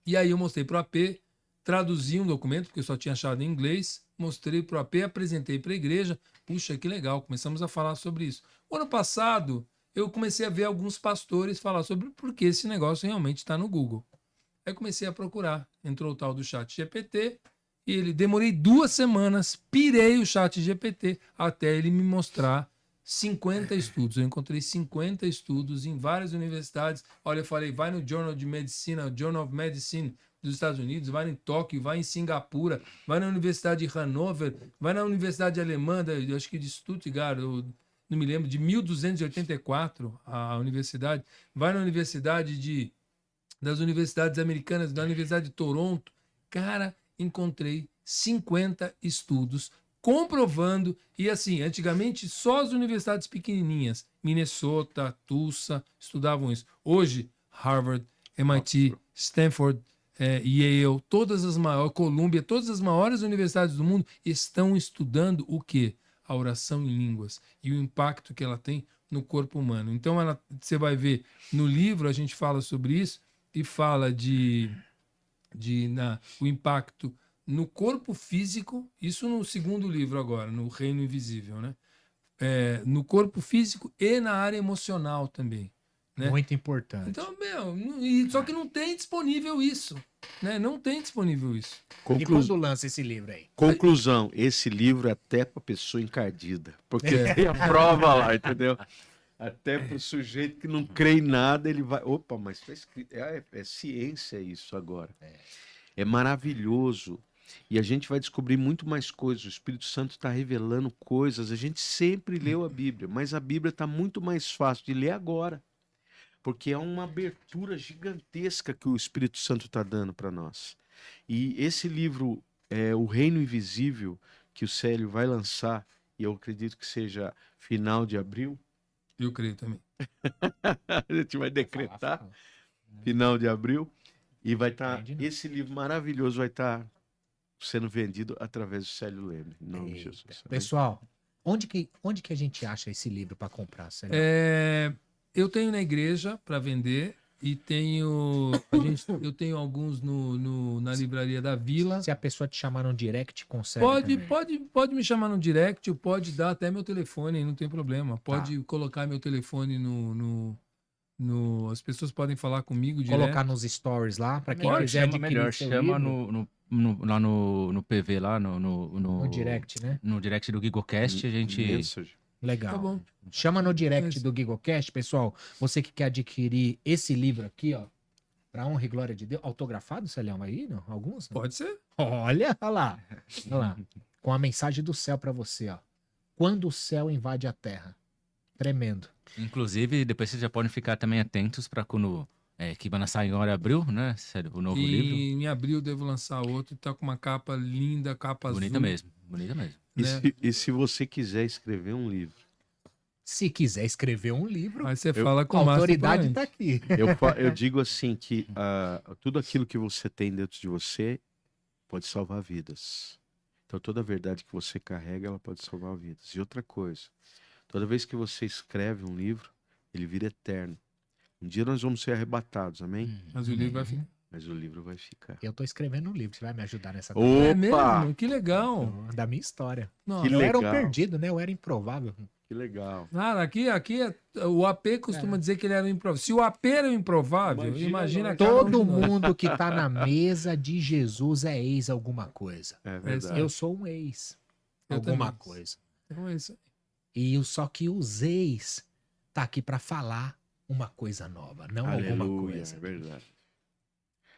E aí eu mostrei para o AP, traduzi um documento, porque eu só tinha achado em inglês, mostrei para o AP, apresentei para a igreja. Puxa, que legal, começamos a falar sobre isso. O ano passado, eu comecei a ver alguns pastores falar sobre porque esse negócio realmente está no Google. Aí comecei a procurar. Entrou o tal do ChatGPT, e demorei 2 semanas, pirei o ChatGPT até ele me mostrar 50 estudos. Eu encontrei 50 estudos em várias universidades. Olha, eu falei, vai no Journal de Medicina, Journal of Medicine dos Estados Unidos, vai em Tóquio, vai em Singapura, vai na Universidade de Hannover, vai na Universidade Alemã, acho que de Stuttgart, não me lembro, de 1284, a universidade, vai na Universidade das Universidades Americanas, da Universidade de Toronto. Cara, encontrei 50 estudos comprovando, e assim, antigamente só as universidades pequenininhas, Minnesota, Tulsa, estudavam isso. Hoje, Harvard, MIT, Stanford, Yale, todas as maiores, Columbia, todas as maiores universidades do mundo estão estudando o quê? A oração em línguas e o impacto que ela tem no corpo humano. Então, você vai ver, no livro a gente fala sobre isso e fala o impacto no corpo físico, isso no segundo livro agora, no Reino Invisível, né? No corpo físico e na área emocional também. Né? Muito importante. Então, só que não tem disponível isso. Né? Não tem disponível isso. E quando lança esse livro aí? Conclusão, esse livro é até para pessoa encardida. Porque tem a prova lá, entendeu? Até para o sujeito que não crê em nada, ele vai... Opa, mas está escrito... É ciência isso agora. É maravilhoso. E a gente vai descobrir muito mais coisas. O Espírito Santo está revelando coisas. A gente sempre leu a Bíblia, mas a Bíblia está muito mais fácil de ler agora. Porque é uma abertura gigantesca que o Espírito Santo está dando para nós. E esse livro é O Reino Invisível, que o Célio vai lançar, e eu acredito que seja final de abril. Eu creio também. A gente vai decretar final de abril. E vai estar. Esse livro maravilhoso vai estar sendo vendido através do Célio Leme. Em nome de Jesus. Pessoal, onde que a gente acha esse livro para comprar, Célio? Eu tenho na igreja para vender e eu tenho alguns na livraria da Vila. Se a pessoa te chamar no direct, consegue pode me chamar no direct, pode dar até meu telefone, não tem problema. Pode colocar meu telefone as pessoas podem falar comigo direto. Colocar nos stories lá, para quem quiser adquirir seu chama livro. lá no PV, lá no direct, né? No direct do GigoCast, a gente... Legal. Tá bom. Chama no direct do GigoCast, pessoal. Você que quer adquirir esse livro aqui, ó. Pra honra e glória de Deus. Autografado, Celião, aí? Não? Alguns? Não? Pode ser. Olha lá. Olha lá. Com a mensagem do céu pra você, ó. Quando o céu invade a terra. Tremendo. Inclusive, depois vocês já podem ficar também atentos pra quando... que vai lançar agora em abril, né? Sério, o novo livro. E em abril eu devo lançar outro. Tá com uma capa linda, capa bonita azul. Mesmo, bonita mesmo. E se você quiser escrever um livro? Se quiser escrever um livro, aí você fala com a autoridade tá aqui. Eu digo assim que tudo aquilo que você tem dentro de você pode salvar vidas. Então toda a verdade que você carrega, ela pode salvar vidas. E outra coisa, toda vez que você escreve um livro, ele vira eterno. Um dia nós vamos ser arrebatados, amém? Mas o livro vai ficar. Mas o livro vai ficar. Eu tô escrevendo um livro, você vai me ajudar nessa Opa! É mesmo? Que legal. Da minha história. Nossa. Eu era um perdido, né? Eu era improvável. Que legal. Cara, aqui o AP costuma dizer que ele era um improvável. Se o AP era um improvável, imagina todo mundo que tá na mesa de Jesus é ex alguma coisa. É verdade. Eu sou um ex alguma coisa. Então é isso aí. E só que os ex tá aqui pra falar uma coisa nova, não Aleluia, alguma coisa. É verdade.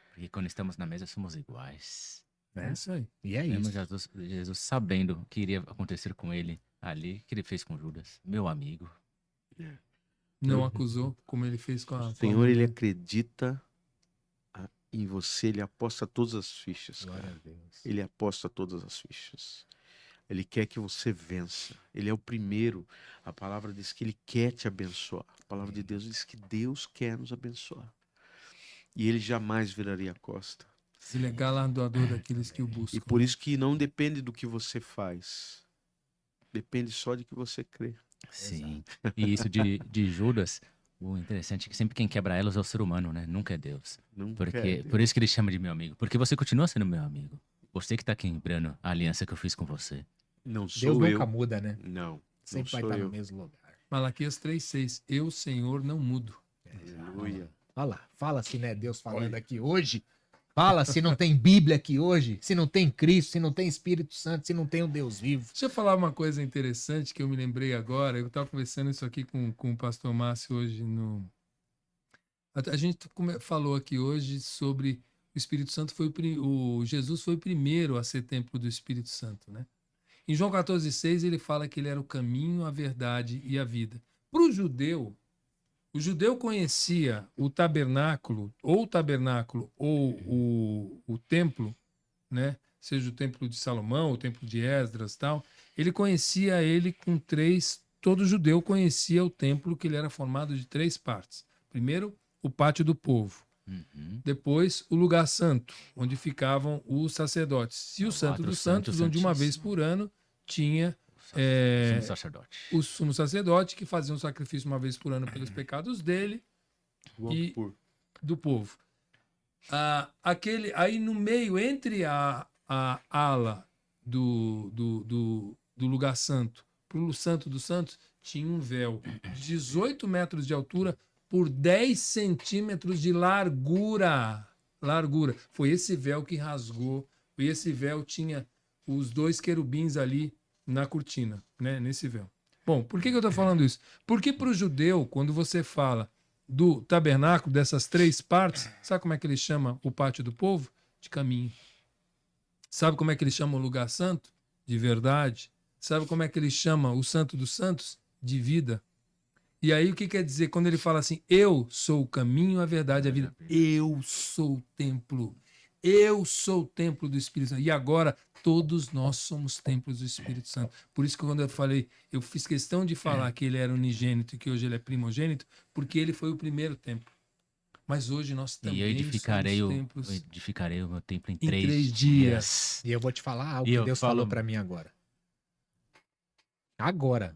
Porque quando estamos na mesa somos iguais. É isso aí. E é Mesmo isso. Jesus sabendo o que iria acontecer com ele ali, que ele fez com Judas, meu amigo. Não acusou, como ele fez com a... O Senhor, ele acredita em você, ele aposta todas as fichas. Glória a Deus. Ele aposta todas as fichas. Ele quer que você vença. Ele é o primeiro. A palavra diz que ele quer te abençoar. A palavra de Deus diz que Deus quer nos abençoar. E ele jamais viraria a costa. Ele é galardoador daqueles que o buscam. E por isso que não depende do que você faz. Depende só de que você crê. Sim. E isso de Judas, o interessante é que sempre quem quebra elas é o ser humano, né? Nunca é Deus. Por isso que ele chama de meu amigo. Porque você continua sendo meu amigo. Você que tá quebrando a aliança que eu fiz com você. Não sou Deus eu. nunca muda, né? Não. Sempre vai não sou estar eu. no mesmo lugar. Malaquias 3,6. Eu, Senhor, não mudo. Aleluia. Olha lá, fala se não é Deus falando aqui hoje. Fala se não tem Bíblia aqui hoje, se não tem Cristo, se não tem Espírito Santo, se não tem o Deus vivo. Deixa eu falar uma coisa interessante que eu me lembrei agora. Eu estava conversando isso aqui com o pastor Márcio hoje no... A gente falou aqui hoje sobre o Espírito Santo Jesus foi o primeiro a ser templo do Espírito Santo, né? Em João 14,6 ele fala que ele era o caminho, a verdade e a vida. Para o judeu conhecia o tabernáculo ou o templo, né? Seja o templo de Salomão, o templo de Esdras, tal. Ele conhecia ele com todo judeu conhecia o templo, que ele era formado de 3 partes. Primeiro, o pátio do povo. Depois, o lugar santo, onde ficavam os sacerdotes. E o Santo dos Santos, onde uma vez por ano tinha o sumo sacerdote, que fazia um sacrifício uma vez por ano pelos pecados dele e do povo. Aí no meio, entre a ala do lugar santo para o Santo dos Santos, tinha um véu de 18 metros de altura por 10 centímetros de largura. Foi esse véu que rasgou. E esse véu tinha os 2 querubins ali na cortina, né? Nesse véu. Bom, por que eu estou falando isso? Porque para o judeu, quando você fala do tabernáculo, dessas 3 partes, sabe como é que ele chama o pátio do povo? De caminho. Sabe como é que ele chama o lugar santo? De verdade. Sabe como é que ele chama o Santo dos Santos? De vida. E aí o que quer dizer quando ele fala assim, eu sou o caminho, a verdade e a vida. Eu sou o templo. Eu sou o templo do Espírito Santo. E agora, todos nós somos templos do Espírito Santo. Por isso que quando eu falei, eu fiz questão de falar que ele era unigênito e que hoje ele é primogênito, porque ele foi o primeiro templo. Mas hoje nós também E eu edificarei somos templos. edificarei o meu templo em Em 3 dias. dias. E eu vou te falar algo E que eu Deus falo- falou pra mim agora. Agora,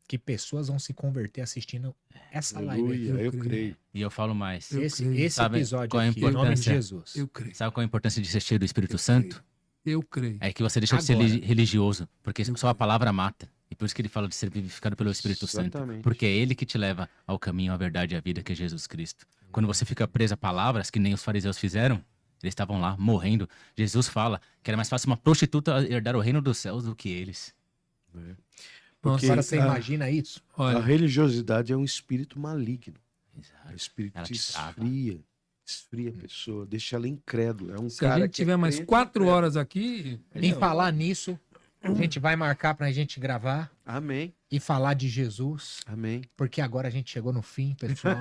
que pessoas vão se converter assistindo essa live aqui. Aleluia, eu creio. creio. E eu falo mais. Eu Esse creio. Sabe episódio qual é a aqui, em nome de importância? Jesus. Eu creio. Sabe qual é a importância de ser cheio do Espírito Eu Santo? Eu creio. É que você deixa de ser Agora. religioso, porque Eu só a creio. palavra mata. E por isso que ele fala de ser vivificado pelo Espírito Santo. Exatamente. Porque é ele que te leva ao caminho, à verdade e à vida, que é Jesus Cristo. Quando você fica preso a palavras, que nem os fariseus fizeram, eles estavam lá morrendo. Jesus fala que era mais fácil uma prostituta herdar o reino dos céus do que eles. Porque Agora você a- imagina isso? A Olha, religiosidade é um espírito maligno. O Exato. espírito Ela te te trava. esfria a pessoa, deixa ela incrédula. É um se a cara gente que é tiver mais crente, 4 incrédulo. horas aqui, Em falar nisso, a gente vai marcar pra gente gravar Amém, e falar de Jesus, amém. porque agora a gente chegou no fim, pessoal.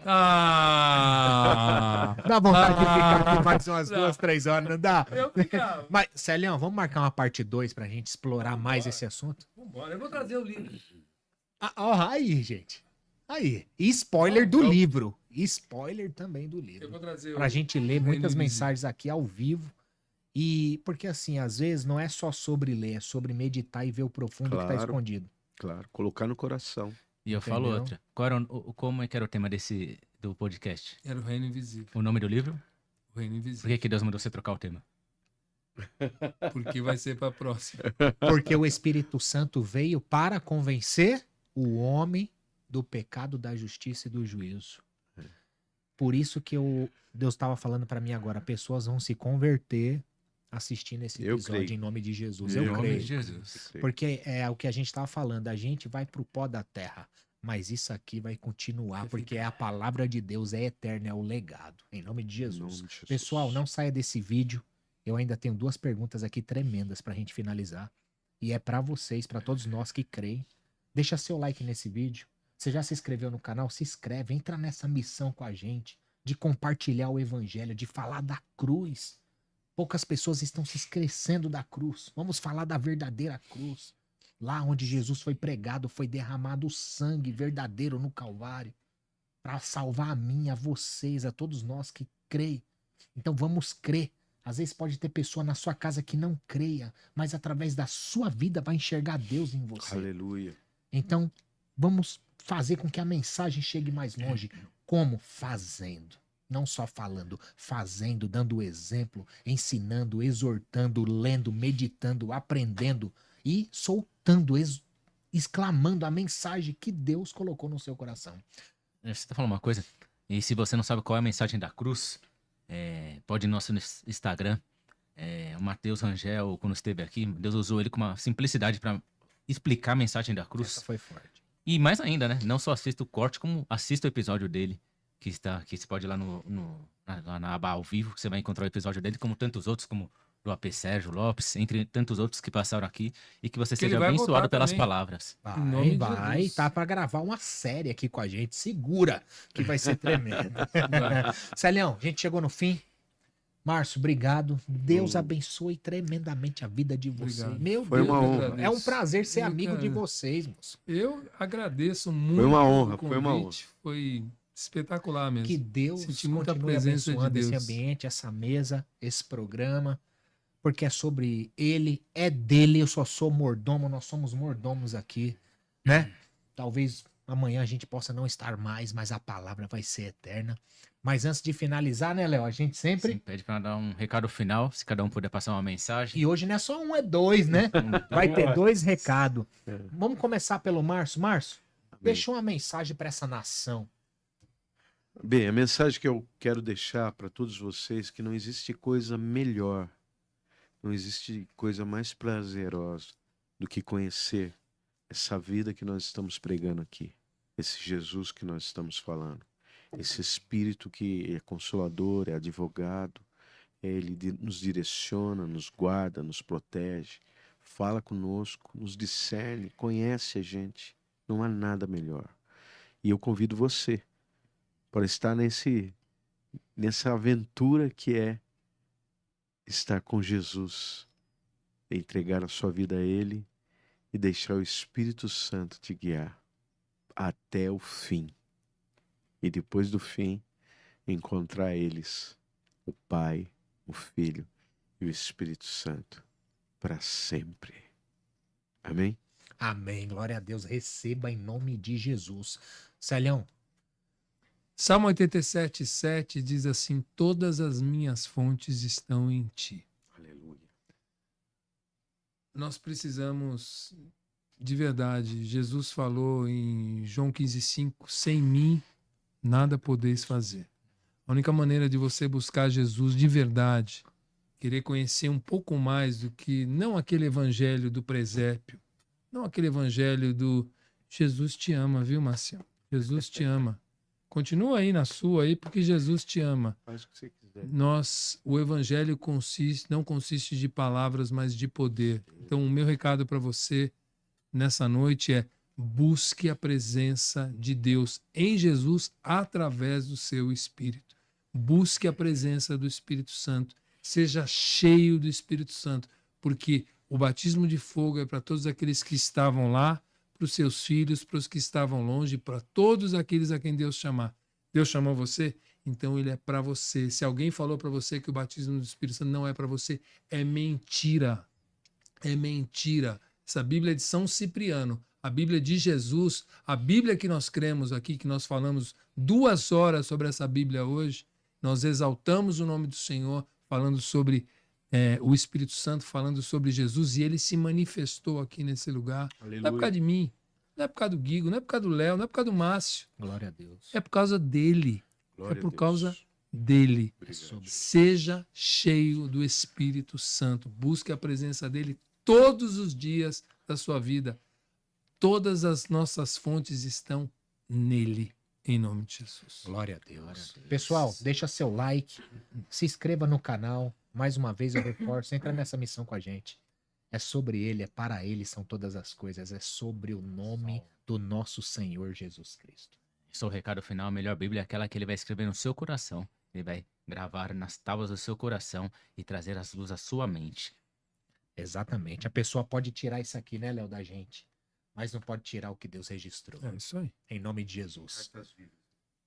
Dá Dá vontade de ficar aqui mais umas Não. 2, 3 horas, não dá? Eu ficava. Mas, Celião, vamos marcar uma parte 2 pra gente explorar mais esse assunto? Vambora, eu vou trazer o livro. Ó, aí, gente. Aí. E spoiler do livro. E spoiler também do Eu livro. vou trazer Pra gente ler Reino muitas Invisível. mensagens aqui ao vivo. E porque assim, às vezes não é só sobre ler, é sobre meditar e ver o profundo que tá Claro. escondido. Claro, colocar no coração. E eu falo Entendeu? outra. Qual era como é que era o tema do podcast? Era o Reino Invisível. O nome do livro? O Reino Por Invisível. que, que Deus mandou você trocar o tema? Porque vai ser pra próxima. Porque o Espírito Santo veio para convencer o homem do pecado, da justiça e do juízo. Por isso que Deus estava falando para mim agora, pessoas vão se converter assistindo esse Eu episódio creio. em nome de Jesus. Eu Eu Em nome creio. de Jesus. Porque é o que a gente estava falando, a gente vai pro pó da terra, mas isso aqui vai continuar, porque a palavra de Deus é eterna, é o legado. Em nome de Em Jesus. nome de Jesus. Pessoal, não saia desse vídeo. Eu ainda tenho 2 perguntas aqui tremendas pra gente finalizar. E é pra vocês, pra todos nós que creem. Deixa seu like nesse vídeo. Você já se inscreveu no canal? Se inscreve, entra nessa missão com a gente de compartilhar o evangelho, de falar da cruz. Poucas pessoas estão se esquecendo da cruz. Vamos falar da verdadeira cruz. Lá onde Jesus foi pregado, foi derramado o sangue verdadeiro no Calvário para salvar a mim, a vocês, a todos nós que creem. Então vamos crer. Às vezes pode ter pessoa na sua casa que não creia, mas através da sua vida vai enxergar Deus em você. Aleluia. Então, vamos fazer com que a mensagem chegue mais longe. Como? Fazendo. Não só falando, fazendo, dando exemplo, ensinando, exortando, lendo, meditando, aprendendo e soltando, exclamando a mensagem que Deus colocou no seu coração. Você tá falando uma coisa? E se você não sabe qual é a mensagem da cruz, pode ir no nosso Instagram. O Matheus Rangel, quando esteve aqui, Deus usou ele com uma simplicidade para explicar a mensagem da cruz. Essa foi forte. E mais ainda, né? Não só assista o corte, como assista o episódio dele, que você pode ir lá na aba ao vivo, que você vai encontrar o episódio dele, como tantos outros, como do AP Sérgio Lopes, entre tantos outros que passaram aqui, e que você Que ele seja vai abençoado voltar pelas também. palavras. Em nome Vai, de Jesus. tá pra gravar uma série aqui com a gente. Segura que vai ser tremendo. Celião, a gente chegou no fim. Márcio, obrigado. Deus abençoe tremendamente a vida de vocês. Obrigado. Meu Foi Deus, uma é honra. um prazer ser Eu amigo de quero. vocês, moço. Eu agradeço muito. uma honra, o foi uma convite. Foi espetacular mesmo. Que Deus Senti muita continue presença de abençoando esse Deus. ambiente, essa mesa, esse programa, porque é sobre ele, é dele, eu só sou mordomo, nós somos mordomos aqui, né? Talvez amanhã a gente possa não estar mais, mas a palavra vai ser eterna. Mas antes de finalizar, né, Léo? A gente sempre... Sim, pede para dar um recado final, se cada um puder passar uma mensagem. E hoje não é só um, é 2, né? Vai ter 2 recados. Vamos começar pelo Márcio. Márcio, deixa uma mensagem para essa nação. Bem, a mensagem que eu quero deixar para todos vocês é que não existe coisa melhor, não existe coisa mais prazerosa do que conhecer essa vida que nós estamos pregando aqui, esse Jesus que nós estamos falando, esse Espírito que é consolador, é advogado, ele nos direciona, nos guarda, nos protege, fala conosco, nos discerne, conhece a gente. Não há nada melhor. E eu convido você para estar nessa aventura que é estar com Jesus, entregar a sua vida a Ele e deixar o Espírito Santo te guiar até o fim. E depois do fim, encontrar eles, o Pai, o Filho e o Espírito Santo, para sempre. Amém? Amém. Glória a Deus. Receba em nome de Jesus. Celhão. Salmo 87:7 diz assim: todas as minhas fontes estão em ti. Aleluia. Nós precisamos, de verdade, Jesus falou em João 15:5, sem mim nada podeis fazer. A única maneira de você buscar Jesus de verdade, querer conhecer um pouco mais do que, não aquele evangelho do presépio, não aquele evangelho do Jesus te ama, viu, Marcião? Jesus te ama. Continua aí na sua aí, porque Jesus te ama. Faz o que você quiser. O evangelho não consiste de palavras, mas de poder. Então, o meu recado para você nessa noite é: busque a presença de Deus em Jesus através do seu Espírito. Busque a presença do Espírito Santo. Seja cheio do Espírito Santo, porque o batismo de fogo é para todos aqueles que estavam lá, para os seus filhos, para os que estavam longe, para todos aqueles a quem Deus chamar. Deus chamou você? Então ele é para você. Se alguém falou para você que o batismo do Espírito Santo não é para você, é mentira. É mentira. Essa Bíblia é de São Cipriano, a Bíblia de Jesus, a Bíblia que nós cremos aqui, que nós falamos 2 horas sobre essa Bíblia hoje, nós exaltamos o nome do Senhor, falando sobre o Espírito Santo, falando sobre Jesus, e ele se manifestou aqui nesse lugar. Aleluia. Não é por causa de mim, não é por causa do Guigo, não é por causa do Léo, não é por causa do Márcio. Glória a Deus. É por causa dele. Glória É por a Deus. causa dele. Obrigado. Seja cheio do Espírito Santo. Busque a presença dele todos os dias da sua vida. Todas as nossas fontes estão nele. Em nome de Jesus. Glória a Deus. Pessoal, deixa seu like, se inscreva no canal. Mais uma vez eu reforço, entra nessa missão com a gente. É sobre ele, é para ele, são todas as coisas. É sobre o nome do nosso Senhor Jesus Cristo. Só o recado final: a melhor Bíblia é aquela que ele vai escrever no seu coração. Ele vai gravar nas tábuas do seu coração e trazer as luzes à sua mente. Exatamente. A pessoa pode tirar isso aqui, né, Léo, da gente. Mas não pode tirar o que Deus registrou. É isso aí. Em nome de Jesus.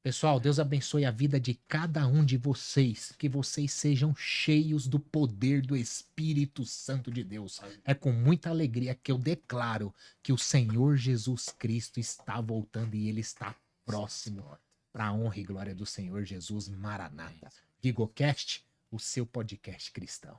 Pessoal, Deus abençoe a vida de cada um de vocês. Que vocês sejam cheios do poder do Espírito Santo de Deus. É com muita alegria que eu declaro que o Senhor Jesus Cristo está voltando e ele está próximo. Para a honra e glória do Senhor Jesus. Maranata. GigoCast, o seu podcast cristão.